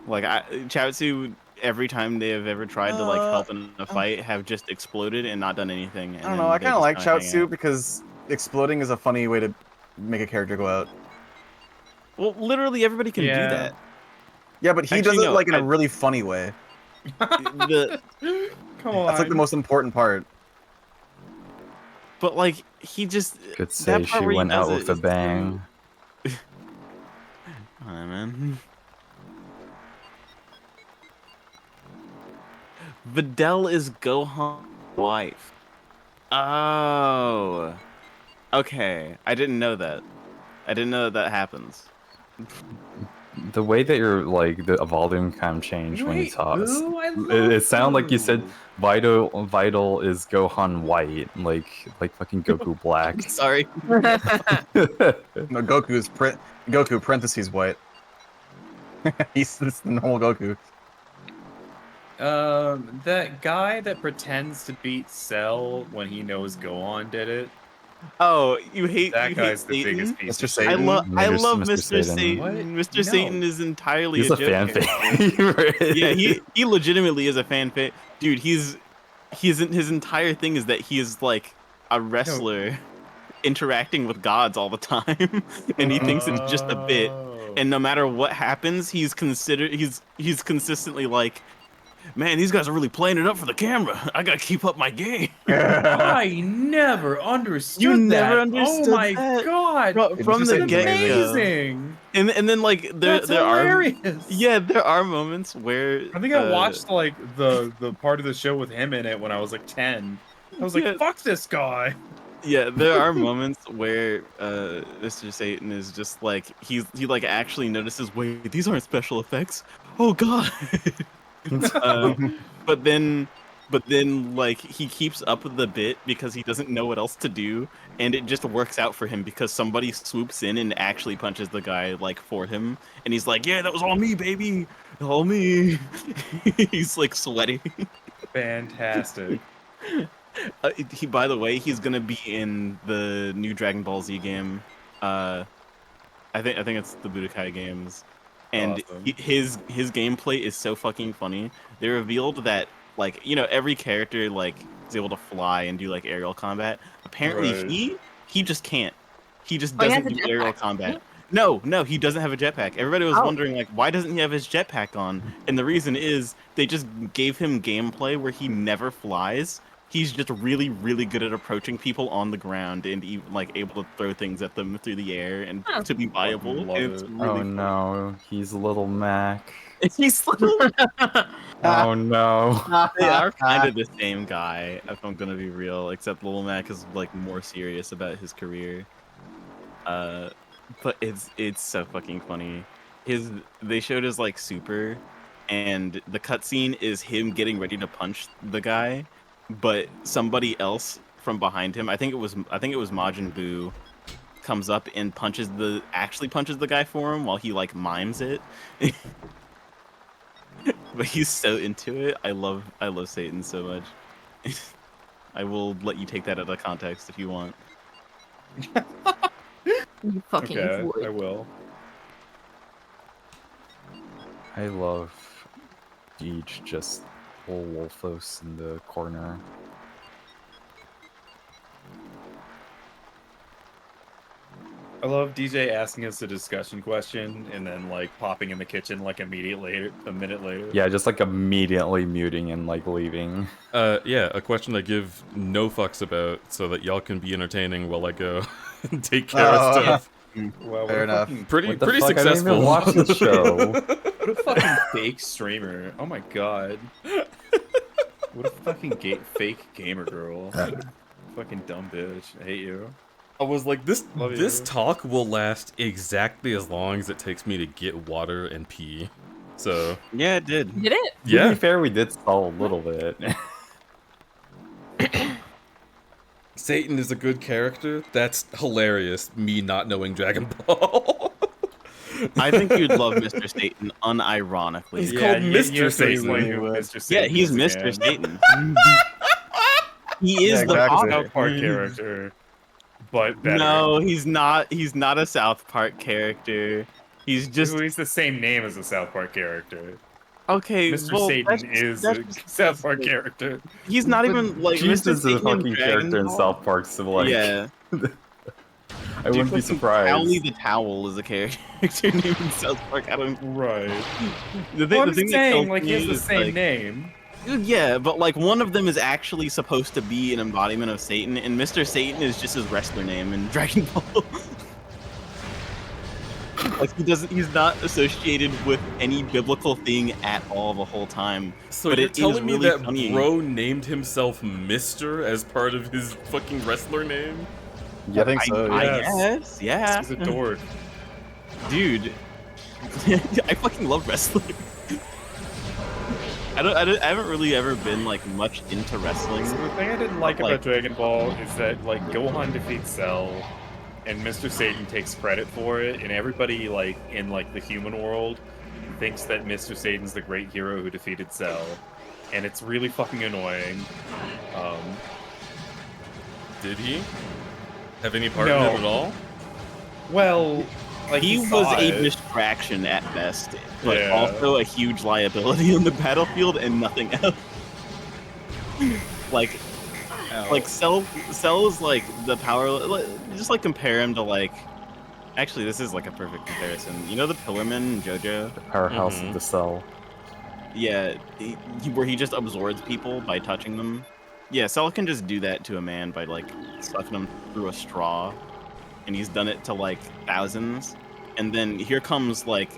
Like Chaozu, every time they have ever tried to like help in a fight, have just exploded and not done anything. And I don't know. I they kind of just like kinda hang Chaozu out. because exploding is a funny way to make a character go out. Well, literally everybody can do Yeah. that. Yeah, but he Actually, does it no, like in a really funny way. The Come on. That's like the most important part. but like he just Could say she went out with a bang. Alright, man. Videl is Gohan's wife. Oh. Okay. I didn't know that. I didn't know that happens. The way that your like the volume kind of changed when you Wait, talk, Boo, I it sounded like you said love Vital is Gohan white, like fucking Goku black. Sorry. No, Goku parentheses white. He's this normal Goku. that guy that pretends to beat Cell when he knows Gohan did it. Oh, you hate That you guy's hate the Satan? biggest piece Mr. of Satan? I Mr. love Mr. Mr. Satan. Satan. What? Mr. No. Satan is entirely He's a a joke fan character. favorite. Yeah, he legitimately is a fan fit. Dude, he's his entire thing is that he is like a wrestler interacting with gods all the time and he thinks it's just a bit. Oh. And no matter what happens, he's consistently like, man, these guys are really playing it up for the camera. I gotta keep up my game. I never understood You never that. understood Oh my that? god. From the Satan's get go. Amazing. And then like there That's are hilarious. yeah, there are moments where I think I watched like the part of the show with him in it when I was like 10. I was like, Yeah. fuck this guy. yeah, there are moments where Mr. Satan is just like he like actually notices, wait, these aren't special effects. Oh god. But then like he keeps up the bit because he doesn't know what else to do, and it just works out for him because somebody swoops in and actually punches the guy like for him, and he's like, yeah, that was all me, baby, all me. He's like sweating. Fantastic. He, by the way, he's gonna be in the new Dragon Ball Z game. I think it's the Budokai games, and Awesome. his gameplay is so fucking funny. They revealed that like every character like is able to fly and do like aerial combat. Apparently Right. he just can't. He just Oh, he has doesn't a do aerial jetpack, combat. No, he doesn't have a jetpack. Everybody was Oh. wondering like why doesn't he have his jetpack on? And the reason is they just gave him gameplay where he never flies. He's just really, really good at approaching people on the ground and even like able to throw things at them through the air and Huh. to be viable. Love It's it. really Oh funny. no, he's little Mac. He's little. Oh no. They are kind of the same guy, if I'm gonna be real. Except Little Mac is like more serious about his career. But it's so fucking funny. They showed his like super, and the cutscene is him getting ready to punch the guy, but somebody else from behind him, I think it was Majin Buu, comes up and actually punches the guy for him while he like mimes it. But he's so into it. I love Satan so much. I will let you take that out of context if you want. You fucking Okay, would. I will. I love Deej just full Wolfos in the corner. I love DJ asking us a discussion question and then like popping in the kitchen like a minute later. Yeah, just like immediately muting and like leaving. Yeah, a question I give no fucks about so that y'all can be entertaining while I go. and take care of stuff. Well, Fair enough. Pretty What the pretty fuck? I don't successful. even watch this show. What a fucking fake streamer. Oh my god. What a fucking fake gamer girl. Fucking dumb bitch. I hate you. I was like, this Love this you. talk will last exactly as long as it takes me to get water and pee. So Yeah, it did. Did it? To yeah, be fair, we did stall a little bit. Satan is a good character. That's hilarious. Me not knowing Dragon Ball. I think you'd love Mr. Satan unironically. He's called Mr. you have to Satan. explain who Mr. Satan Yeah, he's is Mr. again. Satan. He is Yeah, the exactly. father. South Park character, but better. No, he's not. He's not a South Park character. He's just He's the same name as a South Park character. okay. Mr. well, Satan is a South Park character. He's not even like Jesus Mr. is a Satan in fucking Dragon character in Ball. South Park, so like, Yeah, I wouldn't be surprised. Only the Towel is a character named in South Park. I don't. Right. The thing, Well, the I'm thing that saying, kills like, he me has the is, same like, name. Yeah, but like one of them is actually supposed to be an embodiment of Satan, and Mr. Satan is just his wrestler name in Dragon Ball. Like he's not associated with any biblical thing at all the whole time. So but you're it is telling me really that funny. bro named himself Mister as part of his fucking wrestler name? Yeah, I think so. I Yeah. guess, yeah. He's a dork. Dude, I fucking love wrestling. I haven't really ever been like much into wrestling. So the thing I didn't like Like- about Dragon Ball is that like Gohan defeats Cell, and Mr. Satan takes credit for it, and everybody like in like the human world thinks that Mr. Satan's the great hero who defeated Cell, and it's really fucking annoying. Did he have any part No. in it at all? Well, like He was saw a it. distraction at best, but Yeah. also a huge liability on the battlefield and nothing else. like Cell is like the power. Just like compare him to like. Actually, this is like a perfect comparison. You know the Pillarman in JoJo? Powerhouse Mhm. of the Cell. Yeah, where he just absorbs people by touching them. Yeah, Cell can just do that to a man by like sucking him through a straw, and he's done it to like thousands. And then here comes like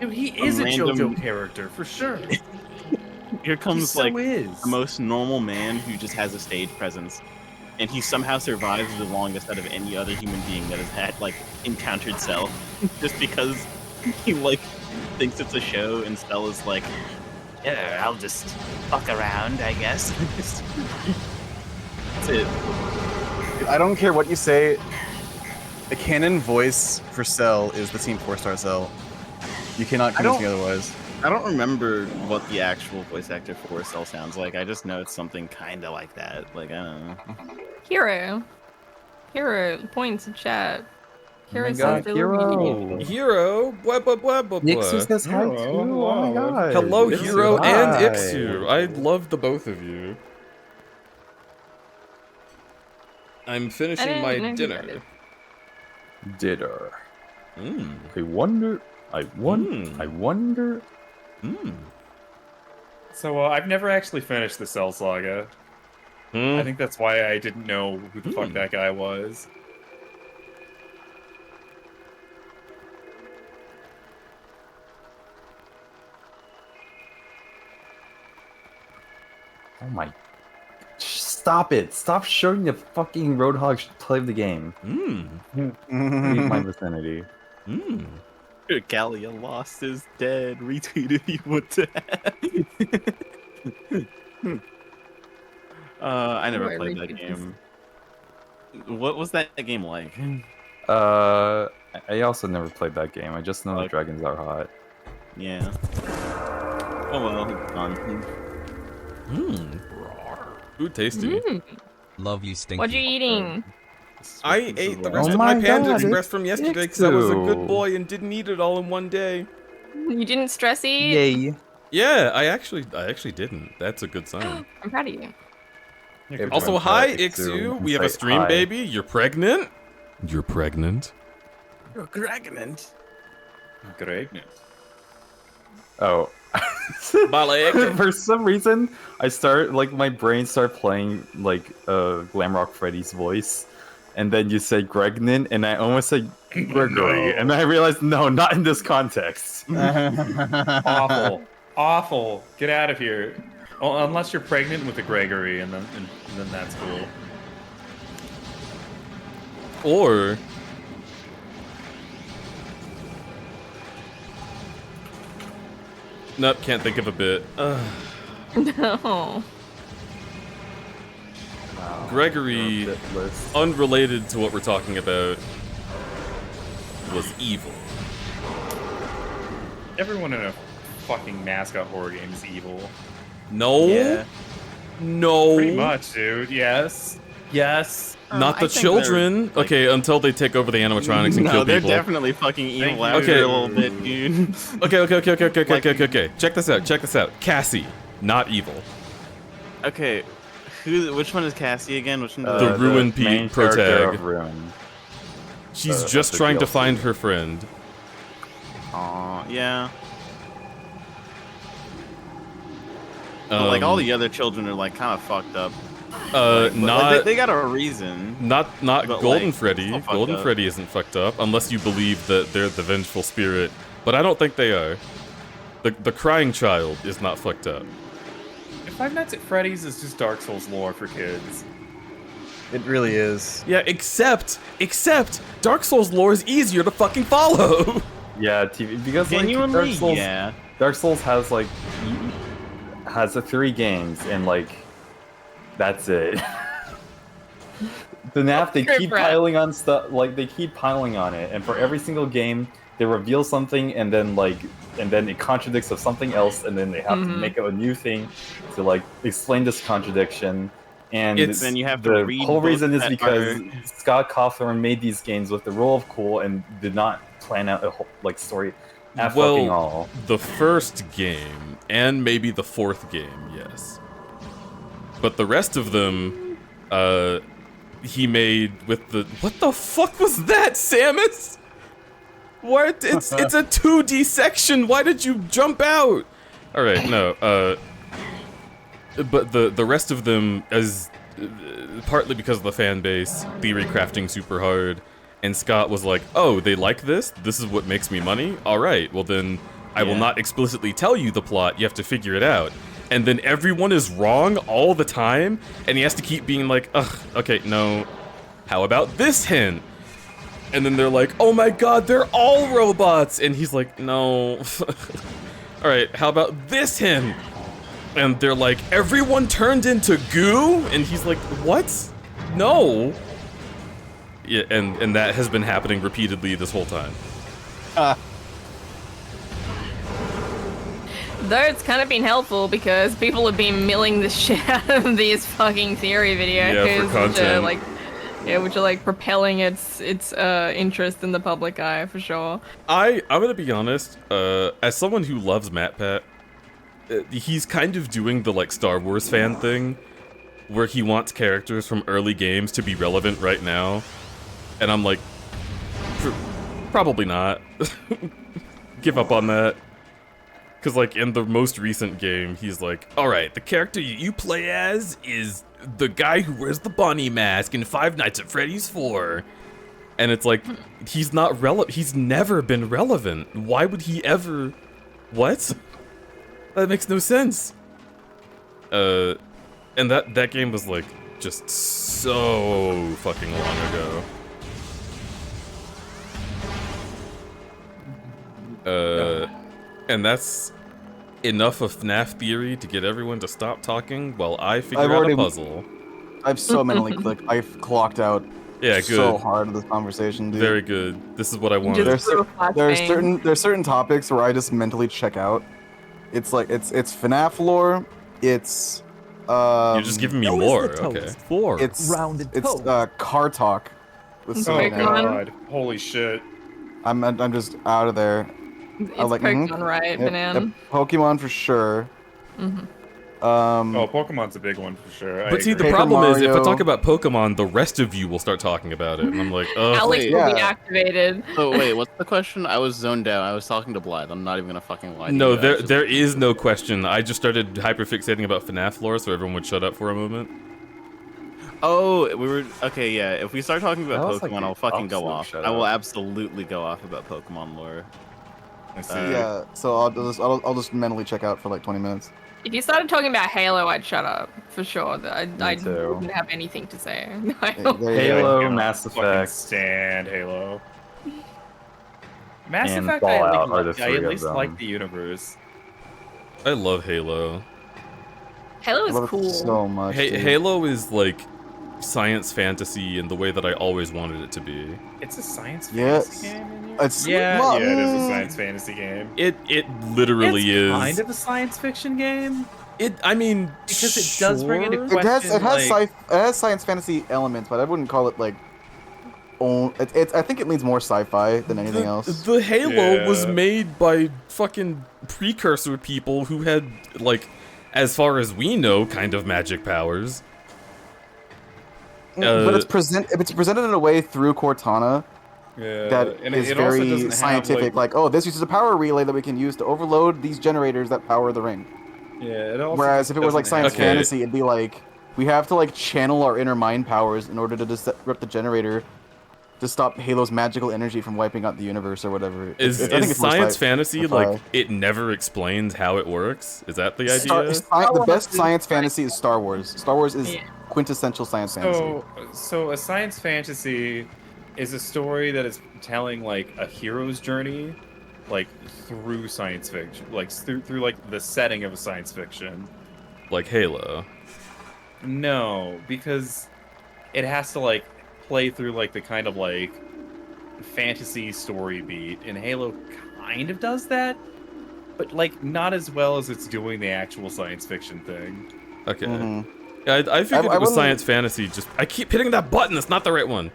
Dude, he is a random- JoJo character for sure. here comes so like is. the most normal man who just has a stage presence, and he somehow survives the longest out of any other human being that has had like encountered Cell, just because he like thinks it's a show, and Cell is like, yeah, I'll just fuck around, I guess. That's it. I don't care what you say. The canon voice for Cell is the Team 4-Star Cell. You cannot convince me otherwise. I don't remember what the actual voice actor for Cell sounds like. I just know it's something kind of like that. Like, I don't know. Hero points in chat. Hero my says God, they love me. Hero. Hero, blah blah blah blah blah. Nixu says hi too. Oh my god. Hello, Nixu, Hero hi. and Ixu. I love the both of you. I'm finishing didn't my know who dinner. that is. Dinner. Mmm. I wonder. I wonder. Mmm. So I've never actually finished the Cell Saga. I think that's why I didn't know who the fuck that guy was. Oh my. Stop it. Stop showing the fucking Roadhog play of the game. Mmm. Leave my vicinity. Mmm. Gallia lost is dead. Retweet if you want to. I never Wait, played that retweet game. What was that game like? I also never played that game. I just know the dragons are hot. Yeah. Oh well, it's gone. Mmm. Food tasty. Love you, Stinky. What you eating? I ate the rest Oh of my my Panda God, Express it's from yesterday because I was a good Ixu. boy and didn't eat it all in one day. You didn't stress eat? Yay. Yeah, I actually didn't. That's a good sign. I'm proud of you. Also, hi Ixu. We have a Say stream, hi. baby. You're pregnant. You're pregnant. You're pregnant. Great. Oh. Balek. For some reason, my brain started playing like Glamrock Freddy's voice, and then you said Gregnan, and I almost said Gregory, and I realized no, not in this context. Awful. Awful. Get out of here. Oh, unless you're pregnant with a Gregory, and then that's cool. Or nope, can't think of a bit. No. Gregory, unrelated to what we're talking about, was evil. Everyone in a fucking mascot horror game is evil. No. Yeah. No. Pretty much, dude. Yes. Yes. Not I the think children. they're, like- Okay, until they take over the animatronics and No, kill they're people. definitely fucking evil Thank you. after Okay. a little bit, dude. Okay. Check this out. Cassie, not evil. Okay, which one is Cassie again? Which one? The Ruin main protag. character of Ruin. She's of just the trying to DLC. find her friend. Aw, yeah. But like all the other children are like kind of fucked up. But, not like, they got a reason. not but, Golden like, Freddy. still fucked Golden up. Freddy isn't fucked up unless you believe that they're the vengeful spirit, but I don't think they are. The crying child is not fucked up. Five Nights at Freddy's is just Dark Souls lore for kids. It really is. Yeah, except Dark Souls lore is easier to fucking follow. Yeah, TV because like, Genuinely, yeah. Dark Souls has like has the 3 games and like that's it. The NAF they keep piling on stuff, like they keep piling on it, and for every single game they reveal something and then it contradicts of something else, and then they have to make up a new thing to like explain this contradiction. And Then you have to the read whole books reason is that because are- Scott Cawthorne made these games with the rule of cool and did not plan out a whole like story at fucking all. The first game and maybe the 4th game, yes. But the rest of them, he made with the what the fuck was that, Samus? What? It's a 2D section. Why did you jump out? All right, no. But the rest of them is partly because of the fan base, theory crafting super hard, and Scott was like, "Oh, they like this? This is what makes me money? All right, well then I will not explicitly tell you the plot. You have to figure it out." And then everyone is wrong all the time, and he has to keep being like, "Ugh, okay, no. How about this hint?" And then they're like, "Oh my god, they're all robots!" And he's like, "No." All right, how about this hint? And they're like, "Everyone turned into goo?" And he's like, "What? No." Yeah, and that has been happening repeatedly this whole time. Though it's kind of been helpful because people have been milling the shit out of these fucking theory videos, Yeah, for content. which are like propelling its interest in the public eye for sure. I'm gonna be honest. As someone who loves MatPat, he's kind of doing the like Star Wars fan thing, where he wants characters from early games to be relevant right now, and I'm like, probably not. Give up on that. Because, like, in the most recent game, he's like, "Alright, the character you play as is the guy who wears the bunny mask in Five Nights at Freddy's 4. And it's like, he's not relevant. He's never been relevant. Why would he ever... What? That makes no sense. And that game was, like, just so fucking long ago. And that's enough of FNAF theory to get everyone to stop talking while I figure out a puzzle. I've so mentally clicked. I've clocked out. Yeah, good. So hard in this conversation, dude. Very good. This is what I wanted. Just There's certain topics where I just mentally check out. It's like it's FNAF lore. It's You're just giving me That was more. the toast. Okay. 4 it's rounded it's toast. car talk. With Oh Selena. god. Holy shit. I'm just out of there. It's I was like, Pokemon, right, Banana? Pokemon for sure. Oh, Pokemon's a big one for sure. But see, the Paper problem is, if I Mario. talk about Pokemon, the rest of you will start talking about it, and I'm like, oh. Alex wait, will be yeah. activated. Oh wait, what's the question? I was zoned out. I was talking to Blythe. I'm not even gonna fucking lie to No, you. there is no question. I just started hyperfixating about FNAF lore, so everyone would shut up for a moment. Oh, we were okay. Yeah, if we start talking about That was, Pokemon, like, I'll the fucking go opposite of off. I will Shadow. absolutely go off about Pokemon lore. I see. Yeah, so I'll just mentally check out for like 20 minutes. If you started talking about Halo, I'd shut up for sure. I too. wouldn't have anything to say. There you go. Halo, I cannot Mass fucking Effect, stand Halo. Mass and Effect, Fallout are the I three at of least them. like the universe. I love Halo. Halo I is love cool. it so much. dude. Halo is like science fantasy in the way that I always wanted it to be. It's a science Yes. fantasy game in here? It's Yeah, it is a mm, science fantasy game. It literally It's is. kind of a science fiction game I mean, because it does bring into sure. question. It has science fantasy elements, but I wouldn't call it like. I think it leans more sci-fi than anything else. The Halo was Yeah. made by fucking precursor people who had, like, as far as we know, kind of magic powers. But it's presented in a way through Cortana Yeah, that and is it also very doesn't have, scientific. Like, oh, this uses a power relay that we can use to overload these generators that power the ring. yeah, it also Whereas if it was like doesn't have, science Okay. fantasy, it'd be like we have to like channel our inner mind powers in order to disrupt the generator to stop Halo's magical energy from wiping out the universe or whatever. I think Is it's more science sci- fantasy, sci-fi. like, it never explains how it works? Is that the idea? The best science fantasy is Star Wars. Star Wars is Yeah. quintessential science fantasy. So a science fantasy is a story that is telling like a hero's journey, like through science fiction, like through like the setting of a science fiction. Like Halo. No, because it has to like play through like the kind of like fantasy story beat, and Halo kind of does that, but like not as well as it's doing the actual science fiction thing. Okay. Mhm. Yeah, I figured I it was wouldn't- science fantasy. Just I keep hitting that button. It's not the right one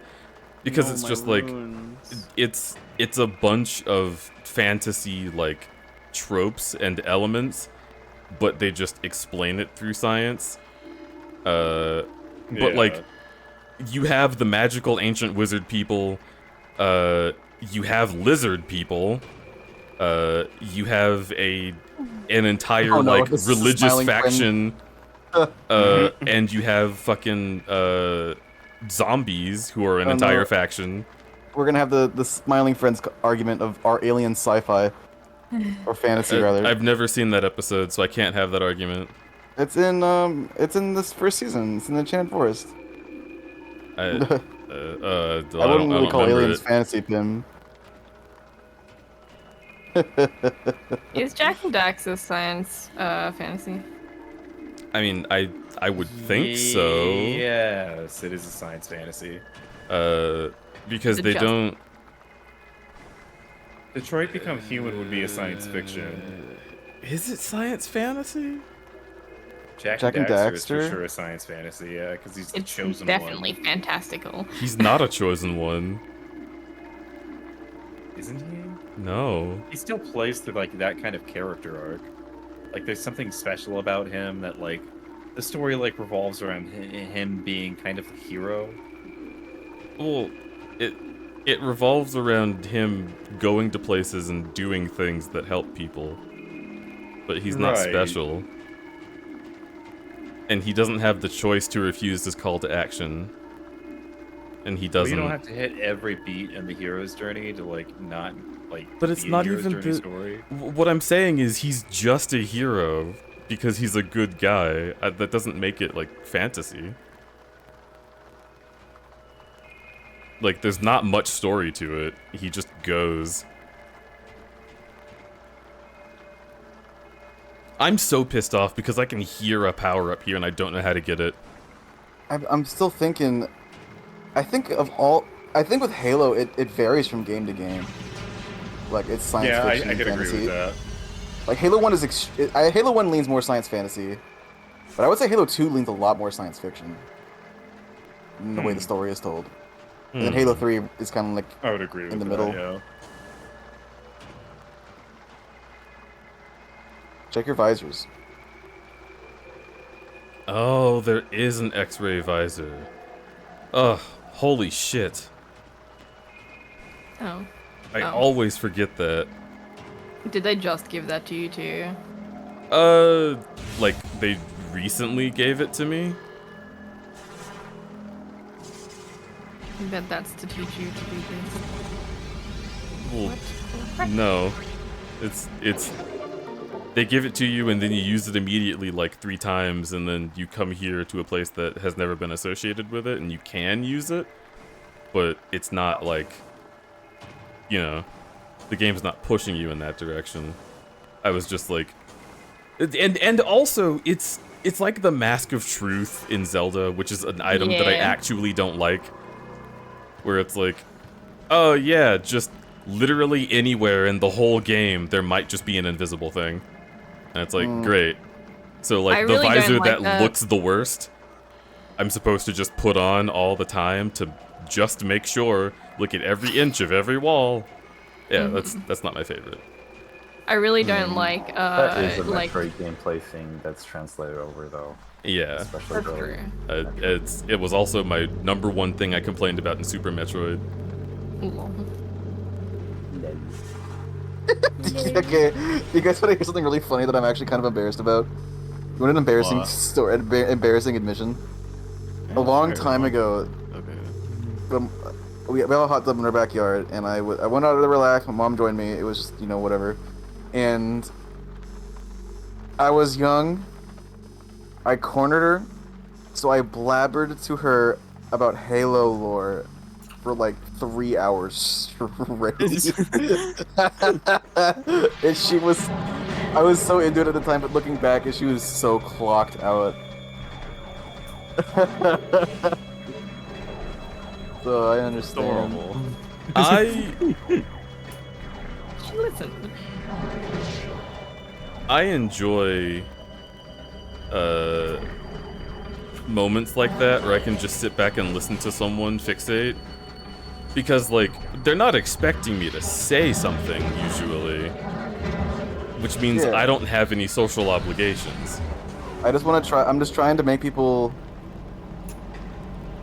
because Oh, it's my just like runes. it's a bunch of fantasy like tropes and elements, but they just explain it through science. But like you have the magical ancient wizard people. You have lizard people. You have an entire Oh, no, like this is a religious smiling friend. faction. And you have fucking zombies who are an Oh, entire no. faction. We're gonna have the smiling friends argument of are aliens sci-fi or fantasy rather. I've never seen that episode, so I can't have that argument. It's in this first season. It's in the Enchanted Forest. I I wouldn't really call remember aliens it. fantasy, Tim. Is Jack and Daxter science fantasy? I mean, I would think so. Yes, it is a science fantasy. Because The they just- don't. Detroit Become Human would be a science fiction. Is it science fantasy? Jack Jack and and Daxter is for Daxter? sure a science fantasy, yeah, because he's the It's chosen definitely one. fantastical. He's not a chosen one. Isn't he? No. He still plays through like that kind of character arc. Like there's something special about him that like the story like revolves around him being kind of the hero. Well, it revolves around him going to places and doing things that help people. But he's not Right. special. And he doesn't have the choice to refuse this call to action. And he Well, doesn't. you don't have to hit every beat in the hero's journey to like not like. But it's be a not hero's even journey the. story. What I'm saying is he's just a hero because he's a good guy. That doesn't make it like fantasy. Like there's not much story to it. He just goes. I'm so pissed off because I can hear a power up here and I don't know how to get it. I'm still thinking. I think with Halo, it varies from game to game. Like it's science Yeah, I fiction and could agree fantasy. with that. Like Halo 1 is Halo 1 leans more science fantasy, but I would say Halo 2 leans a lot more science fiction. In the way the story is told. And then Halo 3 is kind of like I would agree with in the that, middle. Yeah. check your visors. Oh, there is an X-ray visor. Ugh, holy shit. Oh. I Oh. always forget that. Did they just give that to you too? Like, they recently gave it to me. I bet that's to teach you to do this. Well, no. It's they give it to you and then you use it immediately like 3 times and then you come here to a place that has never been associated with it and you can use it, but it's not like, you know, the game's not pushing you in that direction. I was just like, and also it's like the Mask of Truth in Zelda, which is an item that I actually don't like, where it's like, oh yeah, just literally anywhere in the whole game there might just be an invisible thing. And it's like, great. So like the visor that looks the worst, I'm supposed to just put on all the time to just make sure, look at every inch of every wall. Yeah, that's not my favorite. I really don't like that is a Metroid gameplay thing that's translated over though. Yeah, especially true. It was also my #1 thing I complained about in Super Metroid. Okay, you guys want to hear something really funny that I'm actually kind of embarrassed about? You want an embarrassing story, embarrassing admission? A long time ago, we have a hot tub in our backyard, and I went out to relax. My mom joined me. It was just, you know, whatever. And I was young. I cornered her, so I blabbered to her about Halo lore for like 3 hours straight. And she was, I was so into it at the time, but looking back, she was so clocked out. So I understand. I enjoy moments like that where I can just sit back and listen to someone fixate, because like they're not expecting me to say something usually, which means I don't have any social obligations. I just want to try. I'm just trying to make people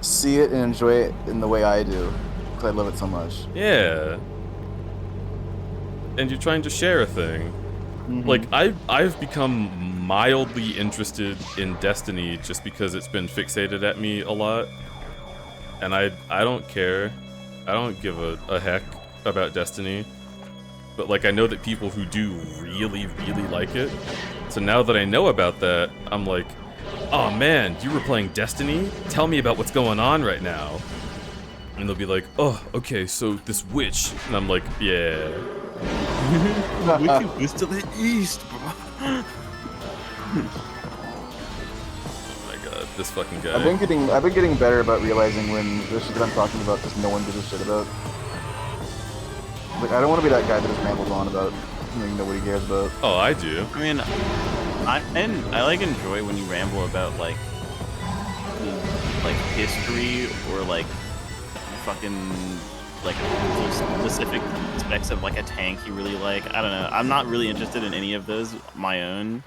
see it and enjoy it in the way I do, because I love it so much. Yeah. And you're trying to share a thing. Like, I've become mildly interested in Destiny just because it's been fixated at me a lot. And I don't care. I don't give a heck about Destiny. But, like, I know that people who do really, really like it. So now that I know about that, I'm like, oh man, you were playing Destiny? Tell me about what's going on right now. And they'll be like, oh, okay, so this witch. And I'm like, yeah. Witch is to the east, bro. Oh my god, this fucking guy. I've been getting better about realizing when the shit that I'm talking about just no one gives a shit about. Like, I don't want to be that guy that just rambles on about something nobody cares about. Oh, I do. I mean, I like enjoy when you ramble about like history or like fucking like specific specs of like a tank you really like. I don't know. I'm not really interested in any of those my own,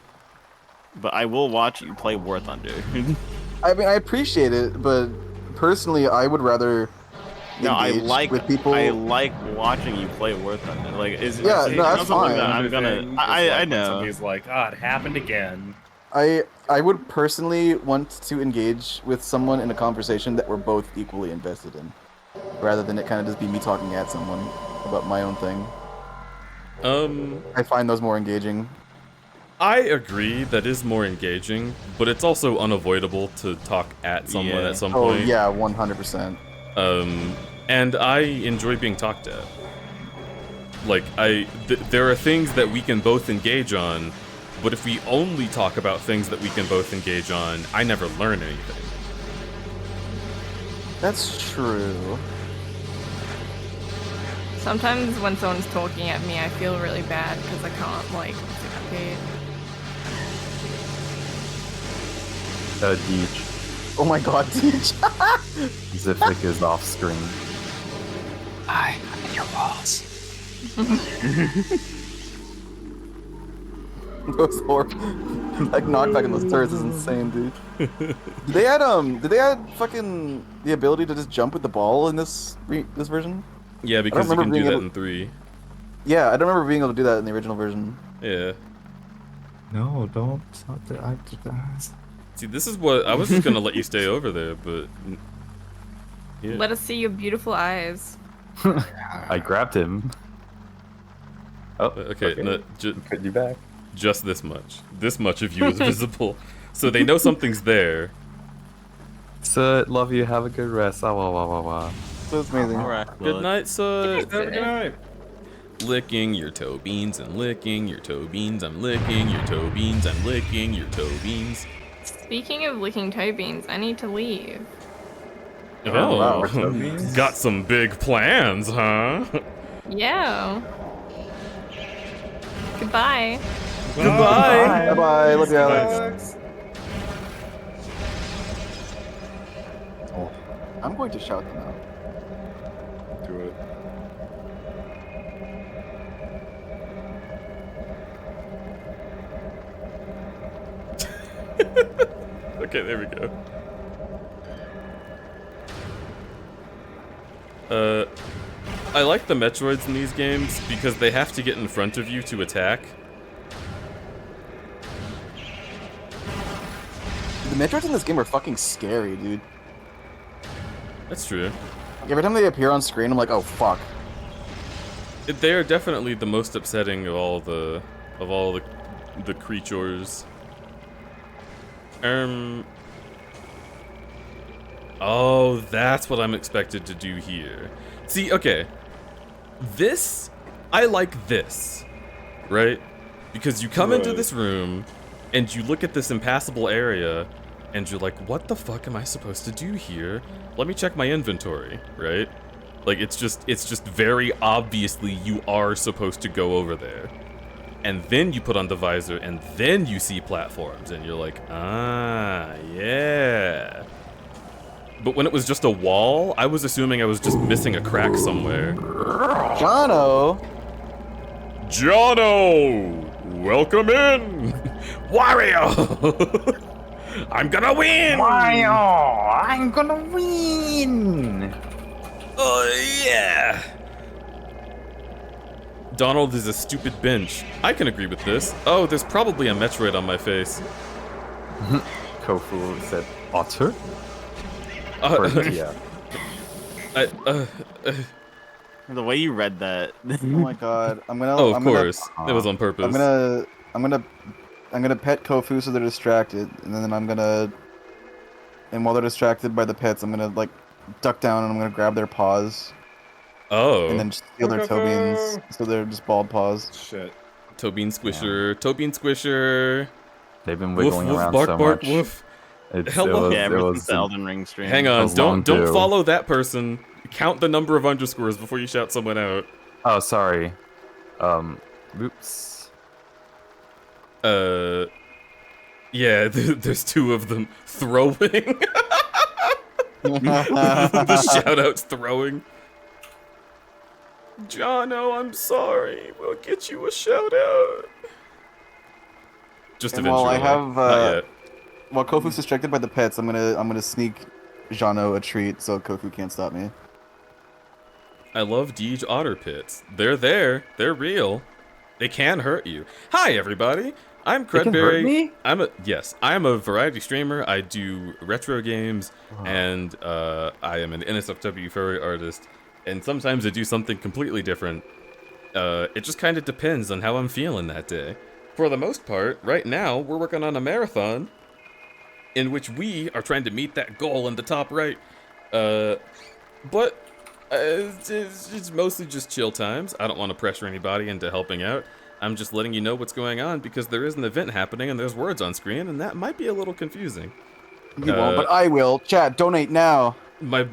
but I will watch you play War Thunder. I mean, I appreciate it, but personally, I would rather. No, I like with people. I like watching you play War Thunder. Like, no, that's fine. That I'm gonna. I know. Somebody's like, ah, it happened again. I would personally want to engage with someone in a conversation that we're both equally invested in, rather than it kind of just be me talking at someone about my own thing. I find those more engaging. I agree, that is more engaging, but it's also unavoidable to talk at someone at some point. Oh yeah, 100%. And I enjoy being talked at. Like, there are things that we can both engage on, but if we only talk about things that we can both engage on, I never learn anything. That's true. Sometimes when someone's talking at me, I feel really bad because I can't, like, reciprocate. Deej. Oh my god, Deej. Xiphic is off screen. I'm in your walls. Those horrible, like knockback on those turrets is insane, dude. Did they add fucking the ability to just jump with the ball in this version? Yeah, because you can do that in 3. Yeah, I don't remember being able to do that in the original version. Yeah. No, don't. See, this is what I was just gonna let you stay over there, but Yeah. Let us see your beautiful eyes. I grabbed him. Oh, Okay, no, put you back. just this much. This much of you is visible. So they know something's there. Soot, love you. Have a good rest. Ah, wah, wah, wah, wah. So it's amazing. All right. Good night, Soot. Have a good night. Licking your toe beans and licking your toe beans. I'm licking your toe beans. I'm licking your toe beans. Speaking of licking toe beans, I need to leave. Oh, wow. got some big plans, huh? Yeah. Goodbye. Goodbye. Bye bye. Love you, Alex. Oh, I'm going to shout them out. Do it. Okay, there we go. I like the Metroids in these games because they have to get in front of you to attack. The Metroids in this game are fucking scary, dude. That's true. Like, every time they appear on screen, I'm like, oh fuck. They are definitely the most upsetting of all the creatures. Oh, that's what I'm expected to do here. See, okay. I like this, right? Because you come into this room, and you look at this impassable area, and you're like, what the fuck am I supposed to do here? Let me check my inventory, right? Like, it's just very obviously you are supposed to go over there. And then you put on the visor, and then you see platforms, and you're like, ah, yeah. But when it was just a wall, I was assuming I was just missing a crack somewhere. Jono! Jono! Welcome in! Wario! I'm gonna win! Wario! I'm gonna win! Oh, yeah! Donald is a stupid bench. I can agree with this. Oh, there's probably a Metroid on my face. Kofu said otter? Yeah. The way you read that. Oh my god. I'm gonna. Oh, of I'm course. It was on purpose. I'm gonna pet Kofu so they're distracted, and then I'm gonna. And while they're distracted by the pets, I'm gonna like duck down and I'm gonna grab their paws. Oh. And then just steal their toe beans, so they're just bald paws. Shit. Toe bean squisher. Toe bean squisher. They've been Woof, wiggling woof, around bark, so bark, much. woof. It Hello. was, Yeah, it ever was since the Elden Ring stream. Hang on, a long don't do. follow that person. Count the number of underscores before you shout someone out. Oh, sorry. Oops. Yeah, there's two of them throwing. The shout-out's throwing. Jono, I'm sorry. We'll get you a shout-out. Just And eventually. while I have, Not yet. while Kofu's distracted by the pets, I'm gonna sneak Jono a treat so Kofu can't stop me. I love Deej otter pits. They're there. They're real. They can hurt you. Hi, everybody. I'm They can hurt crudberry. me? I am a variety streamer. I do retro games, and I am an NSFW furry artist. And sometimes I do something completely different. It just kind of depends on how I'm feeling that day. For the most part, right now we're working on a marathon, in which we are trying to meet that goal in the top right. But it's mostly just chill times. I don't want to pressure anybody into helping out. I'm just letting you know what's going on because there is an event happening and there's words on screen, and that might be a little confusing. You won't, but I will. Chat, donate now. My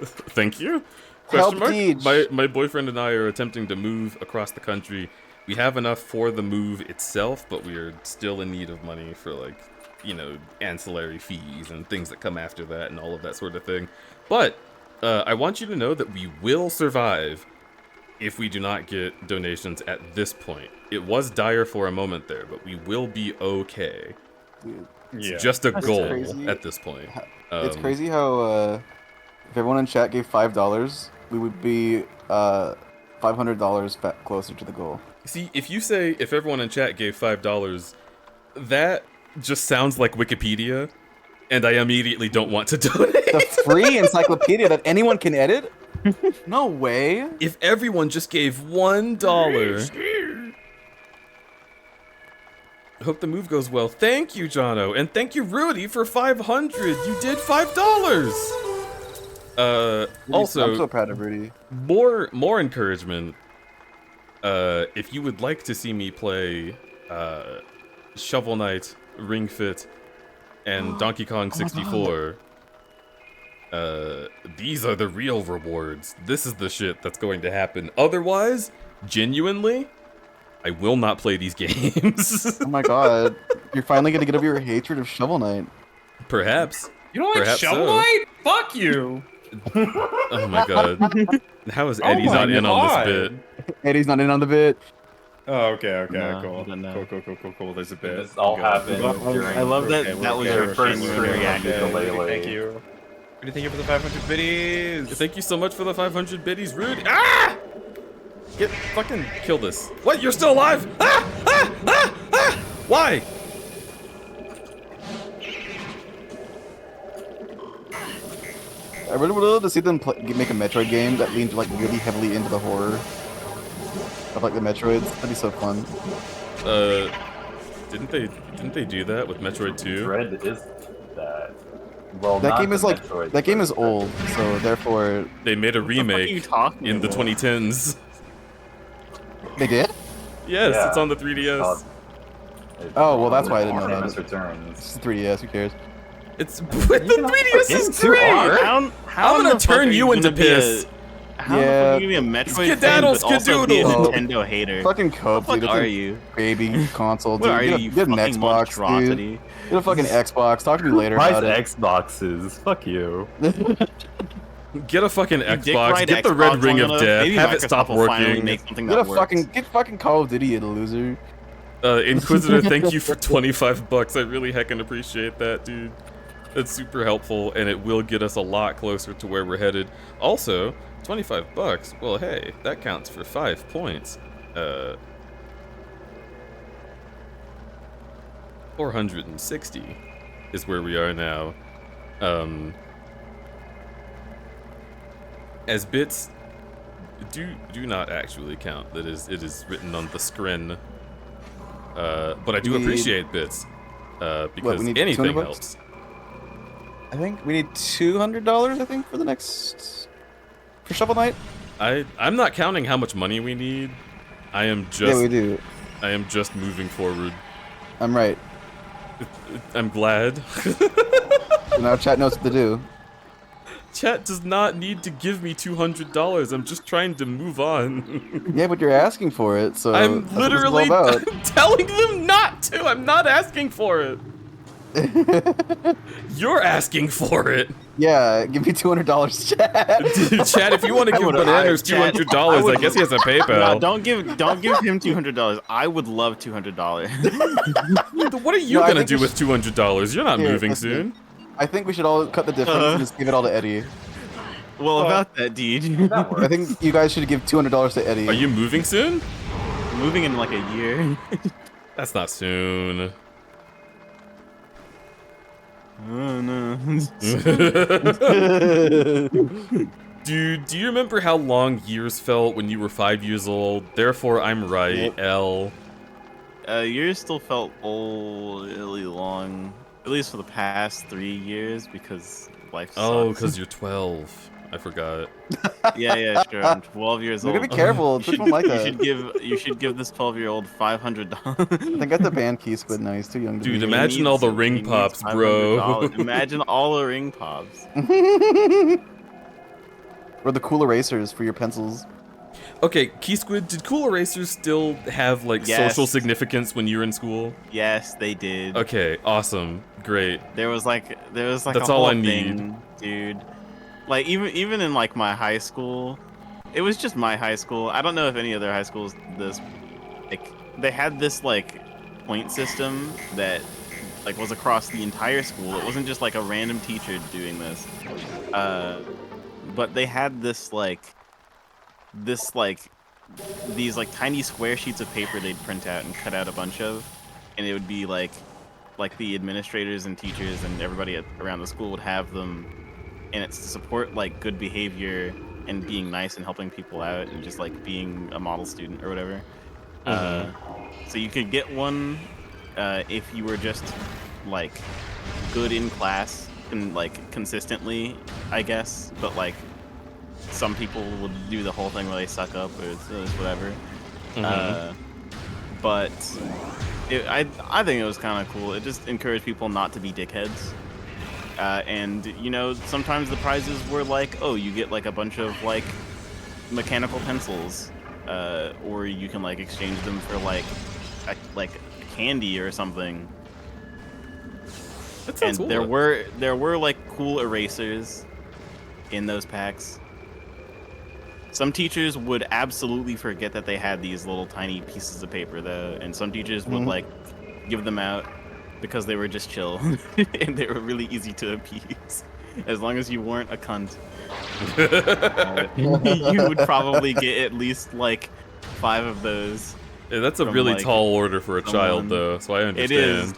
thank you. Help Question mark? Deej. My boyfriend and I are attempting to move across the country. We have enough for the move itself, but we are still in need of money for, like, you know, ancillary fees and things that come after that and all of that sort of thing. But I want you to know that we will survive if we do not get donations at this point. It was dire for a moment there, but we will be okay. Dude, It's just a That's goal crazy. at this point. it's crazy how if everyone in chat gave $5, we would be $500 closer to the goal. See, if you say if everyone in chat gave $5, that just sounds like Wikipedia. And I immediately don't want to donate. The free encyclopedia that anyone can edit? No way. If everyone just gave $1. I hope the move goes well. Thank you, Jono. And thank you, Rudy, for 500. You did $5. Also, I'm so proud of Rudy. more encouragement. If you would like to see me play Shovel Knight, Ring Fit, and Donkey Kong 64, these are the real rewards. This is the shit that's going to happen. Otherwise, genuinely, I will not play these games. Oh my god. You're finally gonna get over your hatred of Shovel Knight. Perhaps. You don't like Perhaps Shovel so. Knight? Fuck you. Oh my god. How is Eddie not in on this bit? Eddie's not in on the bit. Oh, okay, No, cool. no. Cool. There's a bit. This all happened during. I love that okay, that was okay, your we're first genuine reaction. reaction. Thank you. Rudy, thank you for the 500 biddies. Thank you so much for the 500 biddies, Rudy. Ah! Get fucking kill this. What? You're still alive? Ah! Ah! Ah! Ah! Why? I really would love to see them make a Metroid game that leans like really heavily into the horror of like the Metroids. That'd be so fun. Didn't they do that with Metroid 2? Dread is that. Well, That not game the is like Metroid, that game but is old, so therefore They made a What the fuck are you remake talking in the about? 2010s. they did. Yes, Yeah. it's on the 3DS. Oh, well, that's why I didn't know that. Samus Returns. It's 3DS. Who cares? It's but the 3DS is It's too great. hard. How I'm in gonna the fuck turn are you gonna into be piss. How the fuck Yeah. are you gonna be a Metroid fan, Skedaddle, but also be a skedoodle. Nintendo hater? Fucking What Cope, the dude. fuck It's are a you? baby console, dude. What are you, you Get an fucking Xbox, monstrosity? dude. Get a fucking Xbox. Talk to me later Price about it. Xboxes. Fuck you. Get a fucking You dick Xbox. ride Get the Xbox red ring long of enough, death. maybe Have it Microsoft stop will finally working. make something Get that a works. fucking Call of Duty, you loser. Inquisitor, thank you for 25 bucks. I really heckin' appreciate that, dude. That's super helpful, and it will get us a lot closer to where we're headed. Also, 25 bucks. Well, hey, that counts for 5 points. 460 is where we are now. As bits do not actually count. It is written on the screen. But I do We need- appreciate bits. Because we need anything 200 bucks? helps. I think we need $200. I think for the next for Shovel Knight. I'm not counting how much money we need. I am just Yeah, we do. I am just moving forward. I'm right. I'm glad. So now chat knows what to do. Chat does not need to give me $200. I'm just trying to move on. Yeah, but you're asking for it, so I'm that's what this is all literally about. telling them not to. I'm not asking for it. You're asking for it. Yeah, give me $200, chat. Chat, if you want to give Bananas Chat, $200, I guess he has a No, PayPal. don't give him $200. I would love $200. What are you No, I gonna think do we with $200? You're not Here, moving listen. soon. I think we should all cut the difference and just give it all to Eddie. Well, about that, dude. I think you guys should give $200 to Eddie. Are you moving soon? Moving in like a year. That's not soon. Oh no. Dude, do you remember how long years felt when you were 5 years old? Therefore, I'm right, Yep. L. Yours still felt really long, at least for the past 3 years, because life sucks. Oh, because you're 12. I forgot. yeah, sure. I'm 12 years You old. gotta be careful. Twitch won't like You that. should give this 12-year-old $500. I think I have to ban Key Squid now. He's too young to Dude, be. imagine all the ring pops, bro. Imagine all the ring pops. Or the cool erasers for your pencils. Okay, Key Squid, did Cool Erasers still have, like, Yes. social significance when you were in school? Yes, they did. Okay, awesome. Great. There was like That's a all whole I need. thing, dude. Like even in like my high school, it was just my high school. I don't know if any other high schools did this. Like they had this like point system that like was across the entire school. It wasn't just like a random teacher doing this. But they had these like tiny square sheets of paper they'd print out and cut out a bunch of, and it would be like like the administrators and teachers and everybody around the school would have them, and it's to support like good behavior and being nice and helping people out and just like being a model student or whatever. So you could get one if you were just like good in class and like consistently, I guess. But like some people would do the whole thing where they suck up or it's whatever. But I think it was kind of cool. It just encouraged people not to be dickheads. And you know, sometimes the prizes were like, oh, you get like a bunch of like mechanical pencils, or you can like exchange them for like candy or something. That sounds And cool. there were like cool erasers in those packs. Some teachers would absolutely forget that they had these little tiny pieces of paper though, and some teachers would like give them out because they were just chill and they were really easy to appease. As long as you weren't a cunt, you would probably get at least like 5 of those. Yeah, that's a from, really like, tall order for a child, someone. though, so I understand. It is.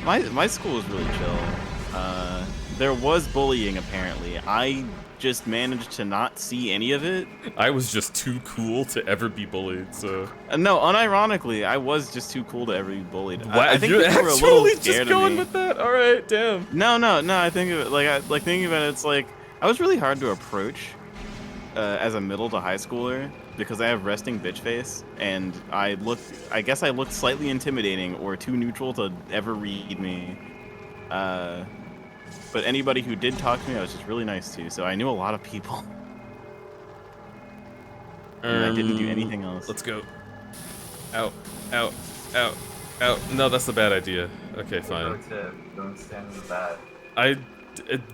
My school was really chill. There was bullying apparently. I just managed to not see any of it. I was just too cool to ever be bullied, so... No, unironically, I was just too cool to ever be bullied. Wow, I think you're people were a actually little just scared of going me. with that? Alright, damn. No, I think of it like thinking about it, it's like I was really hard to approach as a middle to high schooler because I have resting bitch face and I guess I looked slightly intimidating or too neutral to ever read me. But anybody who did talk to me, I was just really nice to, so I knew a lot of people. And I didn't do anything else. Let's go. Out, out, out, out. No, that's a bad idea. Okay, fine. Don't stand in the back.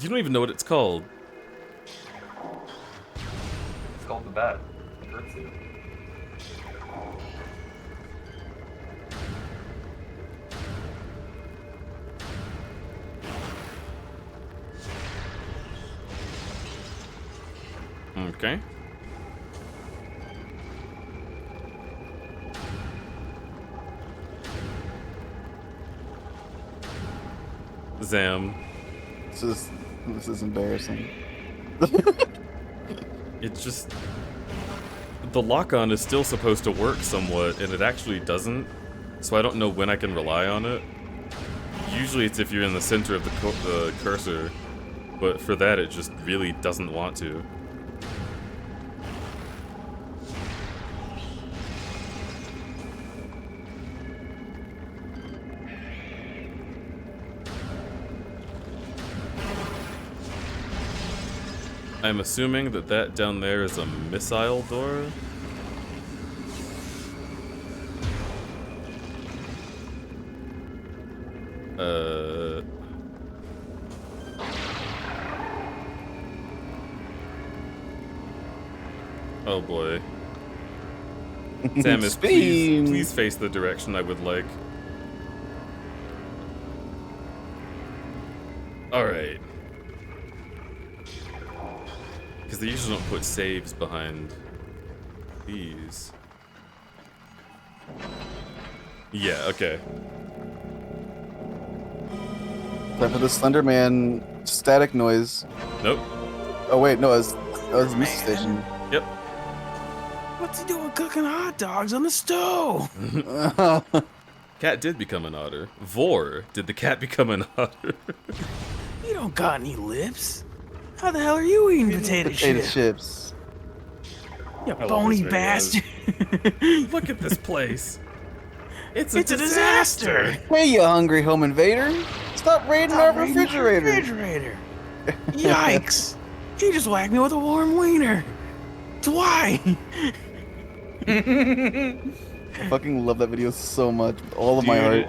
You don't even know what it's called. It's called the bat. It hurts you. Okay. Zam. This is embarrassing. It's just... The lock-on is still supposed to work somewhat, and it actually doesn't, so I don't know when I can rely on it. Usually it's if you're in the center of the cursor, but for that it just really doesn't want to. I'm assuming that that down there is a missile door. Oh boy. Samus, please face the direction I would like. Alright. Because they usually don't put saves behind these. Yeah, okay. Time for the Slender Man static noise. Nope. Oh wait, no, it was the music station. Yep. What's he doing cooking hot dogs on the stove? Cat did become an otter. Vor, did the cat become an otter? You don't got any lips. How the hell are you eating potato Chips. You I love bony this bastard. Look at this place. It's a disaster. Hey, you hungry home invader! Stop raiding our refrigerator. Yikes. He just whacked me with a warm wiener. Why? I fucking love that video so much with all of my heart.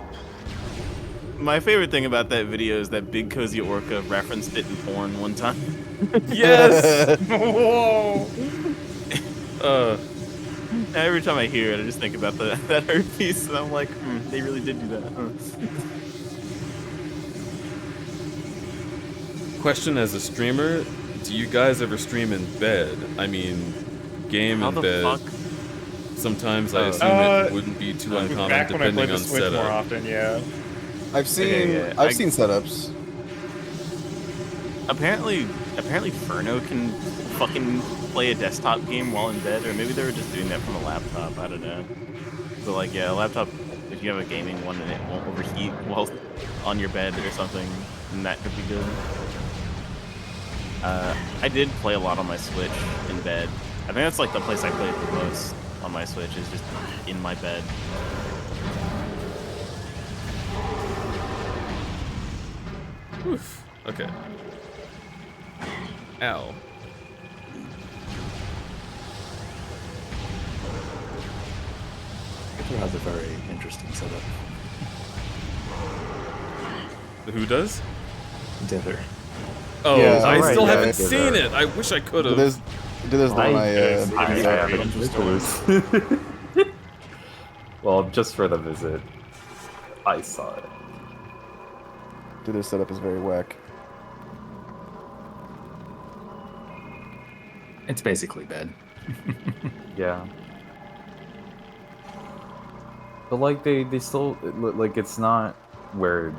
My favorite thing about that video is that Big Cozy Orca referenced it in porn one time. Yes! Whoa! Every time I hear it, I just think about that art piece, and I'm like, they really did do that. Huh? Question as a streamer, do you guys ever stream in bed? I mean, game How in the bed. fuck? Sometimes I assume it wouldn't be too uncommon Back when I depending played the on Switch more setup. often, yeah. I've seen Okay, yeah. I've seen setups. Apparently Furno can fucking play a desktop game while in bed, or maybe they were just doing that from a laptop. I don't know. But like, yeah, a laptop. If you have a gaming one and it won't overheat while on your bed or something, then that could be good. I did play a lot on my Switch in bed. I think that's like the place I played the most on my Switch is just in my bed. Oof. Okay. Ow. It has a very interesting setup. Who does? Dither. Oh, Yeah, I right, still yeah, haven't I did seen that. it. I wish I could Do have. this on my Well, just for the visit, I saw it. Do this setup is very whack. It's basically bed. Yeah. But like they still like it's not where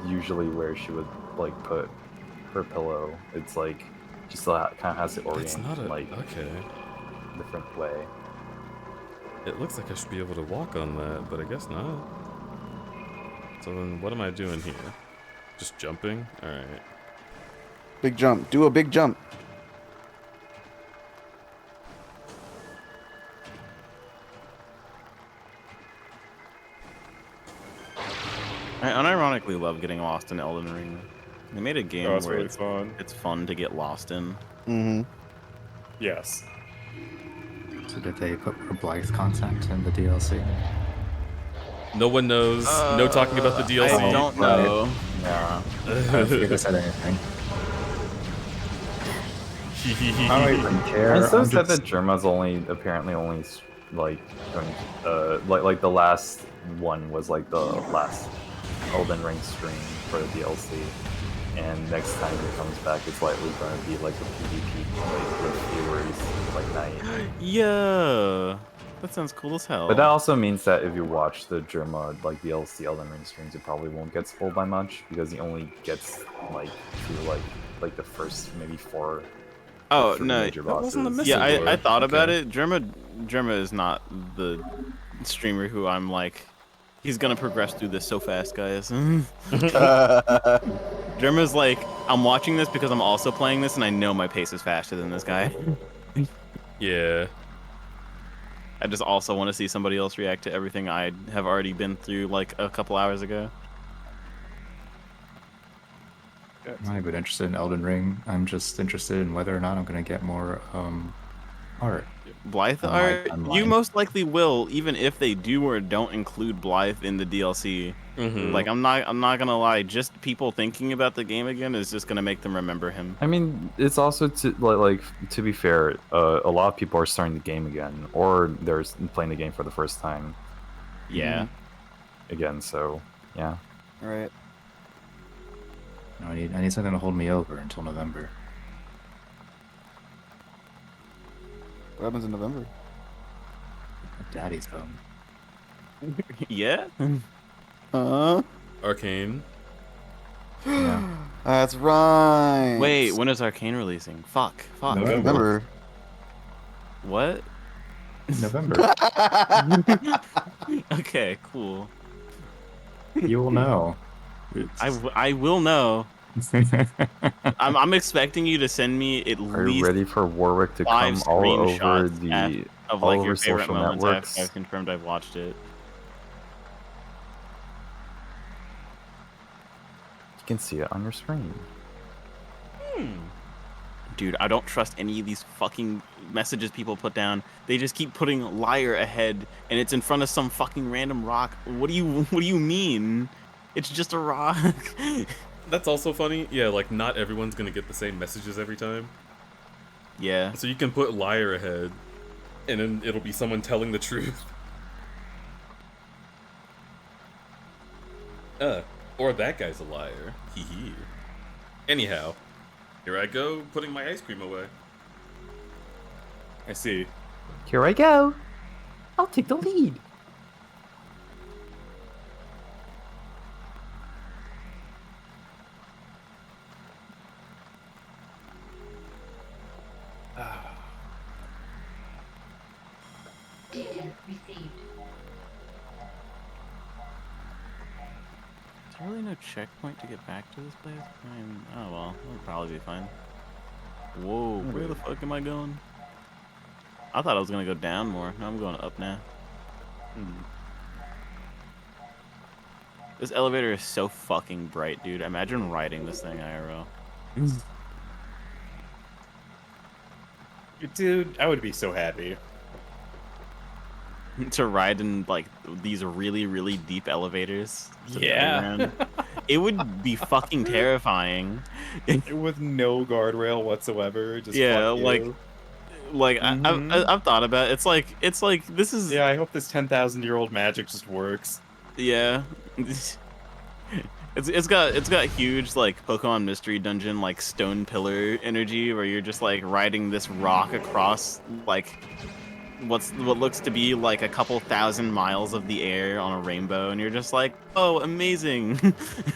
usually where she would like put her pillow. It's like she still kind of has to That's orient not a like okay. a different way. It looks like I should be able to walk on that, but I guess not. So then, what am I doing here? Just jumping? All right. Big jump. Do a big jump. I unironically love getting lost in Elden Ring. They made a game That's where really fun. it's fun to get lost in. Mm-hmm. Yes. So did they put more Blythe content in the DLC? No one knows. No talking about the DLC. I don't know. Yeah. I don't think they said anything. I don't even care. I still I'm said just- that Germa's apparently only like going like the last one was like the last Elden Ring stream for the DLC, and next time it comes back, it's likely going to be like a PvP like with viewers like night. Yeah, that sounds cool as hell. But that also means that if you watch the Germa like DLC Elden Ring streams, it probably won't get spoiled by much because he only gets like to like the first maybe 4. Oh three no, major bosses. wasn't a miss- yeah, Messenger. I thought about Okay. it. Germa is not the streamer who I'm like, he's gonna progress through this so fast, guys. Germa's like, I'm watching this because I'm also playing this, and I know my pace is faster than this guy. Yeah. I just also want to see somebody else react to everything I have already been through like a couple hours ago. I'm not even interested in Elden Ring. I'm just interested in whether or not I'm going to get more art. Blythe I'm art, I'm you lying. most likely will, even if they do or don't include Blythe in the DLC. Mhm. Like I'm not gonna lie, just people thinking about the game again is just gonna make them remember him. I mean, it's also to to be fair, a lot of people are starting the game again, or they're playing the game for the first time Yeah. again. So yeah, All right. No, I need something to hold me over until November. What happens in November? Daddy's home. Yeah. Arcane. Yeah. That's right. Wait, when is Arcane releasing? Fuck. November. What? November. Okay, cool. You will know. I will know. I'm expecting you to send me at are you least ready for Warwick to 5 come all over screenshots of all like over your favorite social moments networks? after I've confirmed I've watched it. You can see it on your screen. Dude, I don't trust any of these fucking messages people put down. They just keep putting liar ahead, and it's in front of some fucking random rock. What do you mean? It's just a rock. That's also funny. Yeah, like not everyone's gonna get the same messages every time. Yeah. So you can put liar ahead, and then it'll be someone telling the truth. Or that guy's a liar. Hee hee. Anyhow, here I go, putting my ice cream away. I see. Here I go. I'll take the lead. Is there really no checkpoint to get back to this place? I mean, oh well, it'll probably be fine. Whoa, where the fuck am I going? I thought I was gonna go down more. No, I'm going up now. This elevator is so fucking bright, dude. Imagine riding this thing IRL. Dude, I would be so happy. To ride in like these really, really deep elevators. Yeah. It would be fucking terrifying. With no guardrail whatsoever. Just Yeah, fuck you. like I've thought about it. It's like this is Yeah, I hope this 10,000-year-old magic just works. yeah. It's got huge like Pokemon Mystery Dungeon like stone pillar energy where you're just like riding this rock across like what looks to be like a couple thousand miles of the air on a rainbow, and you're just like, oh, amazing.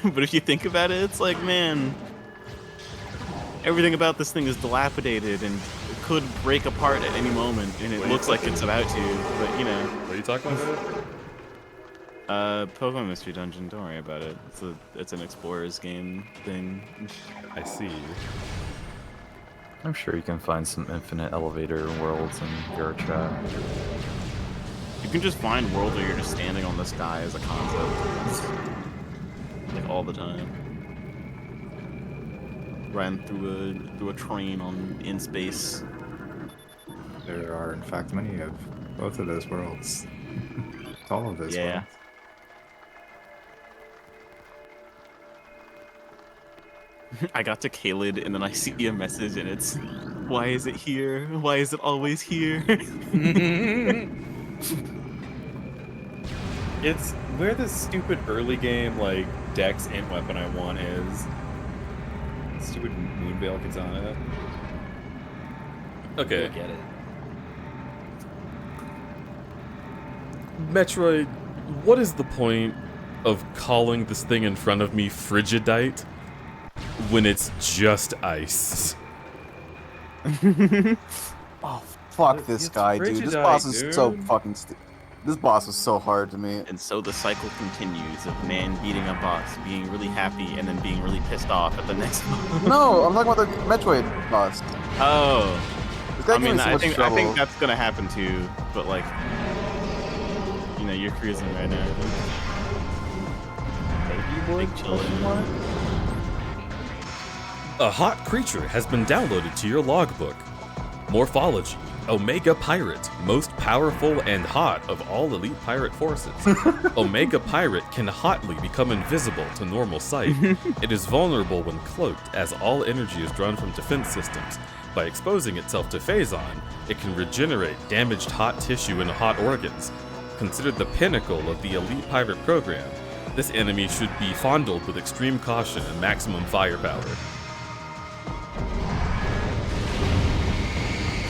But if you think about it, it's like, man, everything about this thing is dilapidated and could break apart at any moment, and it looks like it's about to, but you know. What are you talking about? Pokemon Mystery Dungeon, don't worry about it. It's an explorer's game thing. I see. I'm sure you can find some infinite elevator worlds in Eurotrack. You can just find worlds where you're just standing on the sky as a concept. Like all the time. Ran through a train in space. There are, in fact, many of both of those worlds. All of those worlds. I got to Kaled and then I see a message and it's, why is it here? Why is it always here? It's where the stupid early game, like, Dex and weapon I want is. Stupid Moonveil Katana. Okay. I get it. Metroid, what is the point of calling this thing in front of me Frigidite when it's just ice? Oh, fuck this It's guy, dude. This Frigidite, boss is so dude. fucking This boss is so hard to me. And so the cycle continues of man beating a boss, being really happy, and then being really pissed off at the next one. No, I'm talking about the Metroid boss. Oh. This guy I mean, gives me so I much think trouble. that's gonna happen too, but like, you know, you're cruising right now. Big chillin'. A hot creature has been downloaded to your logbook. Morphology: Omega Pirate, most powerful and hot of all elite pirate forces. Omega Pirate can hotly become invisible to normal sight. It is vulnerable when cloaked, as all energy is drawn from defense systems. By exposing itself to Phazon, it can regenerate damaged hot tissue and hot organs. Considered the pinnacle of the elite pirate program, this enemy should be fondled with extreme caution and maximum firepower.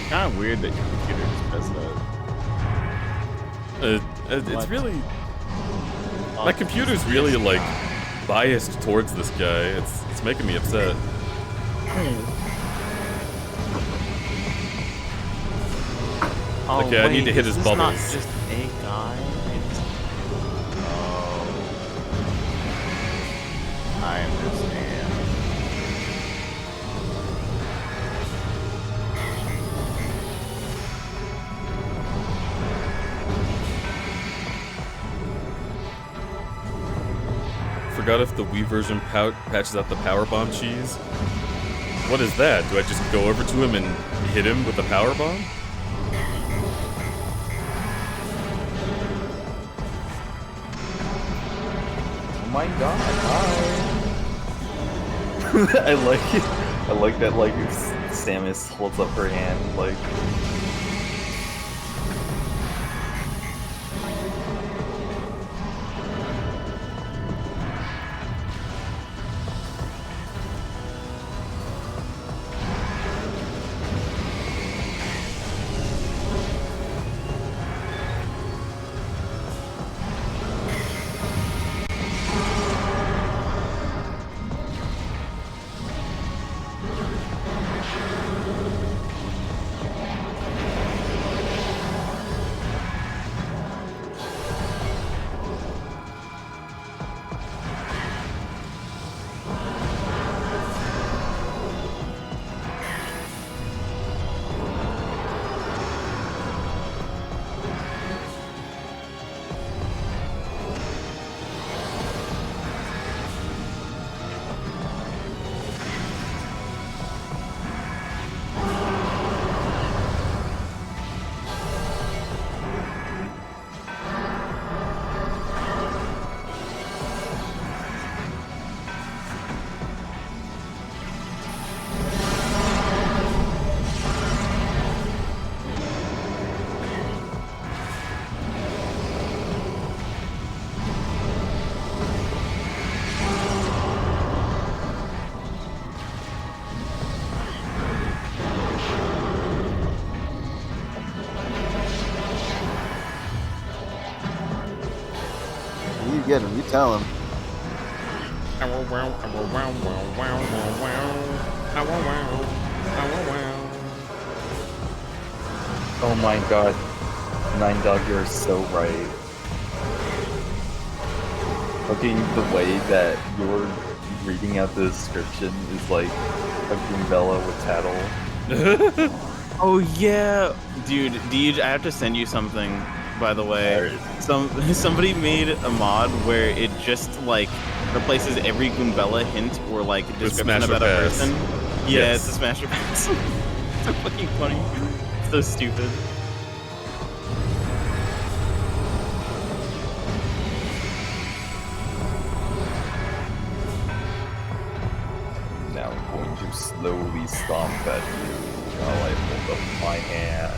Kind of weird that your computer just does that. It's really... My computer's really, like, biased towards this guy. It's making me upset. Oh, Okay, I need to hit his is this bubbles. Not just a guy. Oh, I understand. Forgot if the Wii version patches out the power bomb cheese. What is that? Do I just go over to him and hit him with the power bomb? Oh my god, hi. I like that, like, Samus holds up her hand, like... Tell him. Oh my god. Nine Dog, you're so right. Looking the way that you're reading out the description is like a Goombella with tattle. Oh yeah, dude, Deej, I have to send you something. By the way, somebody made a mod where it just like replaces every Goombella hint or like description about a person. Yeah, it's a smasher pass. It's so fucking funny. It's so stupid. Now I'm going to slowly stomp at you while I hold up my hand.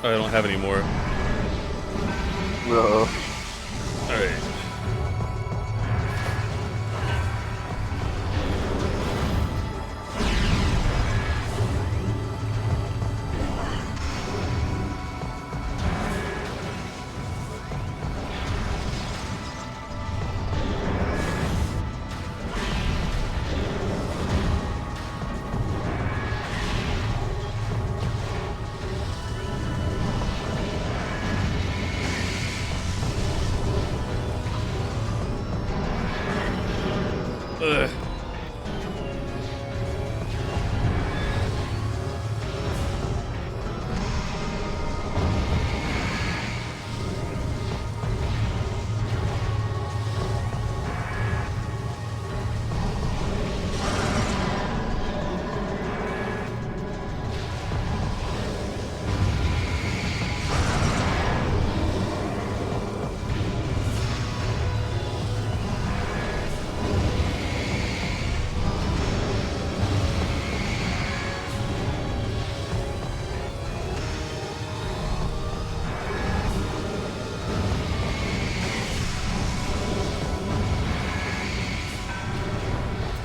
I don't have any more. No. Alright. Ugh.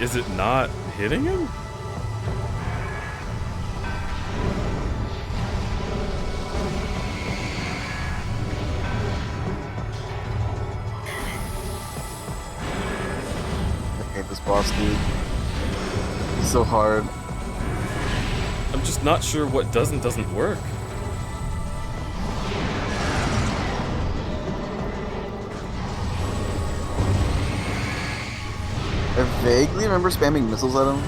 Is it not hitting him? I hate this boss, dude. He's so hard. I'm just not sure what doesn't work. I vaguely remember spamming missiles at him.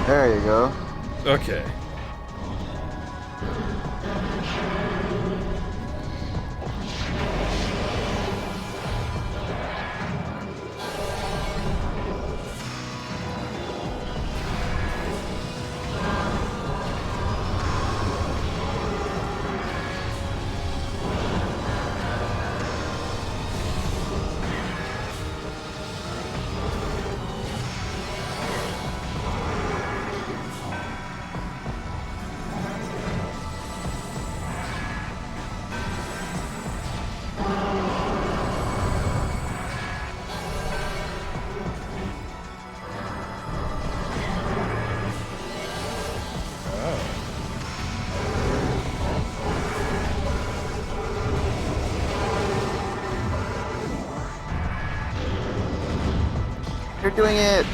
There you go. Okay. doing it.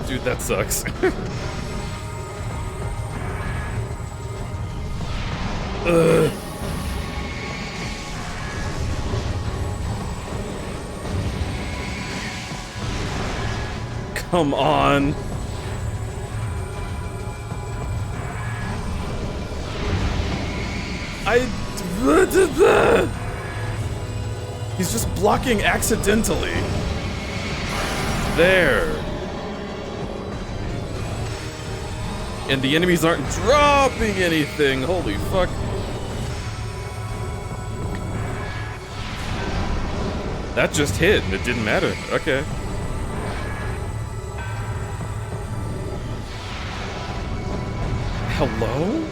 Dude, that sucks. Ugh. Come on. He's just blocking accidentally. There. And the enemies aren't dropping anything. Holy fuck. That just hit and it didn't matter. Okay. Hello?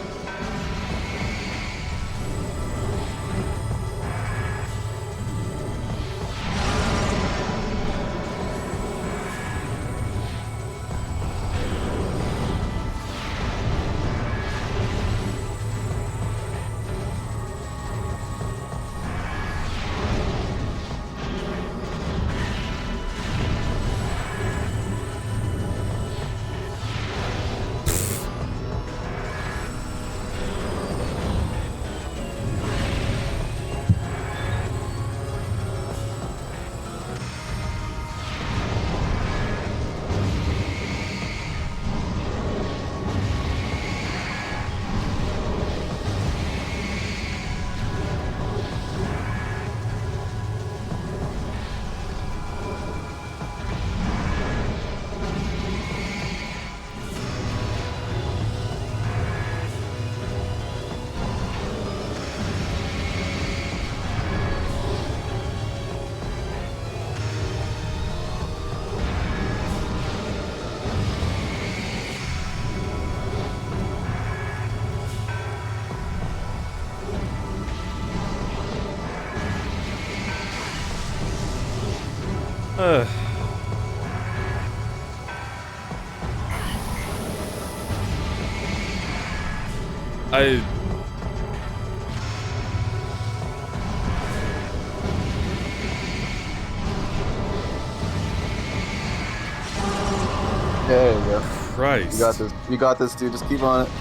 There you go. Christ. You got this. You got this, dude. Just keep on it.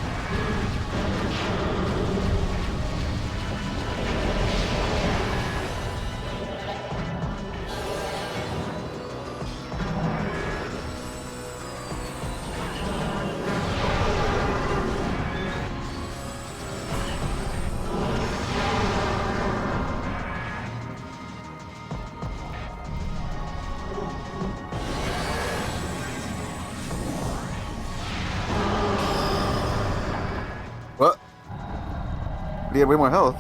What? You have way more health.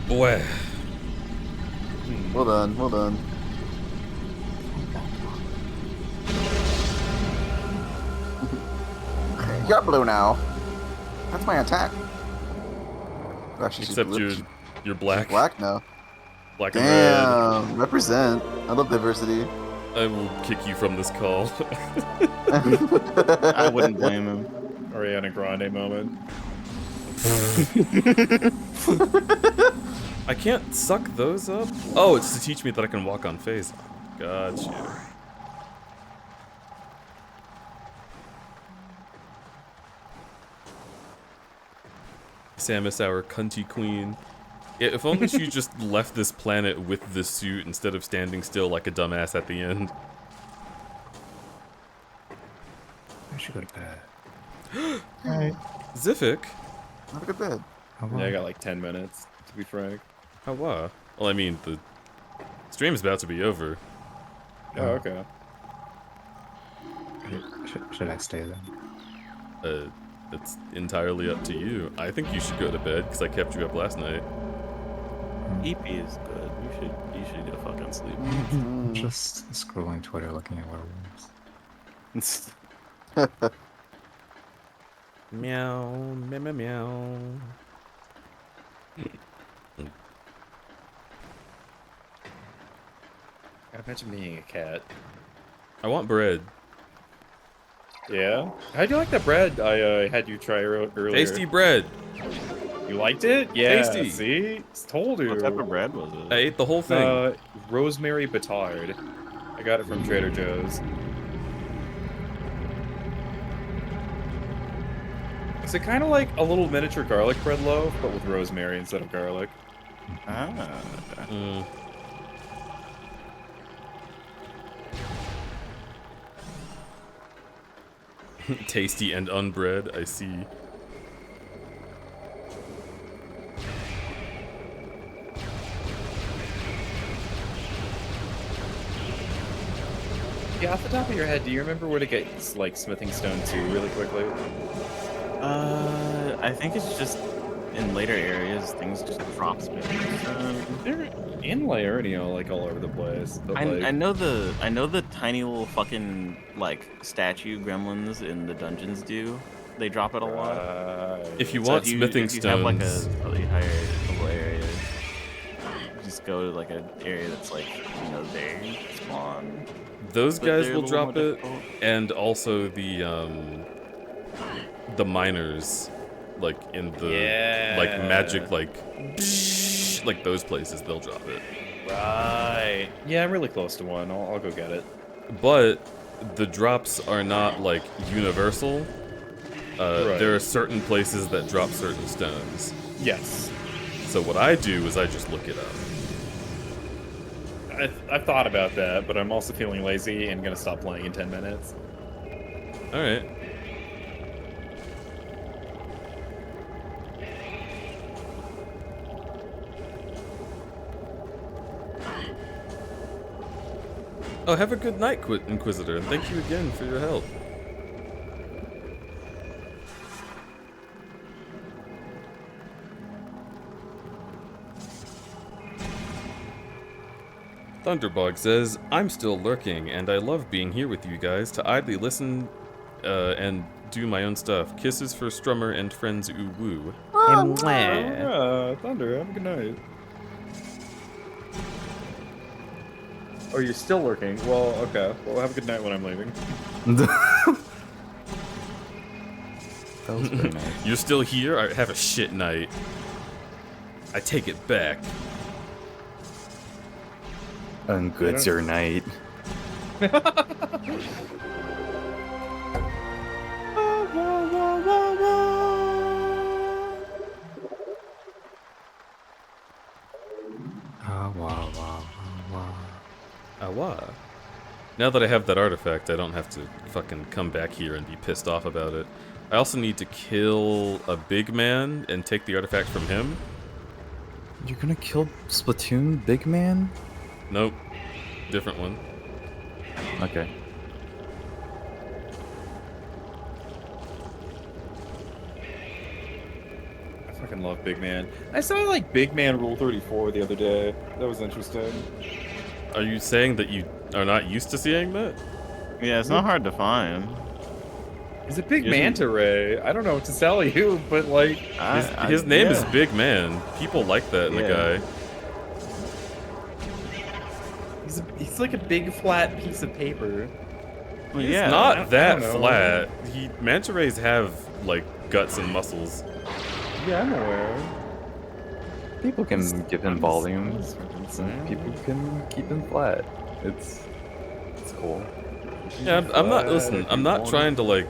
Boy. Well done, well done. You're blue now. That's my attack. Actually, she's Except blue. you're black. She's black now. Black and red. Damn, represent. I love diversity. I will kick you from this call. I wouldn't blame him. Ariana Grande moment. I can't suck those up? Oh, it's to teach me that I can walk on phase. Gotcha. Samus, our cunty queen. Yeah, if only she just left this planet with the suit instead of standing still like a dumbass at the end. I should go to bed. Alright. Xiphic? Have a good bed. Yeah, I got like 10 minutes, to be frank. How wow? Well, I mean, the stream's about to be over. Oh, okay. Should I stay then? It's entirely up to you. I think you should go to bed because I kept you up last night. EP is good. You should go fucking sleep. Just scrolling Twitter, looking at werewolves. Meow, meow, meow, meow. I imagine being a cat. I want bread. Yeah? How'd you like that bread I had you try earlier? Tasty bread. You liked it? Yeah, Tasty. see? Told you. What type of bread was I it? ate the whole thing. Rosemary batard. I got it from Trader Joe's. Is it kind of like a little miniature garlic bread loaf, but with rosemary instead of garlic? Ah. Mm. Tasty and unbread, I see. Yeah, off the top of your head, do you remember where to get, like, Smithing Stone 2 really quickly? I think it's just in later areas, things just drop space. They're in Liurnia, like, all over the place. But, like, I know the tiny little fucking like statue gremlins in the dungeons do. They drop it a lot. If you So want smithing if you have like a stones, slightly higher level area, just go to like an area that's like they spawn. those But guys they're a will little drop more it, difficult. and also the miners, like in the like magic, like those places, they'll drop it. right. Yeah, I'm really close to one. I'll go get it. But the drops are not like universal. Right. There are certain places that drop certain stones. Yes. So what I do is I just look it up. I've thought about that, but I'm also feeling lazy and gonna stop playing in 10 minutes. All right. Oh, have a good night, Inquisitor, and thank you again for your help. Thunderbog says, I'm still lurking, and I love being here with you guys to idly listen and do my own stuff. Kisses for Strummer and friends oo woo. Thunder, have a good night. Oh, you're still lurking? Well, okay. Well, have a good night when I'm leaving. That was very nice. You're still here? I have a shit night. I take it back. And good's your night. Awa. Now that I have that artifact, I don't have to fucking come back here and be pissed off about it. I also need to kill a big man and take the artifact from him. You're gonna kill Splatoon Big Man? Nope. Different one. Okay. I fucking love Big Man. I saw, like, Big Man Rule 34 the other day. That was interesting. Are you saying that you are not used to seeing that? Yeah, it's not hard to find. He's a big Usually- manta ray. I don't know what to tell you, but, like... His name is Big Man. People like that in the Yeah. guy. He's like a big flat piece of paper. Well, He's yeah, not that don't know. flat. Manta rays have, like, guts and muscles. Yeah, I'm aware. People can give him volume. Some people can keep him flat. It's cool. Yeah, I'm not, listen, I'm not trying to, like,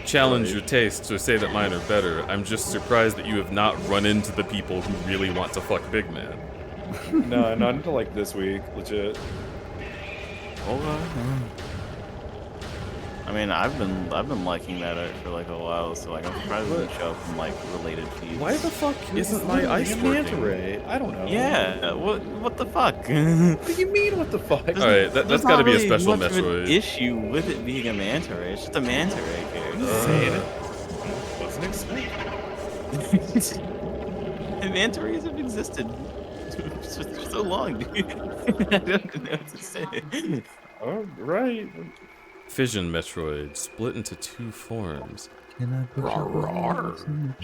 challenge your tastes or say that mine are better. I'm just surprised that you have not run into the people who really want to fuck Big Man. No, not until, like, this week, legit. I mean, I've been liking that art for like a while, so like I'm surprised it doesn't show up in like related feeds. Why the fuck isn't my ice manta working? ray? I don't know. Yeah, what the fuck? What do you mean, what the fuck? Alright, that's There's gotta not be a really special much of an Metroid. issue with it being a manta ray. It's just a manta ray character. Wasn't expecting. And manta rays have existed for so long, dude. I don't know what to say. Oh, right. Fission Metroid, split into 2 forms.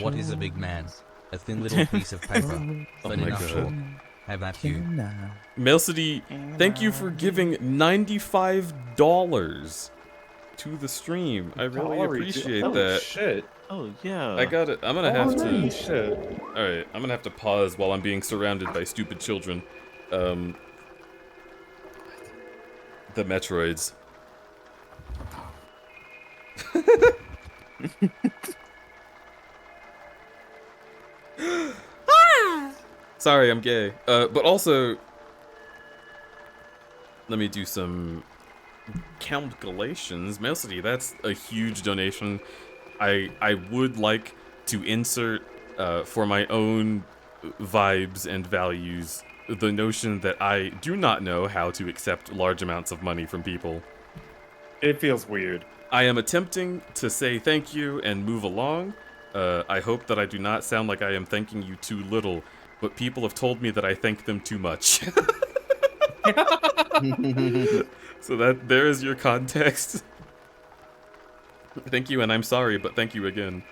What is a big man? A thin little piece of paper, but my enough God. short. How about you? Mailcity, thank you for giving $95 to the stream. I really appreciate that. Shit. Oh yeah. I got it. I'm gonna have Holy to. shit. All right, I'm gonna have to pause while I'm being surrounded by stupid children. The Metroids. Sorry, I'm gay. But also, let me do some calculations. Mailcity, that's a huge donation. I would like to insert for my own vibes and values the notion that I do not know how to accept large amounts of money from people. It feels weird. I am attempting to say thank you and move along. I hope that I do not sound like I am thanking you too little, but people have told me that I thank them too much. So that there is your context. Thank you, and I'm sorry, but thank you again.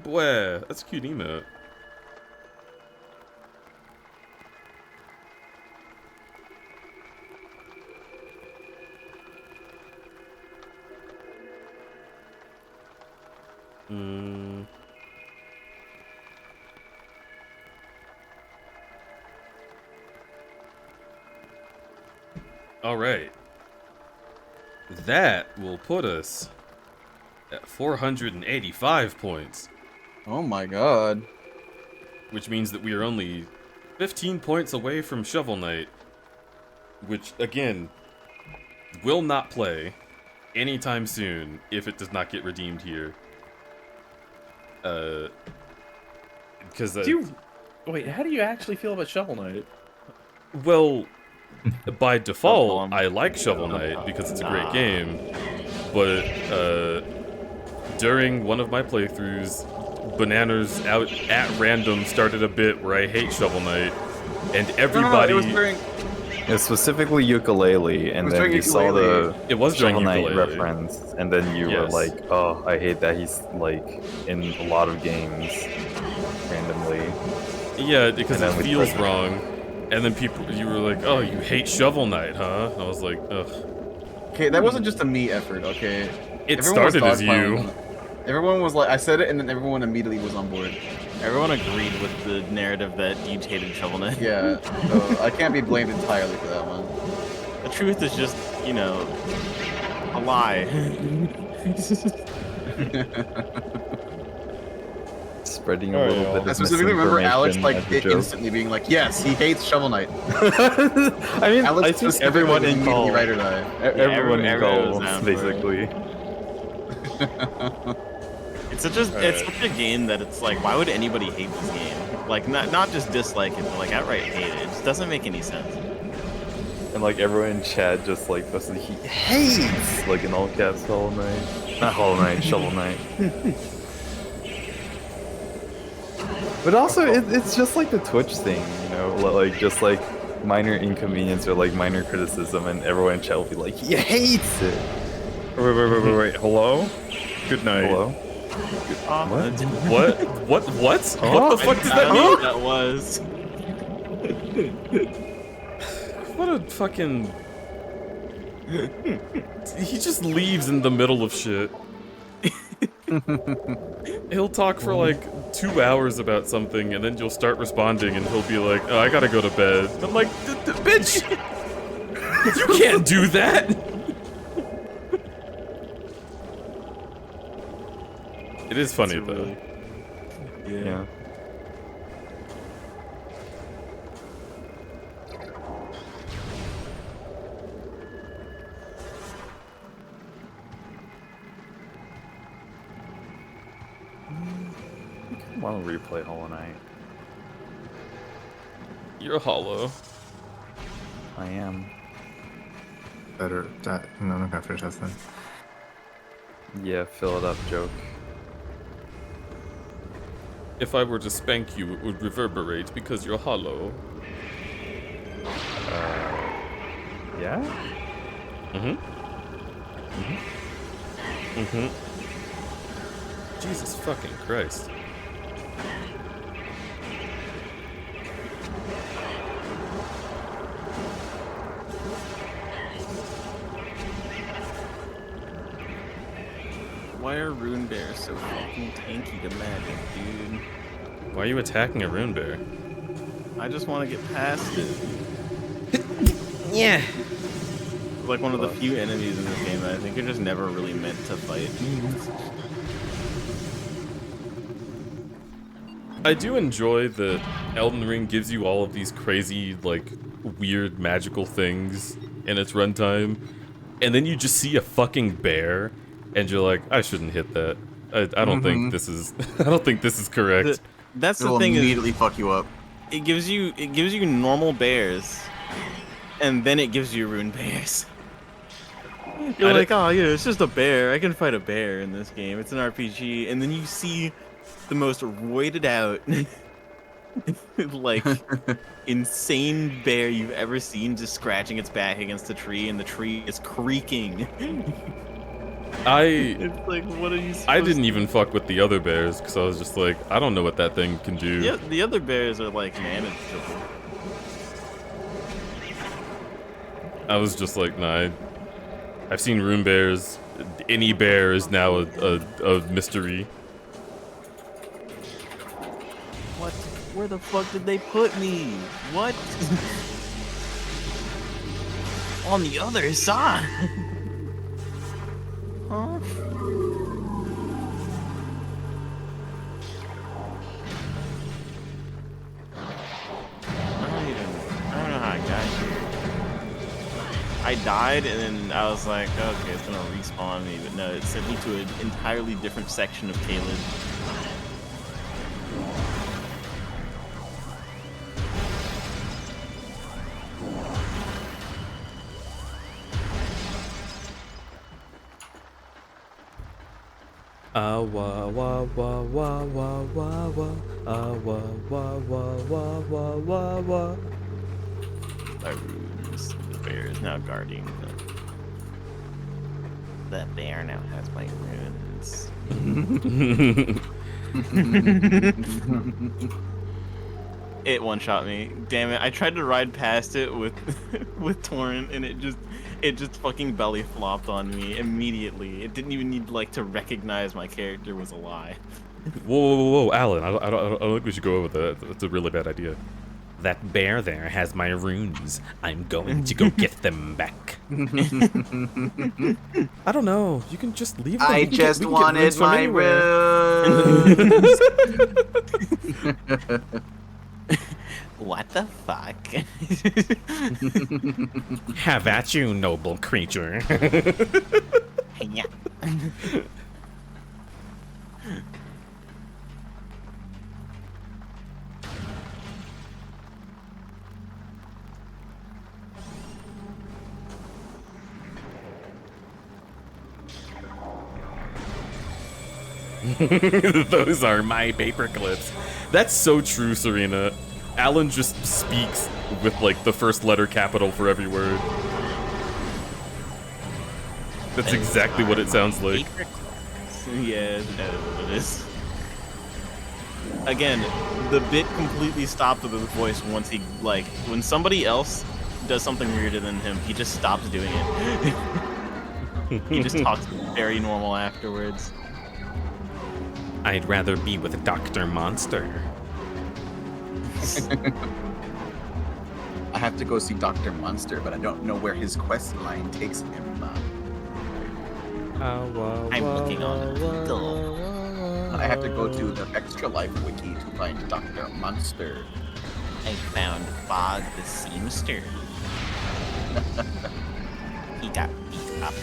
Boy, that's a cute emote. All right. That will put us at 485 points. Oh my god. Which means that we are only 15 points away from Shovel Knight. Which, again, will not play anytime soon if it does not get redeemed here. Because Wait, how do you actually feel about Shovel Knight? well, by default, I like Shovel Knight because it's a great game. But during one of my playthroughs, Bananas out at random started a bit where I hate Shovel Knight, and everybody. No, it was during. It's specifically ukulele, and then you saw the It was during Shovel Knight ukulele. reference, and then you were Yes. like, "Oh, I hate that he's like in a lot of games randomly." Yeah, because And it then we feels pressed- wrong. And then you were like, "Oh, you hate Shovel Knight, huh?" I was like, "Ugh." Okay, that wasn't just a me effort. Okay. It Everyone was started as dogpiling you. on it. Everyone was like, I said it, and then everyone immediately was on board. Everyone agreed with the narrative that you hated Shovel Knight. Yeah, so I can't be blamed entirely for that one. The truth is just, you know, a lie. Spreading a Oh, little yeah. bit of I specifically remember Alex misinformation like as a joke. instantly being like, "Yes, he hates Shovel Knight." I mean, Alex I think specifically everyone was in immediately call, right or die. everyone in everyone was call, down for it. basically. It's such a game that it's like, why would anybody hate this game? Like, not just dislike it, but like outright hate it. It just doesn't make any sense. And like everyone in chat just like posted he hates like in all caps Hollow Knight. Not Hollow Knight, Shovel Knight. But also it's just like the Twitch thing, you know, like just like minor inconvenience or like minor criticism, and everyone in chat will be like, he hates it. Wait. Hello? Good night. Hello? What? What the fuck does I that don't know mean? what that was. What a fucking. He just leaves in the middle of shit. He'll talk for like 2 hours about something, and then you'll start responding, and he'll be like, "Oh, I gotta go to bed." I'm like, "Bitch, you can't do that." It is funny though. Yeah. I want to replay Hollow Knight. You're hollow. I am. Better that. No, I'm not gonna finish that then. Yeah, fill it up, joke. If I were to spank you, it would reverberate because you're hollow. Yeah? Jesus fucking Christ. Why are rune bears so fucking tanky to magic, dude? Why are you attacking a rune bear? I just want to get past it. Yeah. Like one of the few enemies in this game that I think are just never really meant to fight. I do enjoy that Elden Ring gives you all of these crazy, like, weird magical things in its runtime, and then you just see a fucking bear, and you're like, I shouldn't hit that. I don't think this is. I don't think this is correct. That's It the will thing. immediately fuck you up. It gives you normal bears, and then it gives you rune bears. You're like, oh yeah, it's just a bear. I can fight a bear in this game. It's an RPG, and then you see the most roided out, like insane bear you've ever seen, just scratching its back against a tree, and the tree is creaking. It's like, what are you? I didn't even fuck with the other bears because I was just like, I don't know what that thing can do. Yeah, the other bears are like manageable. I was just like, nah. I've seen rune bears. Any bear is now a mystery. What? Where the fuck did they put me? What? On the other side? Huh? I don't know how I got here. I died and then I was like, okay, it's gonna respawn me, but no, it sent me to an entirely different section of Caleb. Wah wah wah wah wah wah wah wah wah wah wah wah wah wah. My runes. The bear is now guarding them. That bear now has my runes. It one-shot me. Damn it! I tried to ride past it with with Torrent, and it just fucking belly flopped on me immediately. It didn't even need like to recognize my character was alive. Whoa, Alan! I don't think we should go over that. That's a really bad idea. That bear there has my runes. I'm going to go get them back. I don't know. You can just leave them. I just wanted my runes. What the fuck? Have at you, noble creature. Yeah. Those are my paper clips. That's so true, Serena. Alan just speaks with like the first letter capital for every word. That's exactly what it sounds like. Yeah, that is what it is. Again, the bit completely stopped with his voice once he, like, when somebody else does something weirder than him, he just stops doing it. He just talks very normal afterwards. I'd rather be with Dr. Monster. I have to go see Dr. Monster, but I don't know where his quest line takes him. I'm looking on Google. I have to go to the Extra Life wiki to find Dr. Monster. I found Fog the Seamster. He got beat up.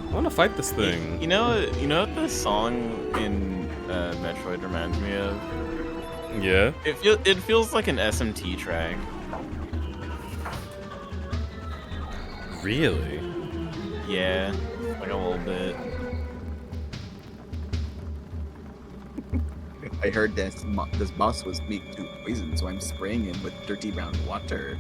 I want to fight this thing. You know what the song in Metroid reminds me of? Yeah? It feels like an SMT track. Really? Yeah, like a little bit. I heard this boss was weak to poison, so I'm spraying him with dirty brown water.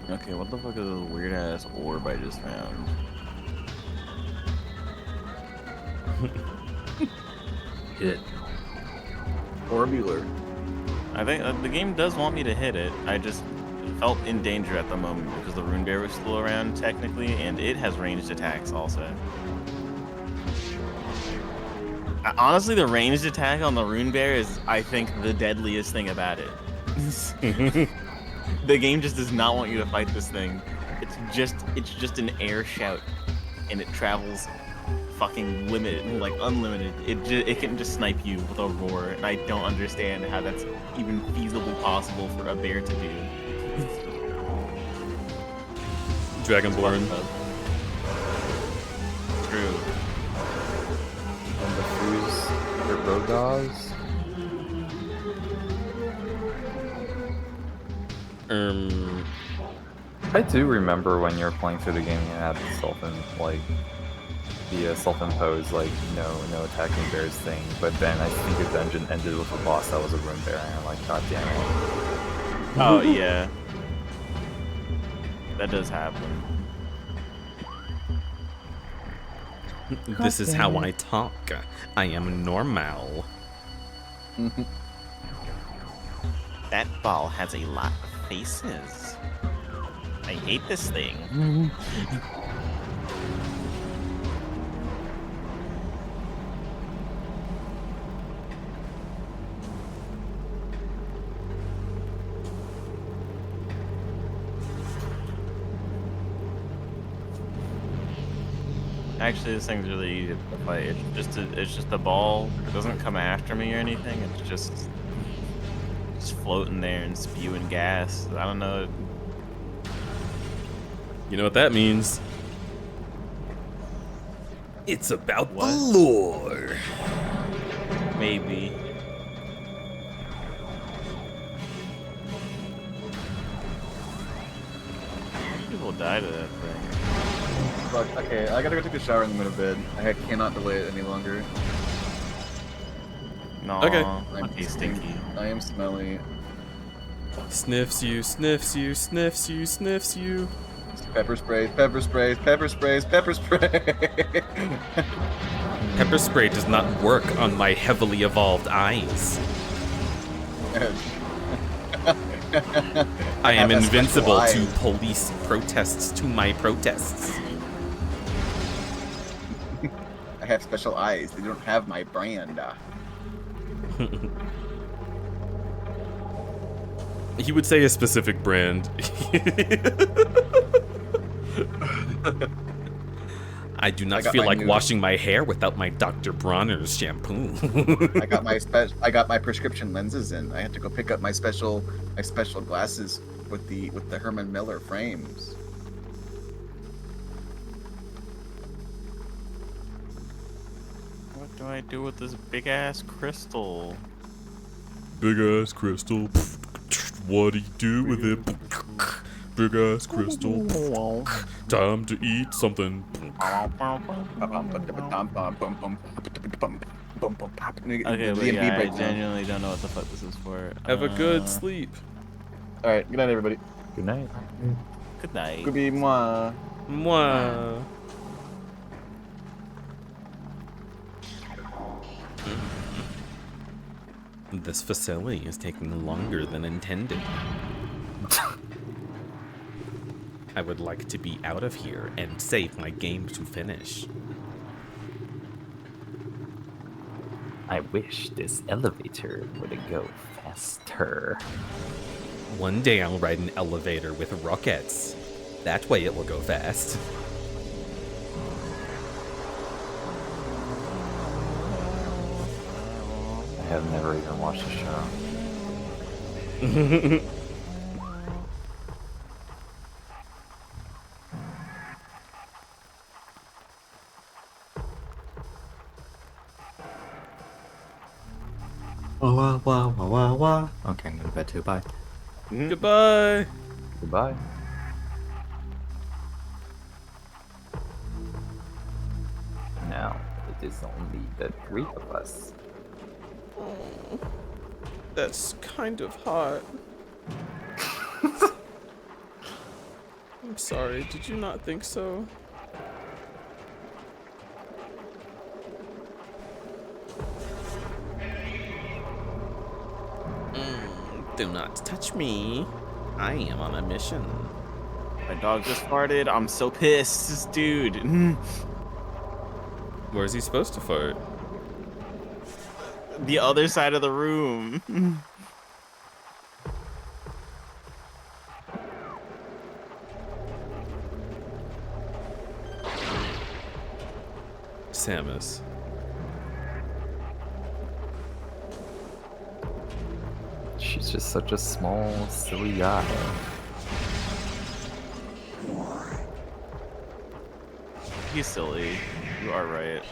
Okay, what the fuck is this weird ass orb I just found? Hit. Orbular. I think the game does want me to hit it. I just felt in danger at the moment because the rune bear was still around technically, and it has ranged attacks also. Honestly, the ranged attack on the rune bear is, I think, the deadliest thing about it. The game just does not want you to fight this thing. It's just an air shout, and it travels fucking unlimited. It can just snipe you with a roar, and I don't understand how that's even feasible possible for a bear to do. Dragonborn. True. And the Fuse, the Rodas. I do remember when you were playing through the game, you had the self-imposed no attacking bears thing. But then I think the dungeon ended with a boss that was a rune bear, and I'm like, god damn it. Oh yeah, that does happen. This is how I talk. I am normal. That ball has a lot of faces. I hate this thing. Actually, this thing's really easy to fight. It's just a ball. It doesn't come after me or anything. It's just floating there and spewing gas. I don't know. You know what that means? It's about the lore. Maybe. People die to that thing. Fuck, okay, I gotta go take a shower and go to bed. I cannot delay it any longer. No, Okay. I'm stinky. I am smelly. Sniffs you, sniffs you, sniffs you, sniffs you. Pepper sprays, pepper sprays, pepper sprays, pepper spray. Pepper spray does not work on my heavily evolved eyes. I am have a invincible special to police protests to my protests. I have special eyes. They don't have my brand. He would say a specific brand. I do not feel like washing my hair without my Dr. Bronner's shampoo. I got my prescription lenses in. I had to go pick up my special glasses with the Herman Miller frames. What do I do with this big ass crystal? Big ass crystal. What do you do with it? Big ass crystal. Time to eat something. Okay, but yeah, I genuinely don't know what the fuck this is for. Have a good sleep. All right, good night, everybody. Good night. Good night. Good be moi. Mwah. This facility is taking longer than intended. I would like to be out of here and save my game to finish. I wish this elevator would go faster. One day I'll ride an elevator with rockets. That way it will go fast. I have never even watched the show. blah. Okay, I'm going to bed too. Bye. Goodbye. Goodbye. Now, it is only the 3 of us. That's kind of hot. I'm sorry, did you not think so? Do not touch me. I am on a mission. My dog just farted. I'm so pissed, this dude. Where's he supposed to fart? The other side of the room. Samus. She's just such a small, silly guy. He's silly. You are right.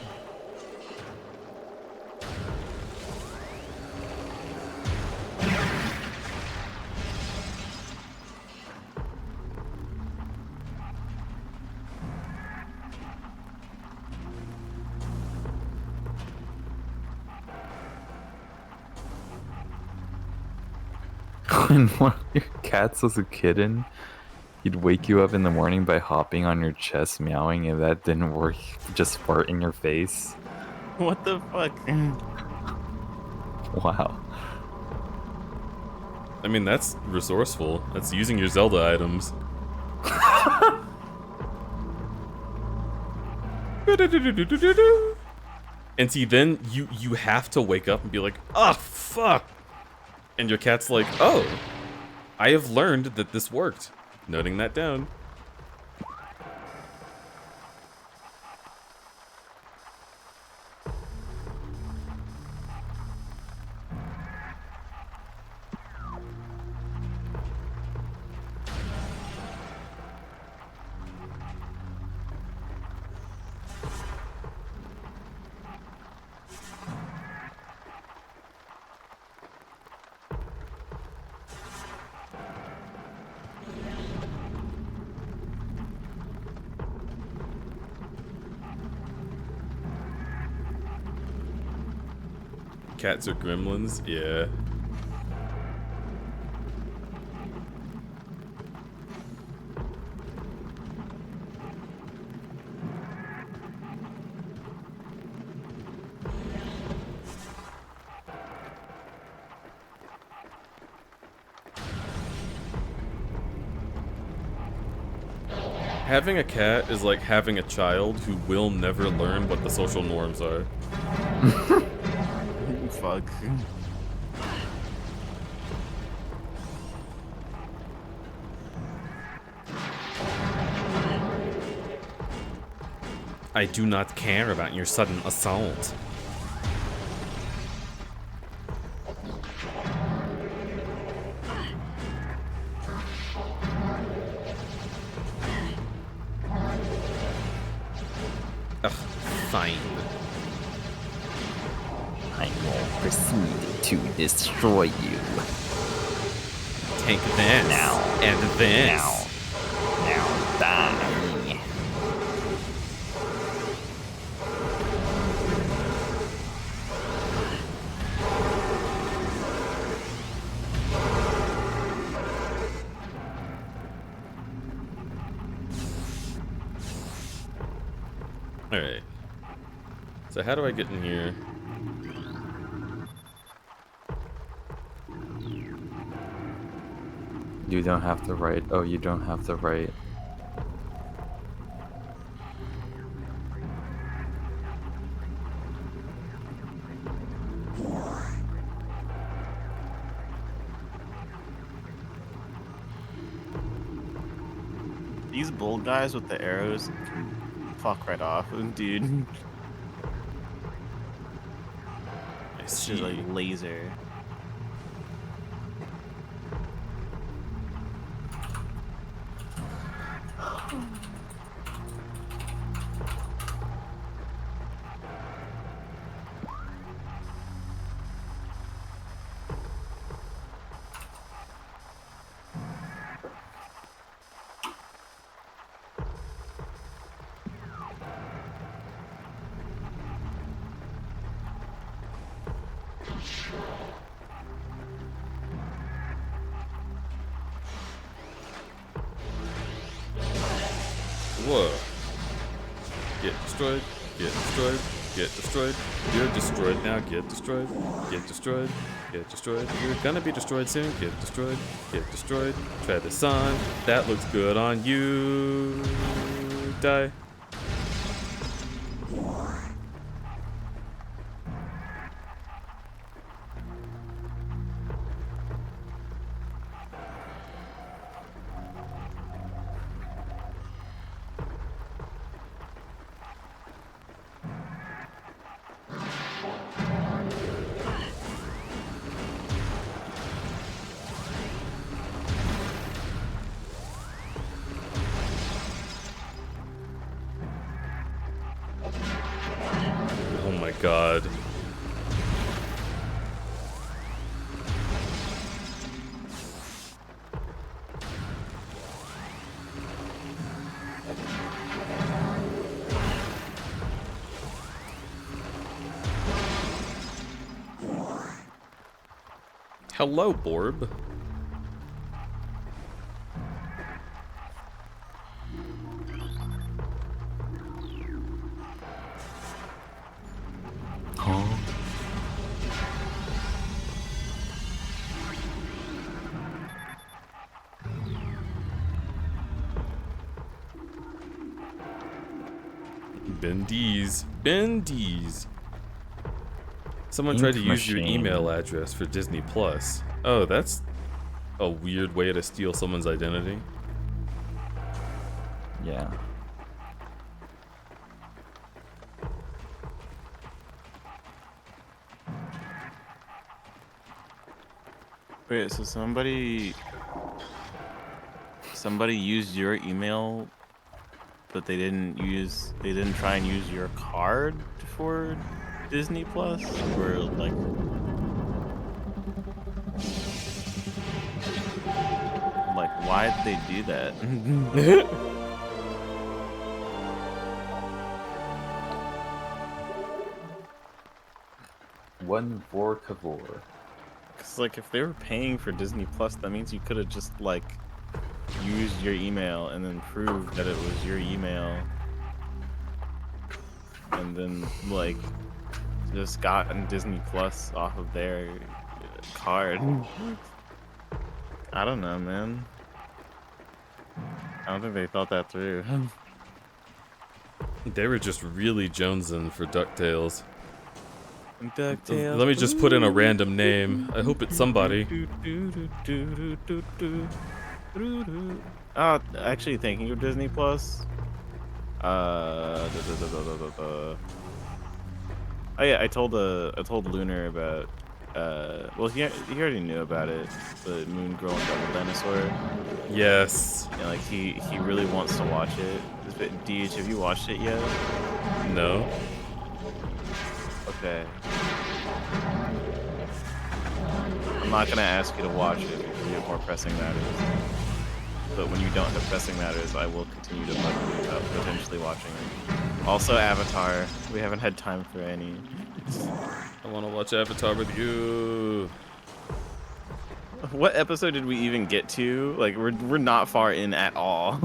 When one of your cats was a kitten, he'd wake you up in the morning by hopping on your chest meowing. If that didn't work, he'd just fart in your face. What the fuck? Wow. I mean, that's resourceful. That's using your Zelda items. And see, then you have to wake up and be like, oh, fuck. And your cat's like, oh, I have learned that this worked. Noting that down. Cats are gremlins? Yeah. Having a cat is like having a child who will never learn what the social norms are. Fuck. I do not care about your sudden assault. Ugh, fine. I will proceed to destroy you. Take this. Now. And this. Now die. Alright. So how do I get in here? You don't have to write. Oh, you don't have to write. These bull guys with the arrows can fuck right off, dude. It's just like laser. Whoa. Get destroyed. Get destroyed. Get destroyed. You're destroyed now. Get destroyed. Get destroyed. Get destroyed. You're gonna be destroyed soon. Get destroyed. Get destroyed. Try this on. That looks good on you. Die. Oh my god. Hello, Borb. Bendies. Bendies. Someone tried to use your email address for Disney Plus. Oh, that's a weird way to steal someone's identity. Yeah. Wait, so somebody used your email, but they didn't try and use your card for Disney Plus, or like, why did they do that? One Vorkavor. Cause like, if they were paying for Disney Plus, that means you could have just like used your email and then proved that it was your email, and then like just gotten Disney Plus off of their card. I don't know, man. I don't think they thought that through. They were just really jonesing for DuckTales. DuckTales. Let me just put in a random name. I hope it's somebody. Oh, actually, thinking of Disney Plus. Oh yeah, I told Lunar about. Well, he already knew about it. The Moon Girl and Double Dinosaur. Yes. Yeah, like he really wants to watch it. DH, have you watched it yet? No. Okay. I'm not gonna ask you to watch it if you have more pressing matters. But when you don't have pressing matters, I will continue to bug you about potentially watching it. Also, Avatar. We haven't had time for any. I want to watch Avatar with you. What episode did we even get to? Like, we're not far in at all.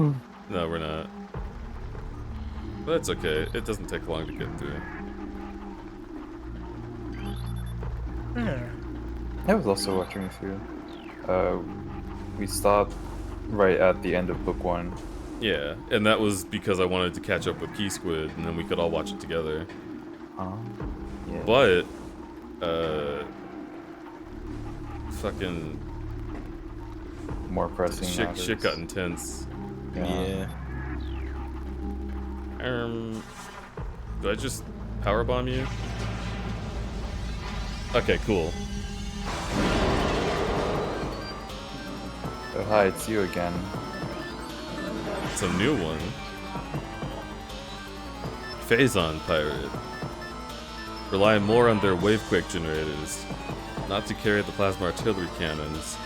No, we're not. But it's okay. It doesn't take long to get through. I was also watching with you. We stopped right at the end of book 1. Yeah, and that was because I wanted to catch up with Key Squid, and then we could all watch it together. Yeah. But, fucking More pressing matters. shit got intense. Yeah. Do I just powerbomb you? Okay, cool. Oh, hi, it's you again. It's a new one. Phazon Pirate. Rely more on their wavequake generators, not to carry the plasma artillery cannons.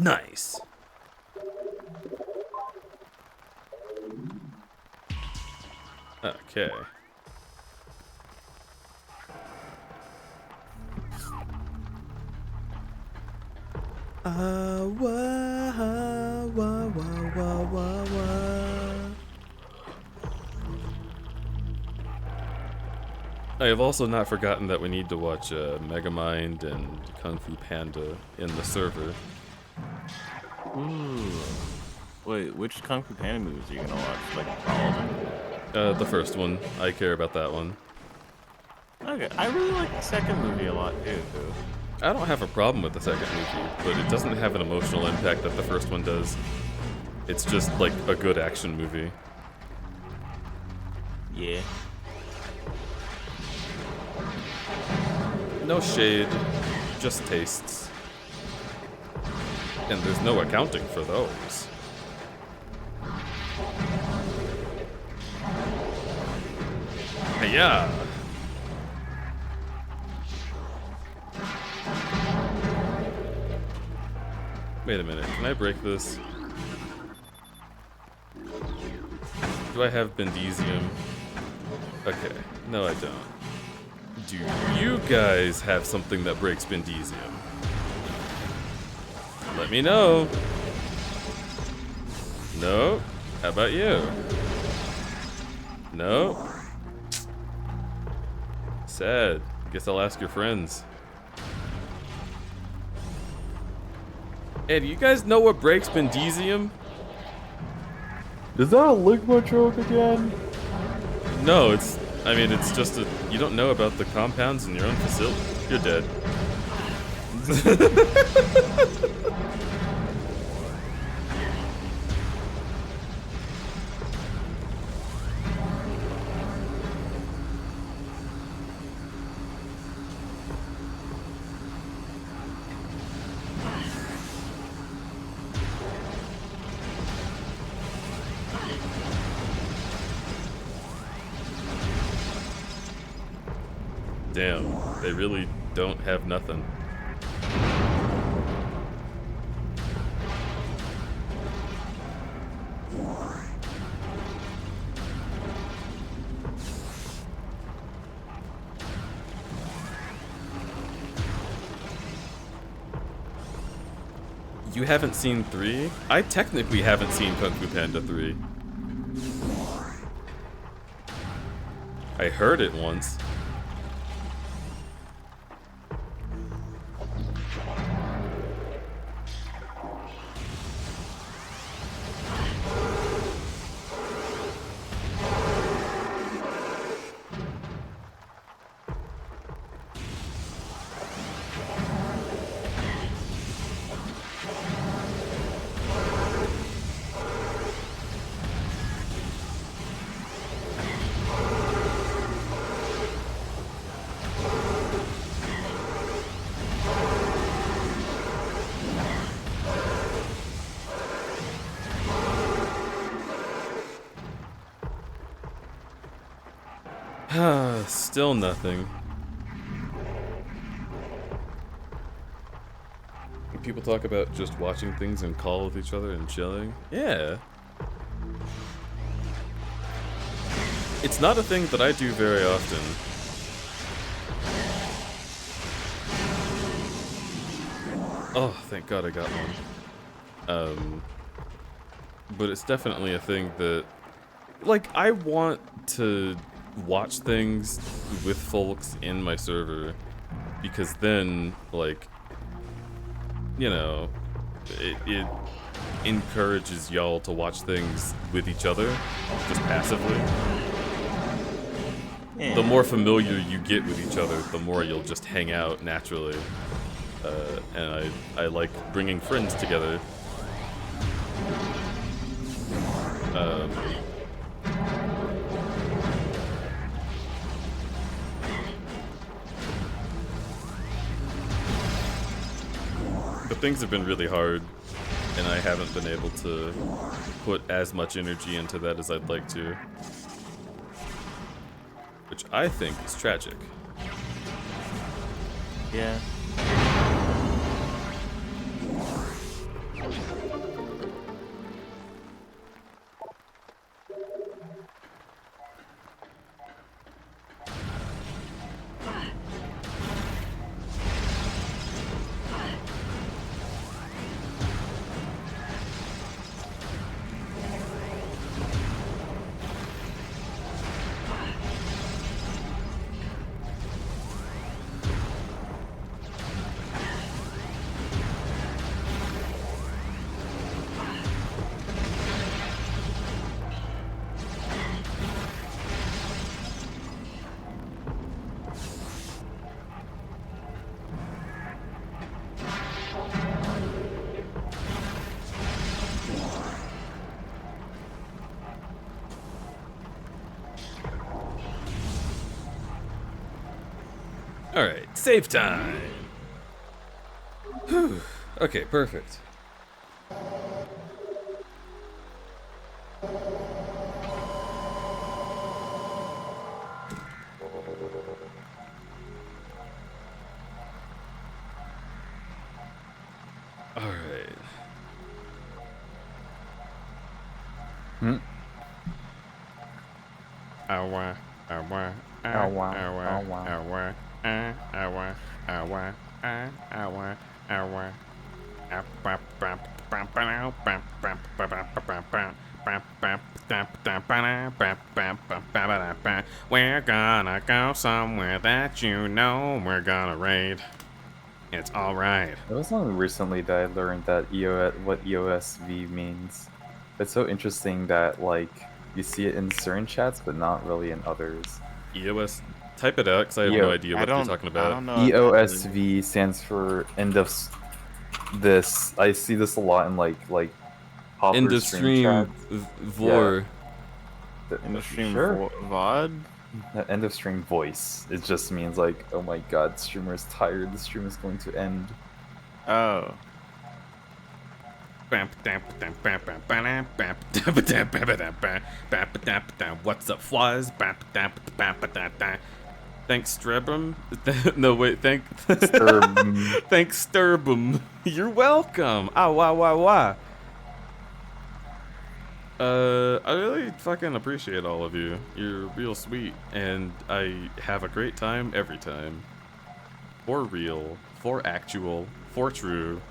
Nice. Okay. I have also not forgotten that we need to watch Megamind and Kung Fu Panda in the server. Ooh. Wait, which Kung Fu Panda movies are you gonna watch? Like all of them? The first one. I care about that one. Okay, I really like the second movie a lot too. I don't have a problem with the second movie, but it doesn't have an emotional impact that the first one does. It's just like a good action movie. Yeah. No shade, just tastes. And there's no accounting for those. Hey-ya! Wait a minute, can I break this? Do I have Bendesium? Okay, no I don't. Do you guys have something that breaks Bendesium? Let me know. No? How about you? No? Sad. Guess I'll ask your friends. Hey, do you guys know what breaks Bendesium? Is that a Ligma joke again? No, it's just a... You don't know about the compounds in your own facility. You're dead. Damn, they really don't have nothing. You haven't seen 3? I technically haven't seen Kung Fu Panda 3. I heard it once. Still nothing. People talk about just watching things and call with each other and chilling. Yeah. It's not a thing that I do very often. Oh, thank God I got one. But it's definitely a thing that, like, I want to watch things with folks in my server, because then, like, you know, it encourages y'all to watch things with each other, just passively. Yeah. The more familiar you get with each other, the more you'll just hang out naturally. And I like bringing friends together. But things have been really hard, and I haven't been able to put as much energy into that as I'd like to. Which I think is tragic. Yeah. Alright, save time. Whew. Okay, perfect. Alright. Awa, awa, awa, awa, awa, awa, awa, awa, awa. We're gonna go somewhere that you know we're gonna raid. It's alright. It was only recently that I learned that what EOSV means. It's so interesting that like you see it in certain chats, but not really in others. EOS, type it out because I have no idea what you're talking about. I don't know. EOSV stands for end of this. I see this a lot in like Hopper End of stream chats. vor. In the stream Sure. VOD? End of stream voice. It just means like, oh my god, streamer is tired. The stream is going to end. Oh. What's up, flies? Thanks, Strebum. No, wait, thanks, Sturbum. You're welcome. Ah, wah. I really fucking appreciate all of you. You're real sweet, and I have a great time every time. For real, for actual, for true.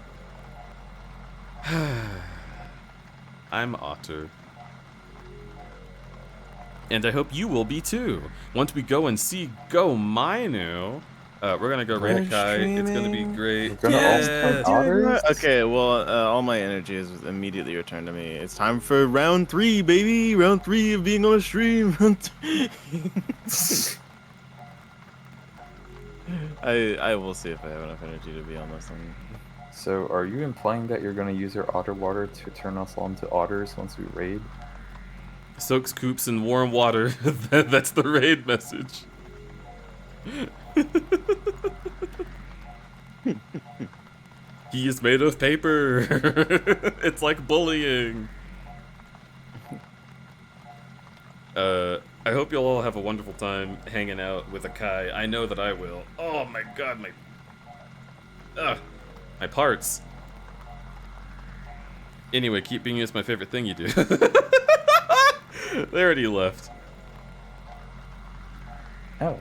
I'm Otter. And I hope you will be too. Once we go and see Go Minu, we're gonna go raid a Kai. It's gonna be great. Okay, well, all my energy is immediately returned to me. It's time for round 3, baby. Round 3 of being on a stream. I will see if I have enough energy to be on this one. So, are you implying that you're going to use your otter water to turn us all into otters once we raid? Soaks coops in warm water. That's the raid message. He is made of paper. It's like bullying. I hope you'll all have a wonderful time hanging out with a Kai. I know that I will. Oh my god, my parts. Anyway, keep being is my favorite thing you do. They already left. Oh.